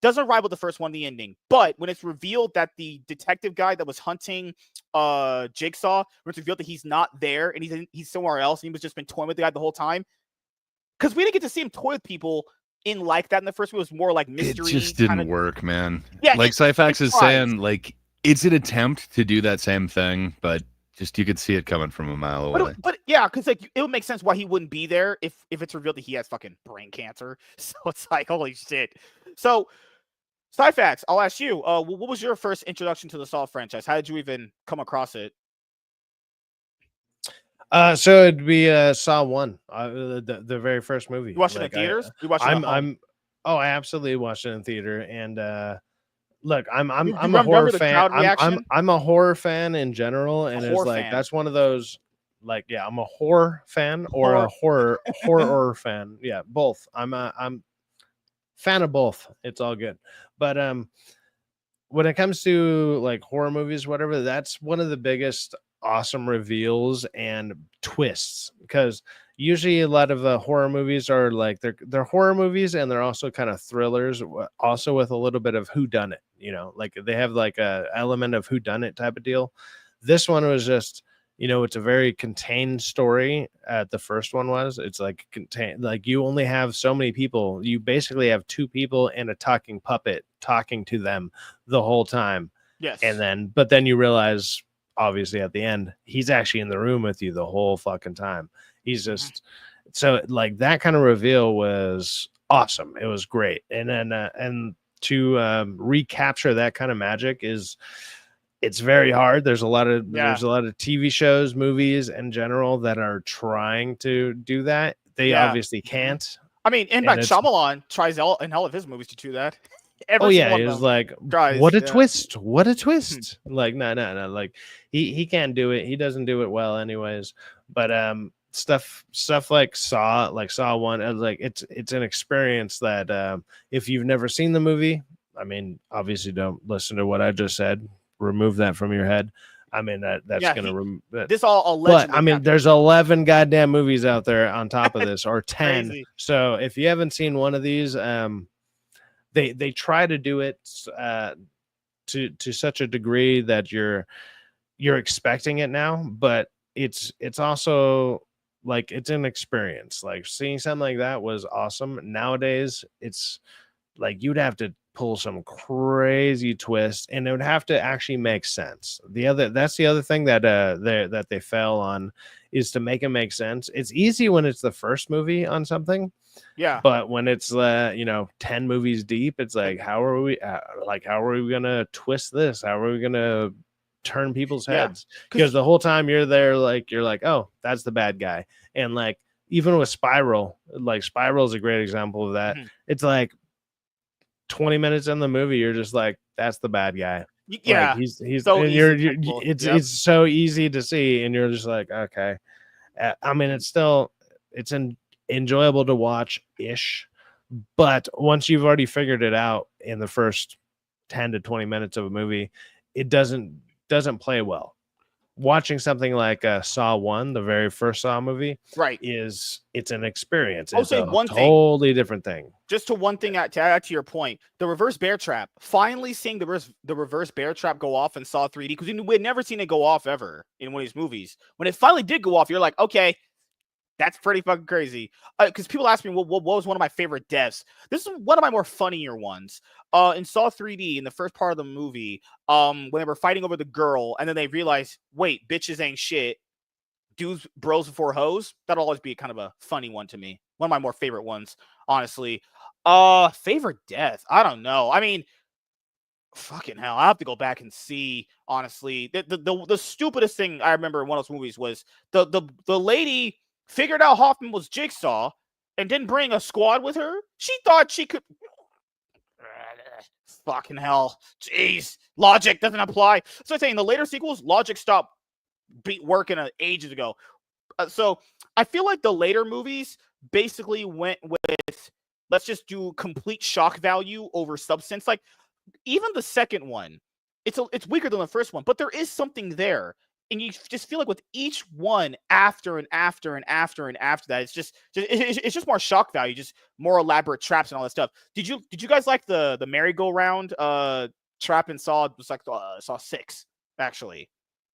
doesn't rival the first one, the ending. But when it's revealed that the detective guy that was hunting Jigsaw, when it's revealed that he's not there and he's somewhere else, and he was just been toying with the guy the whole time, because we didn't get to see him toy with people in like that in the first movie. It was more like mystery. It just didn't kinda... work, man. Yeah, like Cyfax is tries. saying, like it's an attempt to do that same thing, but just you could see it coming from a mile away. But yeah, because like it would make sense why he wouldn't be there if it's revealed that he has fucking brain cancer. So it's like holy shit. So Cyfax, I'll ask you. What was your first introduction to the Saw franchise? How did you even come across it? So it'd be Saw 1, the very first movie. You watched it in theaters? You watched it at home? I absolutely watched it in theater. And look, I'm You a horror the fan. crowd reaction? I'm a horror fan in general, and it's like fan. that's one of those. Like, yeah, I'm a horror fan or a horror fan. Yeah, both. I'm fan of both. It's all good. But when it comes to like horror movies, whatever, that's one of the biggest awesome reveals and twists, because usually a lot of the horror movies are like they're horror movies, and they're also kind of thrillers, also with a little bit of whodunit, you know, like they have like a element of whodunit type of deal. This one was just, you know, it's a very contained story. The first one was, it's like contained, like you only have so many people. You basically have two people and a talking puppet talking to them the whole time. Yes. But then you realize, obviously at the end, he's actually in the room with you the whole fucking time. He's just, so like that kind of reveal was awesome. It was great. And then, and to recapture that kind of magic it's very hard. There's a lot of TV shows, movies in general that are trying to do that. They obviously can't. I mean, M. Night Shyamalan tries in all of his movies to do that. It was like, what a twist! What a twist! Like, no. Like, he can't do it. He doesn't do it well, anyways. But stuff like Saw 1, like it's an experience that if you've never seen the movie, I mean, obviously don't listen to what I just said. Remove that from your head. I mean, that's gonna remove this all allegedly. But I mean, there's 11 goddamn movies out there on top of this, or 10. Crazy. So if you haven't seen one of these, they try to do it to such a degree that you're expecting it now, but it's also like it's an experience. Like seeing something like that was awesome. Nowadays, it's like you'd have to pull some crazy twist, and it would have to actually make sense. That's the other thing that they fail on, is to make it make sense. It's easy when it's the first movie on something. Yeah. But when it's 10 movies deep, it's like, how are we gonna twist this? How are we gonna turn people's heads? Because the whole time you're there, like you're like, oh, that's the bad guy. And like even with Spiral, like Spiral is a great example of that. Mm-hmm. It's like 20 minutes in the movie, you're just like, that's the bad guy. Yeah, like he's so and it's so easy to see, and you're just like, okay. I mean, it's enjoyable to watch ish, but once you've already figured it out in the first 10 to 20 minutes of a movie, it doesn't play well. Watching something like Saw 1, the very first Saw movie, right, it's an experience. I'll it's say a one totally different thing. Just to one thing to add to your point, the reverse bear trap. Finally seeing the reverse bear trap go off in Saw 3D, because we had never seen it go off ever in one of these movies. When it finally did go off, you're like, okay, that's pretty fucking crazy. Because people ask me, what was one of my favorite deaths? This is one of my more funnier ones. In Saw 3D, in the first part of the movie, when they were fighting over the girl, and then they realized, wait, bitches ain't shit. Dudes, bros before hoes. That'll always be kind of a funny one to me. One of my more favorite ones, honestly. Favorite death? I don't know. I mean, fucking hell, I have to go back and see. Honestly, the stupidest thing I remember in one of those movies was the lady figured out Hoffman was Jigsaw and didn't bring a squad with her. She thought she could. Fucking hell. Jeez. Logic doesn't apply. So I'm saying in the later sequels, logic stopped working ages ago. So I feel like the later movies basically went with, let's just do complete shock value over substance. Like even the second one, it's weaker than the first one, but there is something there. And you just feel like with each one after and after and after and after that, it's just more shock value, just more elaborate traps and all that stuff. Did you guys like the merry-go-round trap in Saw? It was like Saw 6, actually.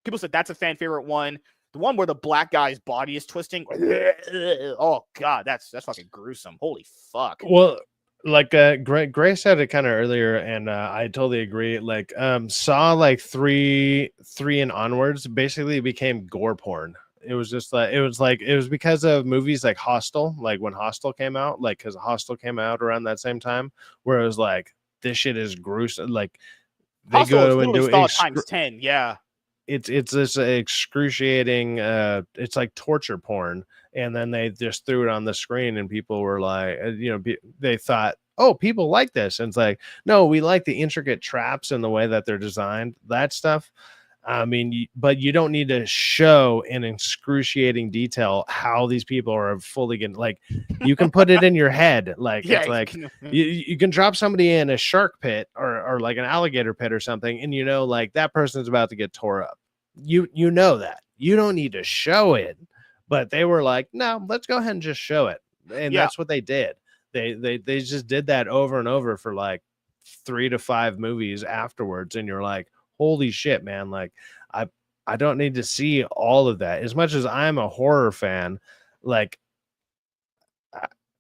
People said that's a fan favorite one. The one where the black guy's body is twisting. Oh god, that's fucking gruesome. Holy fuck. Well, like Gray said it kind of earlier, and I totally agree. Like Saw like three and onwards basically became gore porn. It was just like it was because of movies like Hostel, like when Hostel came out, like because Hostel came out around that same time, where it was like this shit is gruesome. Like they Hostel is go and do literally Saw times 10. Yeah. it's this excruciating it's like torture porn, and then they just threw it on the screen and people were like they thought, oh, people like this, and it's like, no, we like the intricate traps and the way that they're designed, that stuff. I mean, but you don't need to show in excruciating detail how these people are fully getting, like, you can put it in your head. Like, Yeah, it's like you can drop somebody in a shark pit or like an alligator pit or something, and like that person's about to get tore up. You know that. You don't need to show it. But they were like, no, let's go ahead and just show it. And that's what they did. They just did that over and over for like 3 to 5 movies afterwards, and you're like, holy shit, man. Like, I don't need to see all of that. As much as I'm a horror fan, like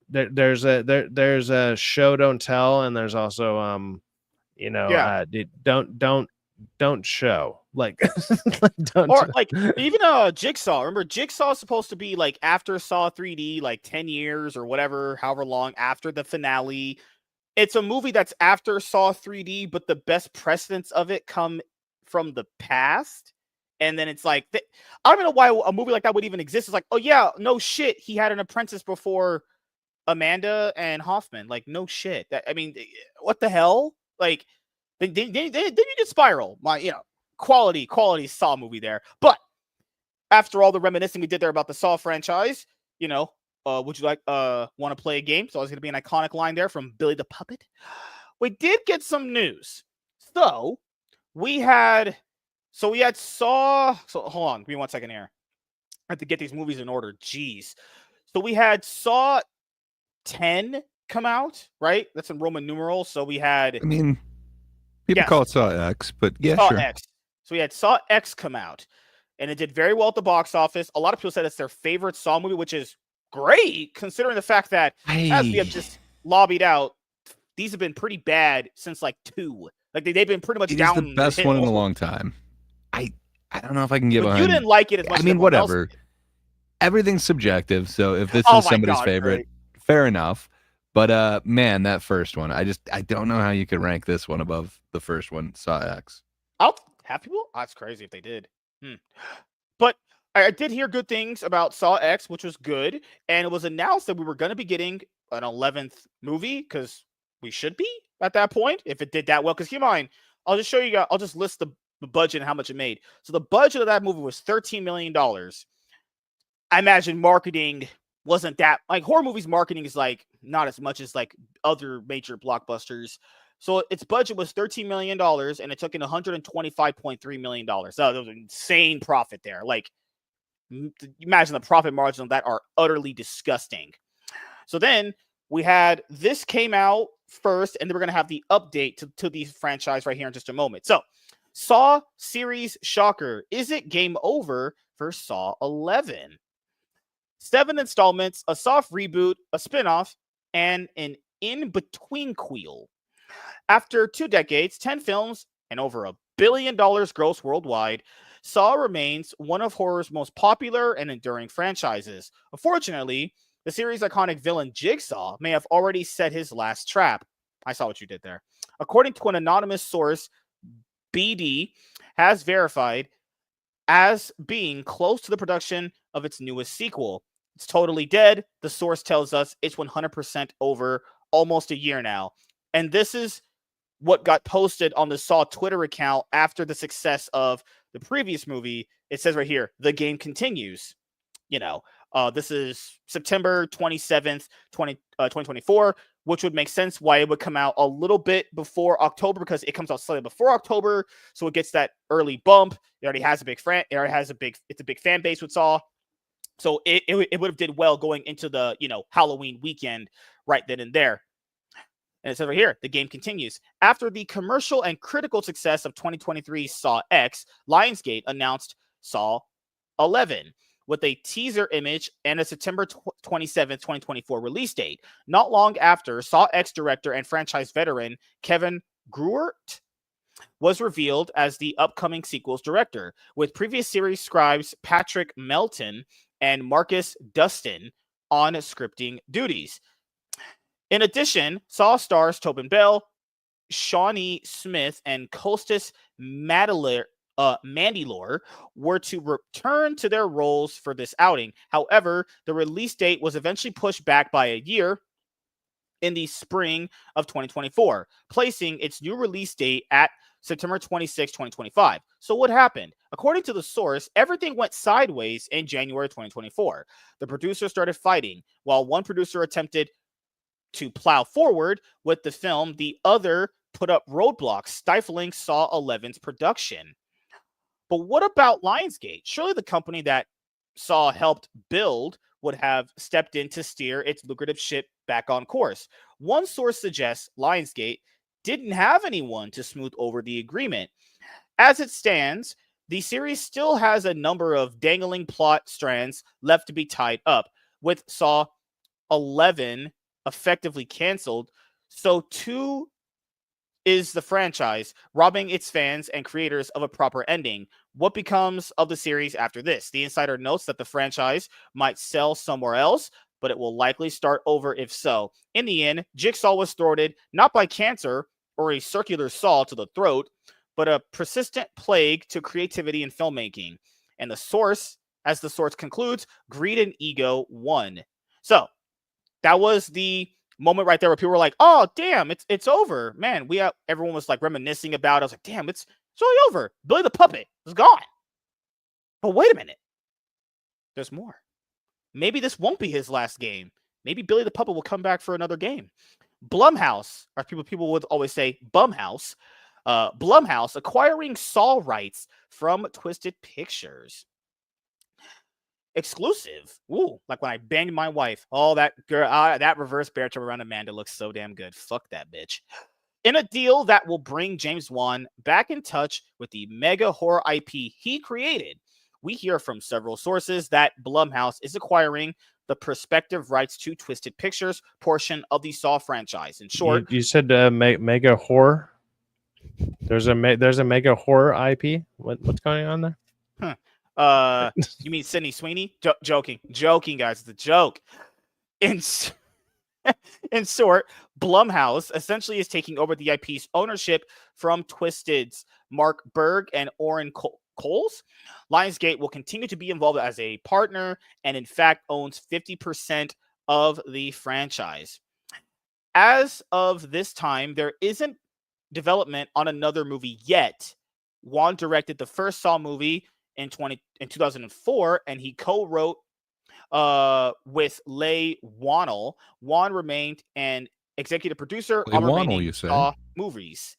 there's a show don't tell, and there's also don't show, like, don't, or like even Jigsaw. Remember, Jigsaw is supposed to be like after Saw 3D, like 10 years or whatever, however long after the finale. It's a movie that's after Saw 3D, but the best precedents of it come from the past. And then it's like, I don't know why a movie like that would even exist. It's like, oh yeah, no shit, he had an apprentice before Amanda and Hoffman. Like, no shit. I mean, what the hell? Like, then you get Spiral, my quality Saw movie there. But after all the reminiscing we did there about the Saw franchise, would you like want to play a game? So it's going to be an iconic line there from Billy the Puppet. We did get some news. So we had Saw. So hold on, give me 1 second here. I have to get these movies in order. Jeez. So we had Saw 10 come out, right? That's in Roman numerals. So we had. I mean, people call it Saw X, but yeah, Saw sure. X. So we had Saw X come out, and it did very well at the box office. A lot of people said it's their favorite Saw movie, which is great considering the fact that, as we have just lobbied out, these have been pretty bad since like 2. Like they've been pretty much down. It's the best one in a long time. I don't know if I can get behind. You didn't like it as much. I mean, whatever. Everything's subjective. So if this is somebody's favorite, fair enough. But man, that first one, I don't know how you could rank this one above the first one, Saw X. I'll have people. Oh, that's crazy if they did. But I did hear good things about Saw X, which was good, and it was announced that we were going to be getting an 11th movie, because we should be at that point if it did that well. Because keep in mind, I'll just show you guys. I'll just list the budget and how much it made. So the budget of that movie was $13 million. I imagine marketing wasn't that, like, horror movies marketing is like not as much as like other major blockbusters. So its budget was $13 million, and it took in $125.3 million. So there was an insane profit there. Like, imagine the profit margins on that are utterly disgusting. So then we had this came out first, and then we're going to have the update to the franchise right here in just a moment. So Saw series shocker. Is it game over for Saw 11? 7 installments, a soft reboot, a spinoff, and an in-between queel. After 2 decades, 10 films, and over $1 billion gross worldwide, Saw remains one of horror's most popular and enduring franchises. Unfortunately, the series' iconic villain Jigsaw may have already set his last trap. I saw what you did there. According to an anonymous source, BD has verified as being close to the production of its newest sequel. It's totally dead. The source tells us it's 100% over almost a year now. And this is what got posted on the Saw Twitter account after the success of the previous movie. It says right here, the game continues. This is September 27th, 2024, which would make sense why it would come out a little bit before October, because it comes out slightly before October. So it gets that early bump. It already has a big it's a big fan base with Saw. So it would have did well going into the, Halloween weekend right then and there. And it says right here, the game continues. After the commercial and critical success of 2023 Saw X, Lionsgate announced Saw 11 with a teaser image and a September 27th, 2024 release date. Not long after, Saw X director and franchise veteran Kevin Gruert was revealed as the upcoming sequel's director, with previous series scribes Patrick Melton and Marcus Dustin on scripting duties. In addition, Saw stars Tobin Bell, Shawnee Smith, and Costas Mandylor were to return to their roles for this outing. However, the release date was eventually pushed back by a year in the spring of 2024, placing its new release date at September 26, 2025. So what happened? According to the source, everything went sideways in January 2024. The producers started fighting. While one producer attempted to plow forward with the film, the other put up roadblocks, stifling Saw 11's production. But what about Lionsgate? Surely the company that Saw helped build would have stepped in to steer its lucrative ship back on course. One source suggests Lionsgate didn't have anyone to smooth over the agreement. As it stands, the series still has a number of dangling plot strands left to be tied up, with Saw 11 effectively canceled. So too is the franchise, robbing its fans and creators of a proper ending. What becomes of the series after this? The insider notes that the franchise might sell somewhere else, but it will likely start over if so. In the end, Jigsaw was thwarted not by cancer or a circular saw to the throat, but a persistent plague to creativity and filmmaking. And the source, as the source concludes, greed and ego won. So that was the moment right there where people were like, "Oh, damn, it's over, man." Everyone was like reminiscing about it. I was like, "Damn, it's really over." Billy the Puppet was gone. But wait a minute, there's more. Maybe this won't be his last game. Maybe Billy the Puppet will come back for another game. Blumhouse, or people would always say Bumhouse. Blumhouse acquiring Saw rights from Twisted Pictures. Exclusive. Ooh, like when I banged my wife. Oh, that girl, that reverse bear trap around Amanda looks so damn good. Fuck that bitch. In a deal that will bring James Wan back in touch with the mega horror IP he created, we hear from several sources that Blumhouse is acquiring the prospective rights to Twisted Pictures portion of the Saw franchise. In short, you said mega horror. There's a mega horror IP. What's going on there? You mean Sydney Sweeney? Joking, guys. It's a joke. In short, Blumhouse essentially is taking over the IP's ownership from Twisted's Mark Berg and Oren Coles. Lionsgate will continue to be involved as a partner and, in fact, owns 50% of the franchise. As of this time, there isn't development on another movie yet. Wan directed the first Saw movie in 2004, and he co-wrote with Leigh Whannell. Wan remained an executive producer on remaining Saw movies.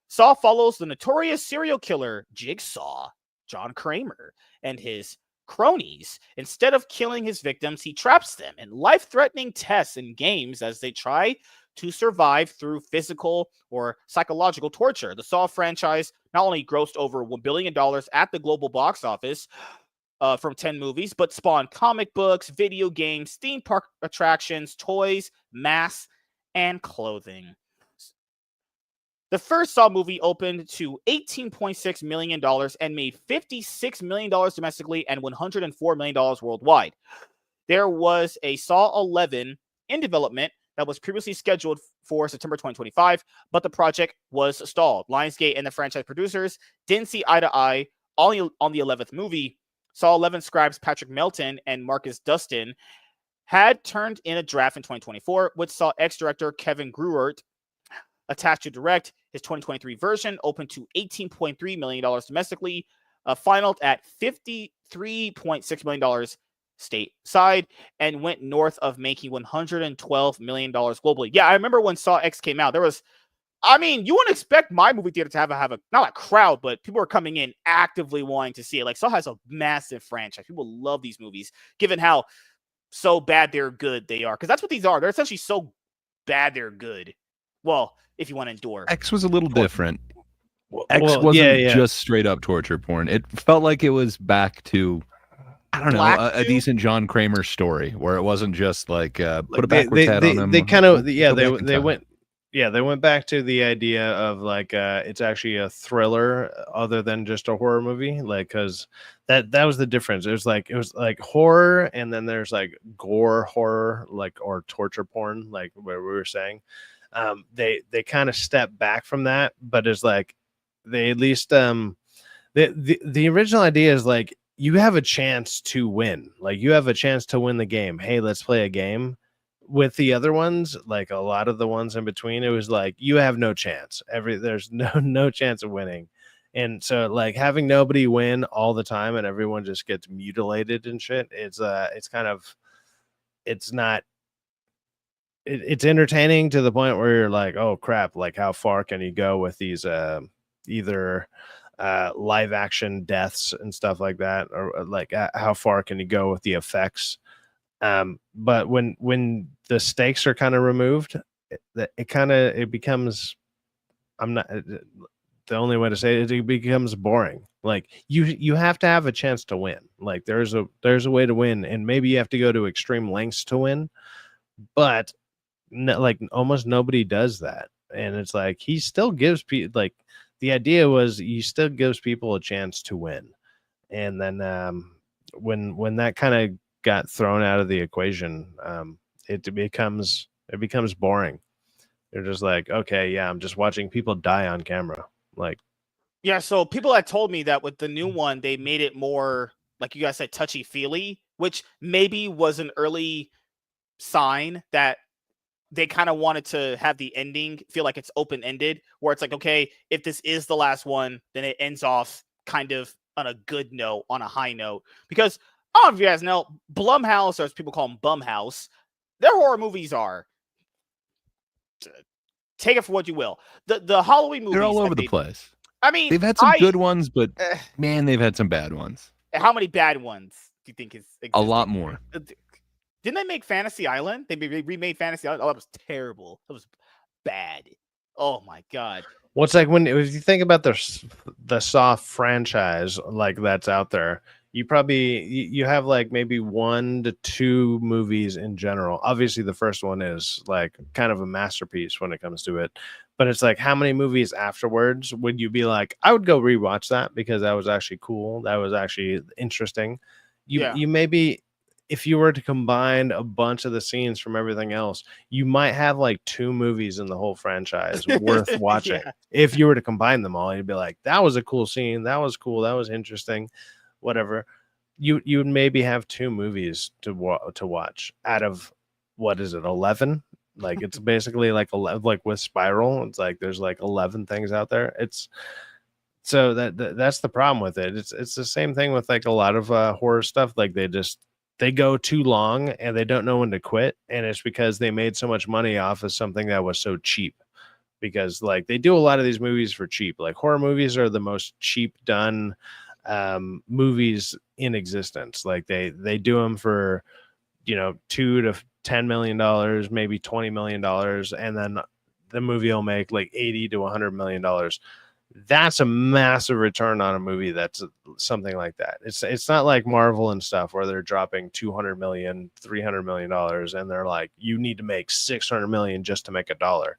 Saw follows the notorious serial killer Jigsaw, John Kramer, and his cronies. Instead of killing his victims, he traps them in life-threatening tests and games as they try to survive through physical or psychological torture. The Saw franchise not only grossed over $1 billion at the global box office from 10 movies, but spawned comic books, video games, theme park attractions, toys, masks, and clothing. The first Saw movie opened to $18.6 million and made $56 million domestically and $104 million worldwide. There was a Saw 11 in development that was previously scheduled for September 2025, but the project was stalled. Lionsgate and the franchise producers didn't see eye to eye on the 11th movie. Saw 11 scribes Patrick Melton and Marcus Dustin had turned in a draft in 2024, with Saw X director Kevin Gruert attached to direct. His 2023 version opened to $18.3 million domestically, finaled at $53.6 million stateside, and went north of making $112 million globally. Yeah, I remember when Saw X came out, there was, I mean, you wouldn't expect my movie theater to have a not a crowd, but people are coming in actively wanting to see it. Like, Saw has a massive franchise. People love these movies, given how so bad they're good they are. Because that's what these are. They're essentially so bad they're good. Well, if you want to endure. X was a little different. X wasn't just straight up torture porn. It felt like it was back to I don't know, a decent John Kramer story where it wasn't just like put a backwards hat on him. They kind of they went back to the idea of like it's actually a thriller other than just a horror movie, like because that was the difference. It was like horror, and then there's like gore horror, like or torture porn, like where we were saying. They kind of step back from that, but it's like they at least the original idea is like you have a chance to win, like you have a chance to win the game. Hey, let's play a game. With the other ones, like a lot of the ones in between, it was like you have no chance. There's no chance of winning. And so like having nobody win all the time and everyone just gets mutilated and shit, it's kind of, it's not, it's entertaining to the point where you're like, oh crap, like how far can you go with these either live action deaths and stuff like that, or like how far can you go with the effects? But when the stakes are kind of removed, it becomes, I'm not, the only way to say it becomes boring. Like you have to have a chance to win. Like there's a way to win, and maybe you have to go to extreme lengths to win, but like almost nobody does that. And it's like he still gives people, like the idea was he still gives people a chance to win. And then when that kind of got thrown out of the equation, it becomes boring. They're just like, okay, yeah, I'm just watching people die on camera. Like, yeah. So people had told me that with the new one, they made it more, like you guys said, touchy feely, which maybe was an early sign that they kind of wanted to have the ending feel like it's open ended, where it's like, okay, if this is the last one, then it ends off kind of on a good note, on a high note. Because I don't know if you guys know, Blumhouse, or as people call them, Bumhouse, their horror movies are, take it for what you will. The Halloween movies, they're all over the place. I mean, they've had some good ones, but man, they've had some bad ones. How many bad ones do you think is existing? A lot more? Didn't they make Fantasy Island? They remade Fantasy Island. Oh, that was terrible. That was bad. Oh my god. Well, it's like when if you think about the Saw franchise, like that's out there, you probably you have like maybe 1 to 2 movies in general. Obviously, the first one is like kind of a masterpiece when it comes to it. But it's like, how many movies afterwards would you be like, I would go rewatch that because that was actually cool. That was actually interesting. You maybe, if you were to combine a bunch of the scenes from everything else, you might have like 2 movies in the whole franchise worth watching. Yeah. If you were to combine them all, you'd be like, that was a cool scene. That was cool. That was interesting. Whatever. You would maybe have 2 movies to watch out of, what is it, 11? Like it's basically like 11, like with Spiral. It's like there's like 11 things out there. It's so that's the problem with it. It's the same thing with like a lot of horror stuff. Like they go too long and they don't know when to quit, and it's because they made so much money off of something that was so cheap. Because like they do a lot of these movies for cheap. Like horror movies are the most cheap done movies in existence. Like they do them for, you know, $2 to $10 million, maybe $20 million, and then the movie will make like $80 to $100 million. That's a massive return on a movie that's something like that. It's not like Marvel and stuff where they're dropping $200 million, $300 million, and they're like, you need to make $600 million just to make $1.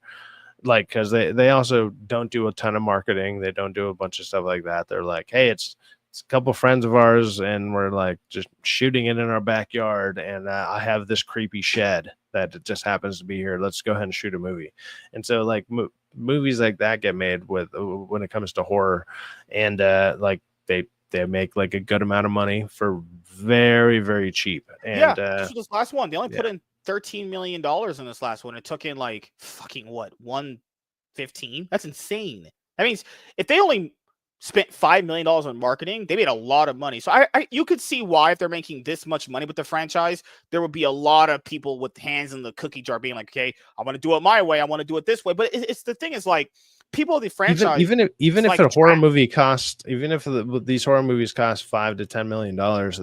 Like, because they also don't do a ton of marketing. They don't do a bunch of stuff like that. They're like, hey, it's a couple friends of ours, and we're like just shooting it in our backyard, and I have this creepy shed that just happens to be here. Let's go ahead and shoot a movie. And so like movies like that get made with when it comes to horror, and like they make like a good amount of money for very, very cheap. And this last one, they only put in $13 million in this last one. It took in like fucking what, 115? That's insane. That means if they only spent $5 million on marketing, they made a lot of money. So I you could see why, if they're making this much money with the franchise, there would be a lot of people with hands in the cookie jar being like, okay, I want to do it my way. I want to do it this way. But it's the thing is like, people of the franchise, even if like a horror movie costs, even if these horror movies cost $5 to $10 million,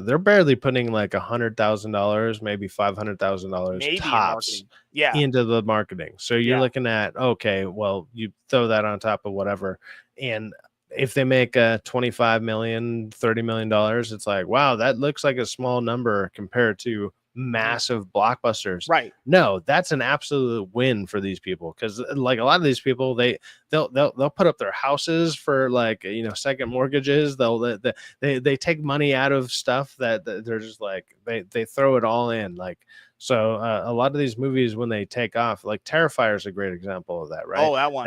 they're barely putting like $100,000, maybe $500,000 tops into the marketing. So you're looking at, okay, well, you throw that on top of whatever, and if they make $25 million, $30 million, it's like, wow, that looks like a small number compared to massive blockbusters. Right. No, that's an absolute win for these people, because like a lot of these people, they'll put up their houses for like, you know, second mortgages. They take money out of stuff that they're just like they throw it all in. Like, so a lot of these movies, when they take off, like Terrifier is a great example of that, right? Oh, that one.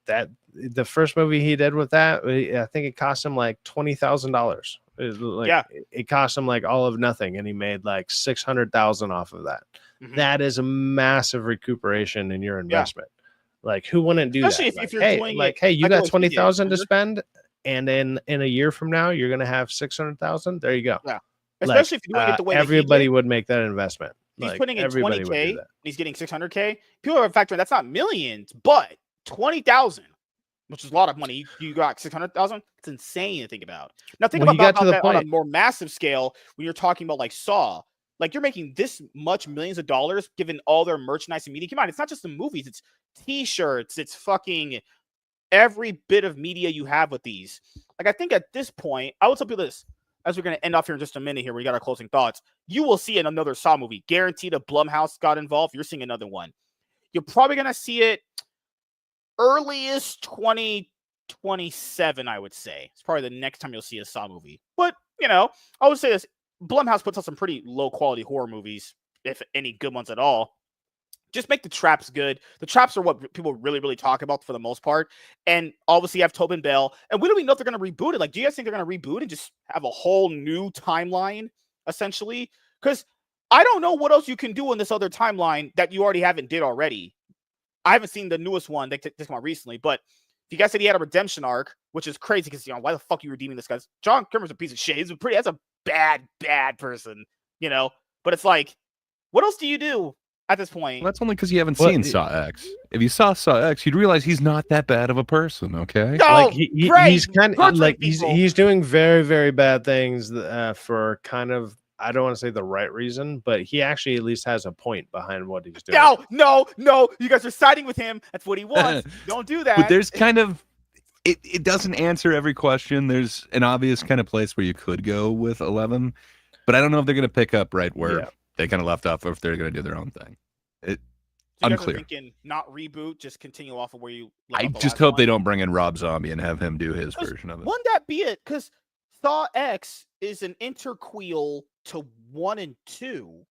That the first movie he did with that, I think it cost him like $20,000. It cost him like all of nothing, and he made like 600,000 off of that. Mhm. That is a massive recuperation in your investment. Like, who wouldn't do Especially that? if you're doing it hey, you like got what he 20,000 did, to spend, and in a year from now you're gonna have 600,000. There you go. Yeah. Especially if you're doing it the way that everybody he did. would make that investment. He's Like, putting in everybody would 20K, do and that. he's getting 600K. People are factoring that's not millions, but 20,000, which is a lot of money. You got 600,000. It's insane to think about. Now think about that on a more massive scale when you're talking about like Saw. Like, you're making this much millions of dollars given all their merchandise and media. Come on, it's not just the movies. It's T-shirts. It's fucking every bit of media you have with these. Like, I think at this point, I will tell you this, as we're going to end off here in just a minute here, we got our closing thoughts. You will see another Saw movie. Guaranteed. If Blumhouse got involved, you're seeing another one. You're probably going to see it earliest 2027, I would say. It's probably the next time you'll see a Saw movie. But, you know, I would say this. Blumhouse puts out some pretty low-quality horror movies, if any good ones at all. Just make the traps good. The traps are what people really, really talk about for the most part. And obviously you have Tobin Bell. And we don't even know if they're going to reboot it. Like, do you guys think they're going to reboot and just have a whole new timeline, essentially? Because I don't know what else you can do in this other timeline that you already haven't did already. I haven't seen the newest one. They took this one recently. But if you guys said he had a redemption arc, which is crazy because, you know, why the fuck are you redeeming this guy? John Kramer's a piece of shit. That's a bad person, you know? But it's like, what else do you do at this point? Well, that's only because you haven't seen Saw X. If you saw Saw X, you'd realize he's not that bad of a person. Okay, no, like he's kind of like he's doing very, very bad things for kind of, I don't want to say the right reason, but he actually at least has a point behind what he's doing. No, you guys are siding with him. That's what he wants. Don't do that. But there's kind of it doesn't answer every question. There's an obvious kind of place where you could go with 11, but I don't know if they're going to pick up right where they kind of left off, or if they're going to do their own thing. Unclear. Thinking not reboot, just continue off of where you. I just hope they don't bring in Rob Zombie and have him do his version of it. Wouldn't that be it? Because Saw X is an interquel to 1 and 2.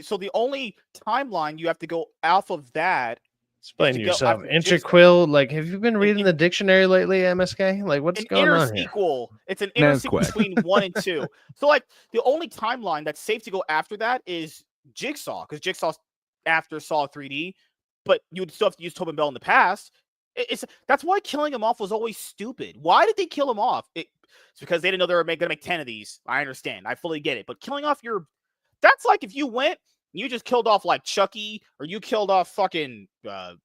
So the only timeline you have to go off of that. Explain yourself. Interquel, like, have you been reading the dictionary lately, MSK? Like, what's going on here? It's an inner sequel between 1 and 2. So, like, the only timeline that's safe to go after that is Jigsaw, because Jigsaw's after Saw 3D, but you would still have to use Tobin Bell in the past. That's why killing him off was always stupid. Why did they kill him off? It's because they didn't know they were going to make 10 of these. I understand. I fully get it. But killing off that's like if you went, you just killed off like Chucky, or you killed off fucking the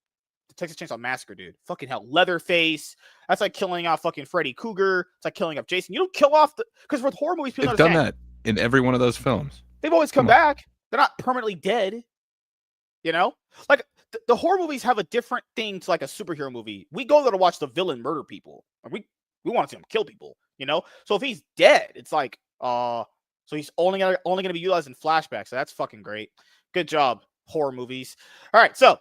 Texas Chainsaw Massacre, dude. Fucking hell, Leatherface. That's like killing off fucking Freddy Krueger. It's like killing off Jason. You don't kill off because with horror movies, people they've done that in every one of those films. They've always come back. They're not permanently dead. You know, like the horror movies have a different thing to like a superhero movie. We go there to watch the villain murder people. We want to see him kill people. You know, so if he's dead, it's like so he's only gonna be utilized in flashbacks. So that's fucking great. Good job, horror movies. All right, so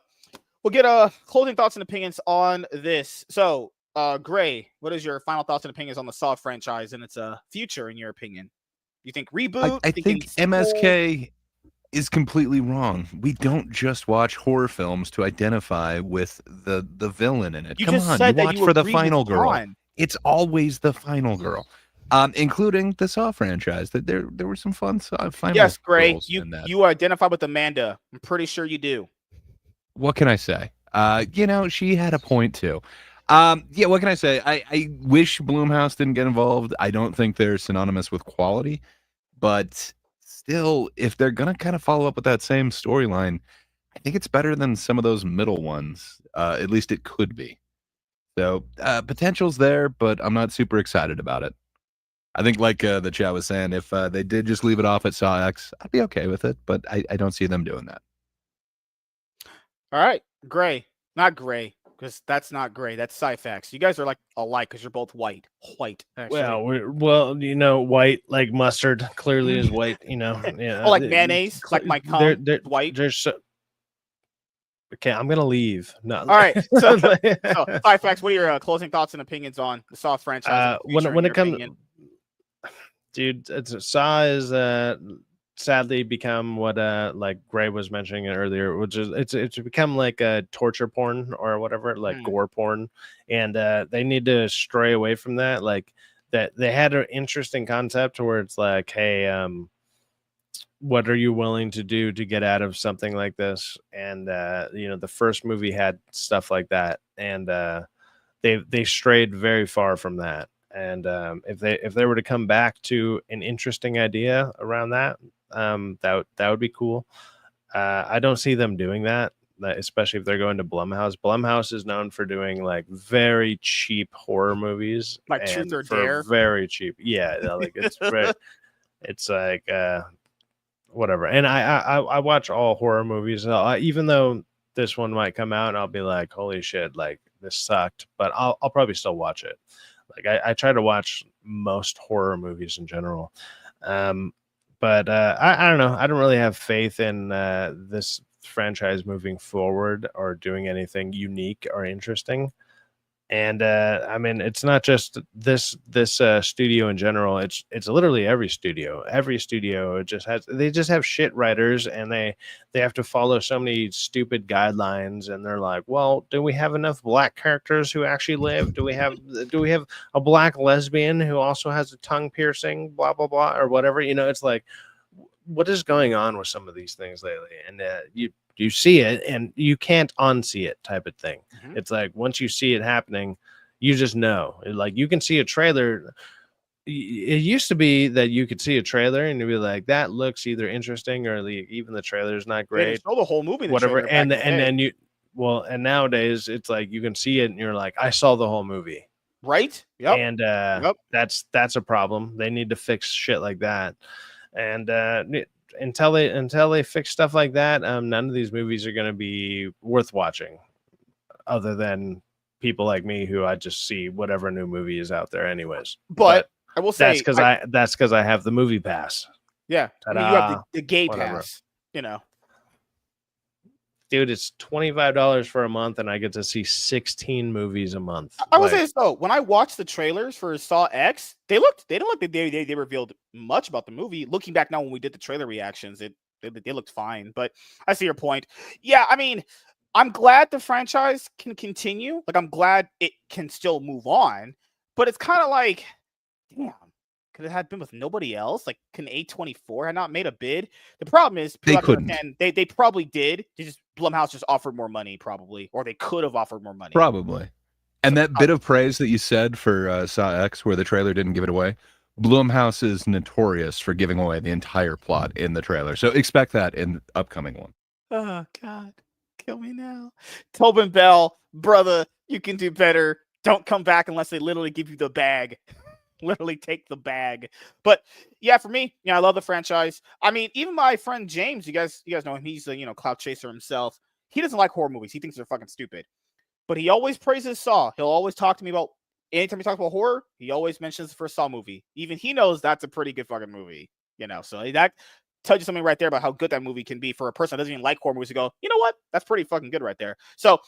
we'll get closing thoughts and opinions on this. So, Gray, what is your final thoughts and opinions on the Saw franchise and its future, in your opinion? You think reboot? I think MSK is completely wrong. We don't just watch horror films to identify with the villain in it. Come on, you watch for the final girl. It's always the final girl. Including the Saw franchise. That there were some fun final. Yes, Gray, you identify with Amanda. I'm pretty sure you do. What can I say? You know, she had a point too. Yeah, what can I say? I wish Blumhouse didn't get involved. I don't think they're synonymous with quality, but still, if they're gonna kind of follow up with that same storyline, I think it's better than some of those middle ones. At least it could be. So potential's there, but I'm not super excited about it. I think, like the chat was saying, if they did just leave it off at Saw X, I'd be okay with it, but I don't see them doing that. All right, Gray. Not Gray. because that's not great. That's Sci-Fax. You guys are like alike because you're both white. White, actually. Well, you know, white like mustard clearly is white. You know, yeah. Oh, like mayonnaise, like my cum, white. There's okay. I'm gonna leave. No, All right. So Sci-Fax, what are your closing thoughts and opinions on the Saw franchise? When it comes, dude, Saw is sadly become what like Gray was mentioning earlier, which is it's become like a torture porn or whatever, like gore porn, and they need to stray away from that. Like that they had an interesting concept where it's like, hey, what are you willing to do to get out of something like this? And you know, the first movie had stuff like that, and they strayed very far from that. And if they were to come back to an interesting idea around that, that would be cool. I don't see them doing that, especially if they're going to Blumhouse. Blumhouse is known for doing like very cheap horror movies, like Truth or for Dare. very cheap. Yeah, like it's very, it's like whatever. And I watch all horror movies, even though this one might come out and I'll be like, holy shit, like this sucked, but I'll probably still watch it. Like I try to watch most horror movies in general. But I don't know. I don't really have faith in this franchise moving forward or doing anything unique or interesting. And I mean, it's not just this studio in general. It's literally every studio. Every studio they just have shit writers, and they have to follow so many stupid guidelines. And they're like, well, do we have enough black characters who actually live? Do we have a black lesbian who also has a tongue piercing? Blah blah blah or whatever. You know, it's like, what is going on with some of these things lately? And you see it and you can't unsee it type of thing. It's like once you see it happening, you just know. Like you can see a trailer. It used to be that you could see a trailer and you'd be like, that looks either interesting or even the trailer is not great. They show the whole movie, whatever. And then and nowadays it's like you can see it and you're like, I saw the whole movie. Right. Yep. And that's a problem. They need to fix shit like that. And until they fix stuff like that, none of these movies are going to be worth watching, other than people like me who I just see whatever new movie is out there anyways. But I will say that's because I have the movie pass. Yeah, I mean, you have the gay pass, you know. Dude, it's $25 for a month, and I get to see 16 movies a month. I will say this though: when I watched the trailers for Saw X, they didn't look like they revealed much about the movie. Looking back now, when we did the trailer reactions, they looked fine. But I see your point. Yeah, I mean, I'm glad the franchise can continue. Like, I'm glad it can still move on. But it's kind of like, damn. Could it have been with nobody else? Like, can A24 have not made a bid? The problem is they couldn't. They probably did. Blumhouse just offered more money, probably, or they could have offered more money, probably. And that bit of praise that you said for Saw X, where the trailer didn't give it away, Blumhouse is notorious for giving away the entire plot in the trailer. So expect that in the upcoming one. Oh God, kill me now, Tobin Bell, brother. You can do better. Don't come back unless they literally give you the bag. Literally take the bag. But yeah, for me, I love the franchise. I mean, even my friend James, you guys know him. He's a clout chaser himself. He doesn't like horror movies. He thinks they're fucking stupid. But he always praises Saw. He'll always talk to me about, anytime he talks about horror, he always mentions the first Saw movie. Even he knows that's a pretty good fucking movie. So that tells you something right there about how good that movie can be for a person that doesn't even like horror movies to go, you know what? That's pretty fucking good right there. So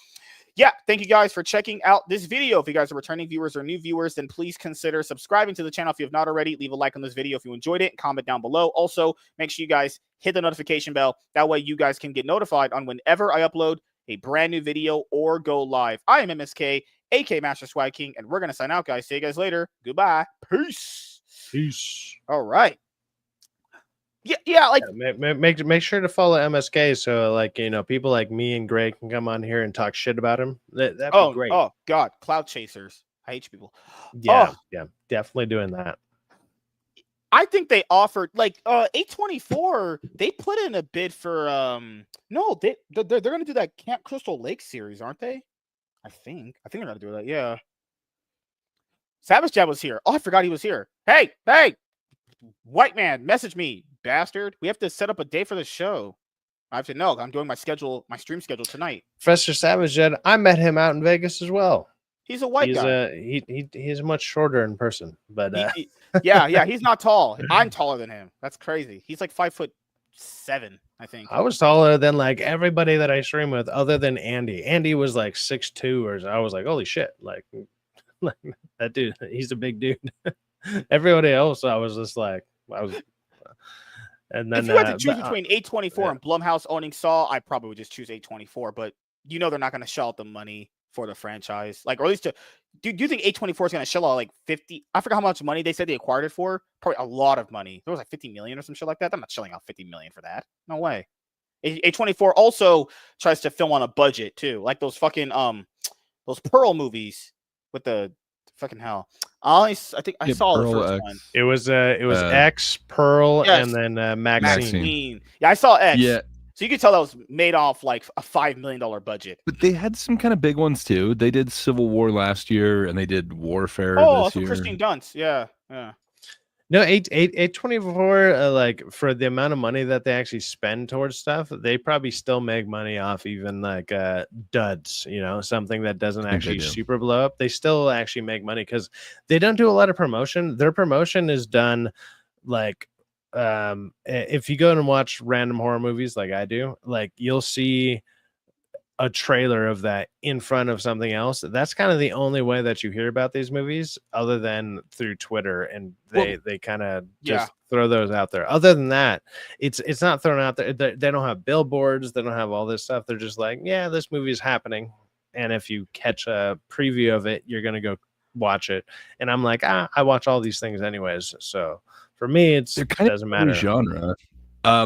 yeah, thank you guys for checking out this video. If you guys are returning viewers or new viewers, then please consider subscribing to the channel if you have not already. Leave a like on this video if you enjoyed it and comment down below. Also, make sure you guys hit the notification bell. That way you guys can get notified on whenever I upload a brand new video or go live. I am MSK, aka Master Swag King, and we're going to sign out, guys. See you guys later. Goodbye. Peace. All right. Yeah, like make sure to follow MSK so like people like me and Greg can come on here and talk shit about him. That'd be great. Oh God, cloud chasers. I hate you people. Yeah, definitely doing that. I think they offered like A24. They put in a bid for no, they're gonna do that Camp Crystal Lake series, aren't they? I think they're gonna do that. Yeah. Savage Jab was here. Oh, I forgot he was here. Hey, white man, message me, bastard. We have to set up a day for the show. I have to know. I'm doing my stream schedule tonight. Professor Savage said, I met him out in Vegas as well. He's a white guy. He's much shorter in person, but yeah, he's not tall. I'm taller than him. That's crazy. He's like 5'7", I think. I was taller than like everybody that I stream with, other than Andy. Andy was like 6'2", or I was like, holy shit, like that dude. He's a big dude. Everybody else, I was just like, And then if you had to choose between A24 and Blumhouse owning Saw, I probably would just choose A24. But they're not going to shell out the money for the franchise, like, or at least do you think A24 is going to shell out like 50? I forgot how much money they said they acquired it for. Probably a lot of money. There was like 50 million or some shit like that. I'm not shelling out 50 million for that. No way. A24 also tries to film on a budget too, like those fucking those Pearl movies with the fucking hell. I think I saw Pearl the first X. one. It was X, Pearl, yes. and then Maxine. Yeah, I saw X. Yeah. So you could tell that was made off like a $5 million budget. But they had some kind of big ones too. They did Civil War last year, and they did Warfare this year. Christine Dunst. Yeah. No, A24, like for the amount of money that they actually spend towards stuff, they probably still make money off even like duds, something that doesn't actually super blow up. They still actually make money because they don't do a lot of promotion. Their promotion is done like if you go and watch random horror movies like I do, like you'll see a trailer of that in front of something else. That's kind of the only way that you hear about these movies, other than through Twitter, and they kind of just throw those out there. Other than that, it's not thrown out there. They don't have billboards, they don't have all this stuff. They're just like, yeah, this movie is happening, and if you catch a preview of it, you're gonna go watch it. And I'm like, I watch all these things anyways, so for me, it doesn't matter. Genre.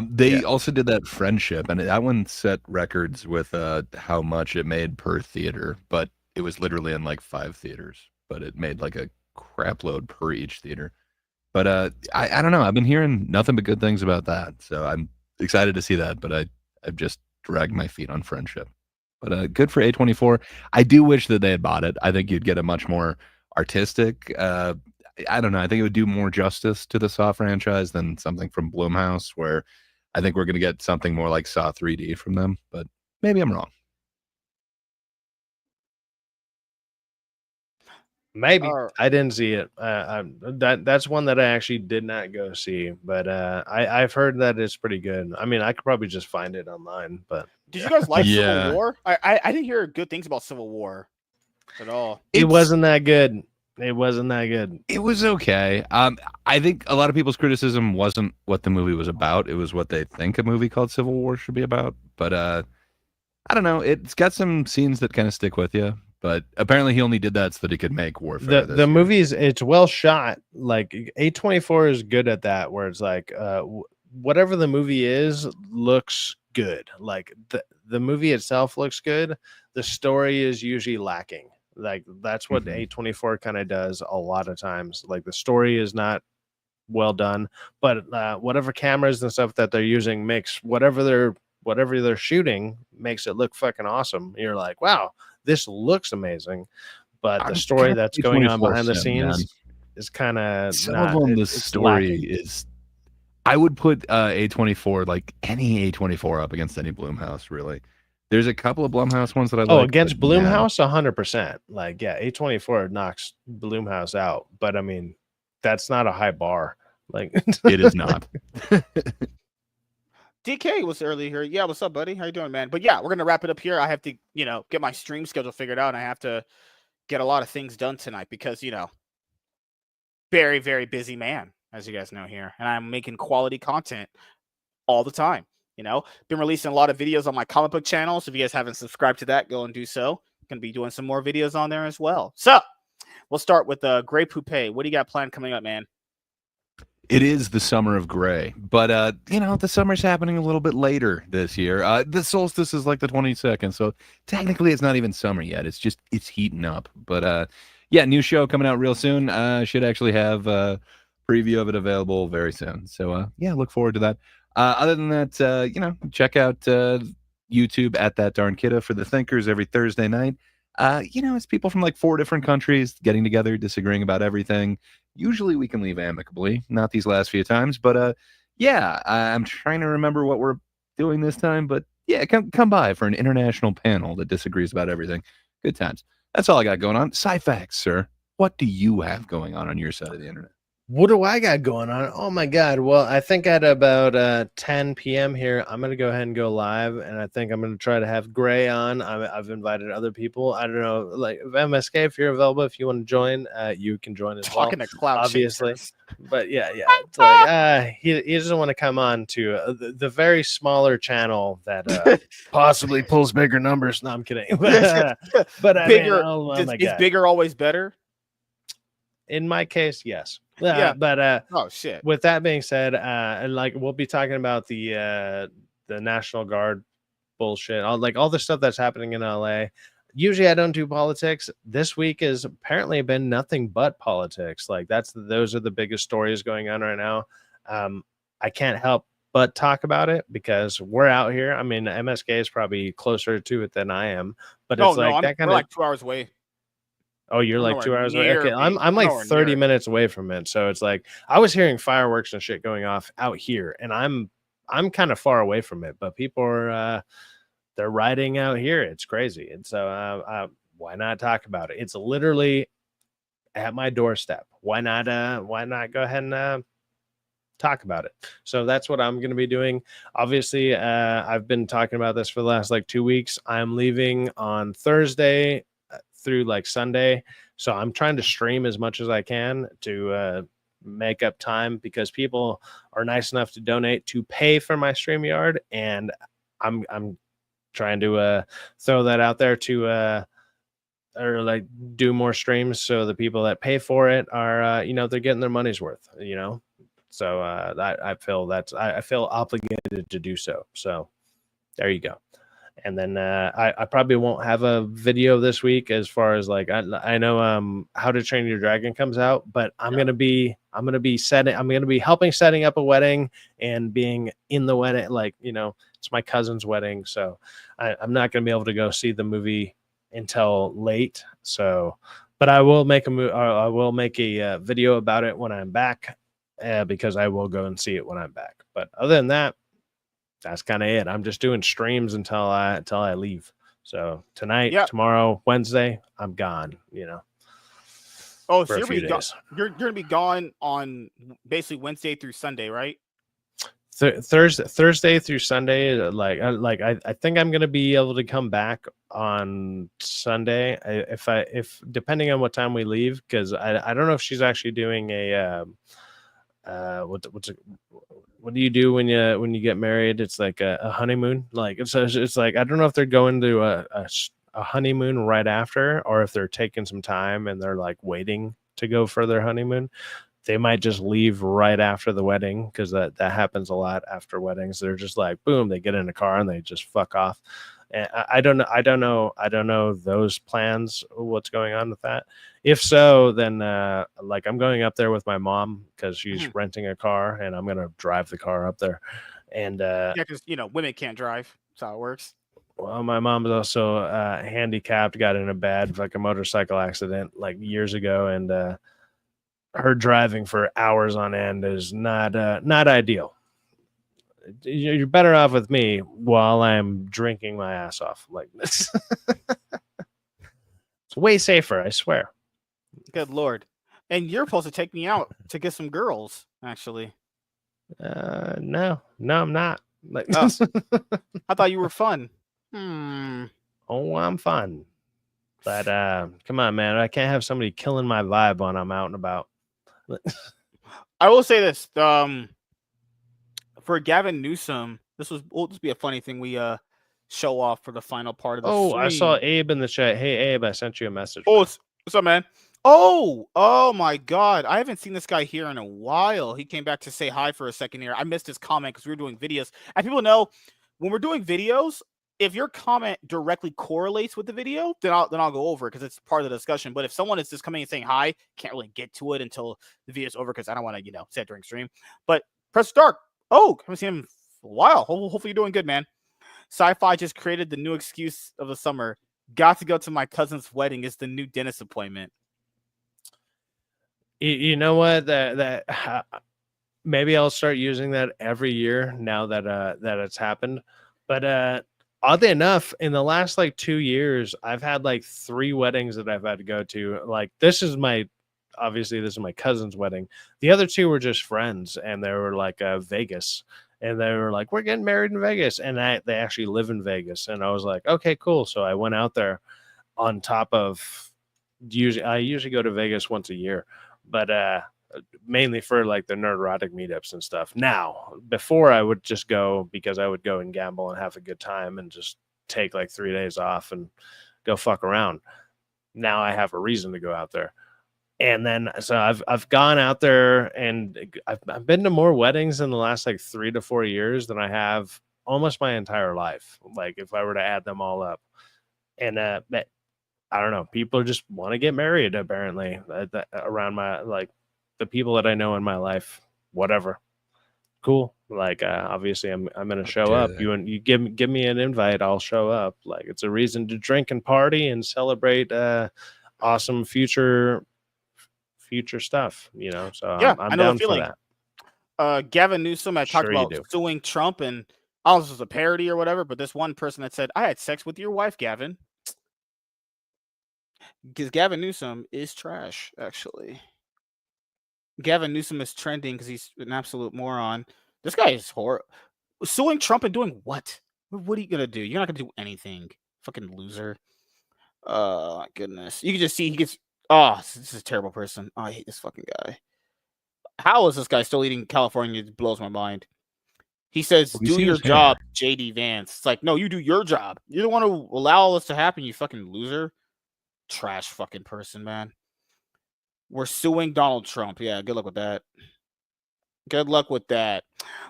They also did that Friendship, and that one set records with how much it made per theater, but it was literally in like 5 theaters, but it made like a crap load per each theater. But I don't know. I've been hearing nothing but good things about that, so I'm excited to see that. But I've just dragged my feet on Friendship. But good for A24. I do wish that they had bought it. I think you'd get a much more artistic. I don't know. I think it would do more justice to the Saw franchise than something from Blumhouse, where I think we're going to get something more like Saw 3D from them. But maybe I'm wrong. Maybe. I didn't see it. That's one that I actually did not go see, but I've heard that it's pretty good. I mean, I could probably just find it online. But did you guys like Civil War? I didn't hear good things about Civil War at all. It wasn't that good. It wasn't that good. It was okay. I think a lot of people's criticism wasn't what the movie was about. It was what they think a movie called Civil War should be about. But I don't know. It's got some scenes that kind of stick with you. But apparently he only did that so that he could make Warfare. The movie's, it's well shot. Like A24 is good at that, where it's like whatever the movie is looks good. Like the movie itself looks good. The story is usually lacking. Like that's what A24 kind of does a lot of times. Like the story is not well done, but whatever cameras and stuff that they're using makes whatever they're shooting makes it look fucking awesome. You're like, wow, this looks amazing. But the story that's going on behind the scenes is kind of the story is. I would put A24, like any A24, up against any Blumhouse, really. There's a couple of Blumhouse ones that I like. Oh, against Blumhouse, 100%. Like, yeah, A24 knocks Blumhouse out. But, I mean, that's not a high bar. Like, it is not. DK was early here. Yeah, what's up, buddy? How you doing, man? But, yeah, we're going to wrap it up here. I have to, get my stream schedule figured out, and I have to get a lot of things done tonight because, very, very busy man, as you guys know here. And I'm making quality content all the time. Been releasing a lot of videos on my comic book channel. So if you guys haven't subscribed to that, go and do so. Going to be doing some more videos on there as well. So we'll start with Grey Poupée. What do you got planned coming up, man? It is the summer of Grey, but the summer's happening a little bit later this year. The solstice is like the 22nd, so technically it's not even summer yet. It's heating up. But new show coming out real soon. Should actually have a preview of it available very soon. So look forward to that. Other than that, check out YouTube at That Darn Kidda for the Thinkers every Thursday night. It's people from like 4 different countries getting together, disagreeing about everything. Usually we can leave amicably, not these last few times, but I'm trying to remember what we're doing this time, but yeah, come by for an international panel that disagrees about everything. Good times. That's all I got going on. Sci-Fax, sir. What do you have going on your side of the internet? What do I got going on? Oh my God. Well, I think at about 10 p.m. here, I'm going to go ahead and go live. And I think I'm going to try to have Gray on. I've invited other people. I don't know, like MSK, if you're available, if you want to join, you can join as well. Talking to cloud Obviously. chasers. But yeah. It's like he doesn't want to come on to the very smaller channel that possibly pulls bigger numbers. No, I'm kidding. But Bigger, oh my is God. bigger always better? In my case, yes. Yeah. But Oh shit. with that being said, and like we'll be talking about the National Guard bullshit, all the stuff that's happening in LA. Usually I don't do politics. This week has apparently been nothing but politics. Like those are the biggest stories going on right now. I can't help but talk about it because we're out here. I mean, MSK is probably closer to it than I am, but it's like that kind we're of like 2 hours away. Oh, you're like 2 hours away. Okay, I'm like Nowhere 30 near. minutes away from it. So it's like I was hearing fireworks and shit going off out here, and I'm kind of far away from it, but people are they're riding out here. It's crazy. And so why not talk about it? It's literally at my doorstep. Why not go ahead and talk about it? So that's what I'm going to be doing. Obviously, I've been talking about this for the last like 2 weeks. I'm leaving on Thursday through like Sunday. So I'm trying to stream as much as I can to make up time because people are nice enough to donate to pay for my StreamYard. And I'm trying to throw that out there to or like do more streams. So the people that pay for it are, they're getting their money's worth, So I feel obligated to do so. So there you go. And then I probably won't have a video this week as far as like I know How to Train Your Dragon comes out, but I'm gonna be helping setting up a wedding and being in the wedding, like it's my cousin's wedding, so I'm not gonna be able to go see the movie until late. So, but I will make a video about it when I'm back because I will go and see it when I'm back. But other than that, that's kind of it. I'm just doing streams until I leave. So tonight, tomorrow, Wednesday, I'm gone. Oh, so you're gonna be gone on basically Wednesday through Sunday, right? Thursday through Sunday. I think I'm gonna be able to come back on Sunday if depending on what time we leave, because I don't know if she's actually doing a what do you do when you get married? It's like a honeymoon. Like it's like I don't know if they're going to a honeymoon right after, or if they're taking some time and they're like waiting to go for their honeymoon. They might just leave right after the wedding, because that happens a lot after weddings. They're just like boom, they get in a car and they just fuck off. And I don't know those plans, what's going on with that. If so, then like I'm going up there with my mom because she's renting a car, and I'm gonna drive the car up there. And because women can't drive. That's how it works. Well, my mom is also handicapped, got in a bad like a motorcycle accident like years ago, and her driving for hours on end is not ideal. You're better off with me while I'm drinking my ass off like this. It's way safer, I swear. Good Lord. And you're supposed to take me out to get some girls, actually. No, I'm not. Like, I thought you were fun. Oh, I'm fun. But come on, man. I can't have somebody killing my vibe when I'm out and about. I will say this. For Gavin Newsom, this will just be a funny thing we show off for the final part of the stream. I saw Abe in the chat. Hey, Abe, I sent you a message. Oh, what's up, man? Oh my God. I haven't seen this guy here in a while. He came back to say hi for a second here. I missed his comment because we were doing videos. And people know when we're doing videos, if your comment directly correlates with the video, then I'll go over it because it's part of the discussion. But if someone is just coming and saying hi, can't really get to it until the video's over because I don't want to, say it during stream. But press start. Oh, haven't seen him for a while. Hopefully you're doing good, man. Sci-Fi just created the new excuse of the summer. Got to go to my cousin's wedding. It's the new dentist appointment. You know what? maybe I'll start using that every year now that that it's happened. But oddly enough, in the last like 2 years, I've had like 3 weddings that I've had to go to. Like this is my cousin's wedding. The other 2 were just friends, and they were like Vegas, and they were like, "We're getting married in Vegas," and they actually live in Vegas, and I was like, "Okay, cool." So I went out there on top of I usually go to Vegas once a year, but mainly for like the nerderotic meetups and stuff. Now, before I would just go because I would go and gamble and have a good time and just take like 3 days off and go fuck around. Now I have a reason to go out there. And then so I've gone out there, and I've been to more weddings in the last like 3 to 4 years than I have almost my entire life. Like if I were to add them all up. And but I don't know, people just want to get married apparently around my like the people that I know in my life. Whatever. Cool. Like obviously I'm gonna show up. You give me an invite, I'll show up. Like it's a reason to drink and party and celebrate awesome future stuff, you know. So Yeah, I'm I know down the for feeling. that. Gavin Newsom had talked Sure you about do. suing Trump, and I was just a parody or whatever. But this one person that said, "I had sex with your wife, Gavin," because Gavin Newsom is trash. Actually, Gavin Newsom is trending because he's an absolute moron. This guy is horrible. Suing Trump and doing what? What are you gonna do? You're not gonna do anything. Fucking loser. Oh my goodness. You can just see he gets. Oh, this is a terrible person. Oh, I hate this fucking guy. How is this guy still eating California? It blows my mind. He says, Well, you "Do see your his hair. job, JD Vance." It's like, no, you do your job. You don't want to allow all this to happen, you fucking loser. Trash fucking person, man. We're suing Donald Trump. Yeah, good luck with that. Good luck with that.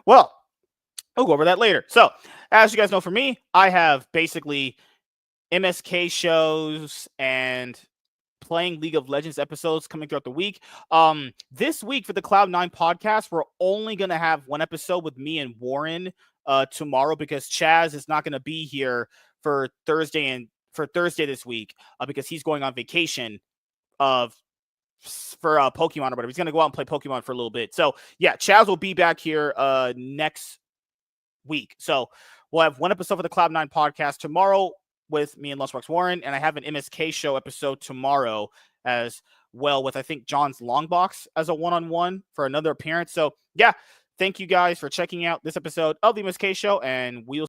Well, we'll go over that later. So, as you guys know, for me, I have basically MSK shows and playing League of Legends episodes coming throughout the week. This week for the Cloud9 podcast, we're only going to have one episode with me and Warren tomorrow because Chaz is not going to be here for Thursday this week because he's going on vacation for Pokemon or whatever. He's going to go out and play Pokemon for a little bit. So yeah, Chaz will be back here next week. So we'll have one episode for the Cloud9 podcast tomorrow with me and Lunchbox Warren, and I have an MSK show episode tomorrow as well with, I think, John's Longbox as a one-on-one for another appearance. So yeah, thank you guys for checking out this episode of the MSK show, and we'll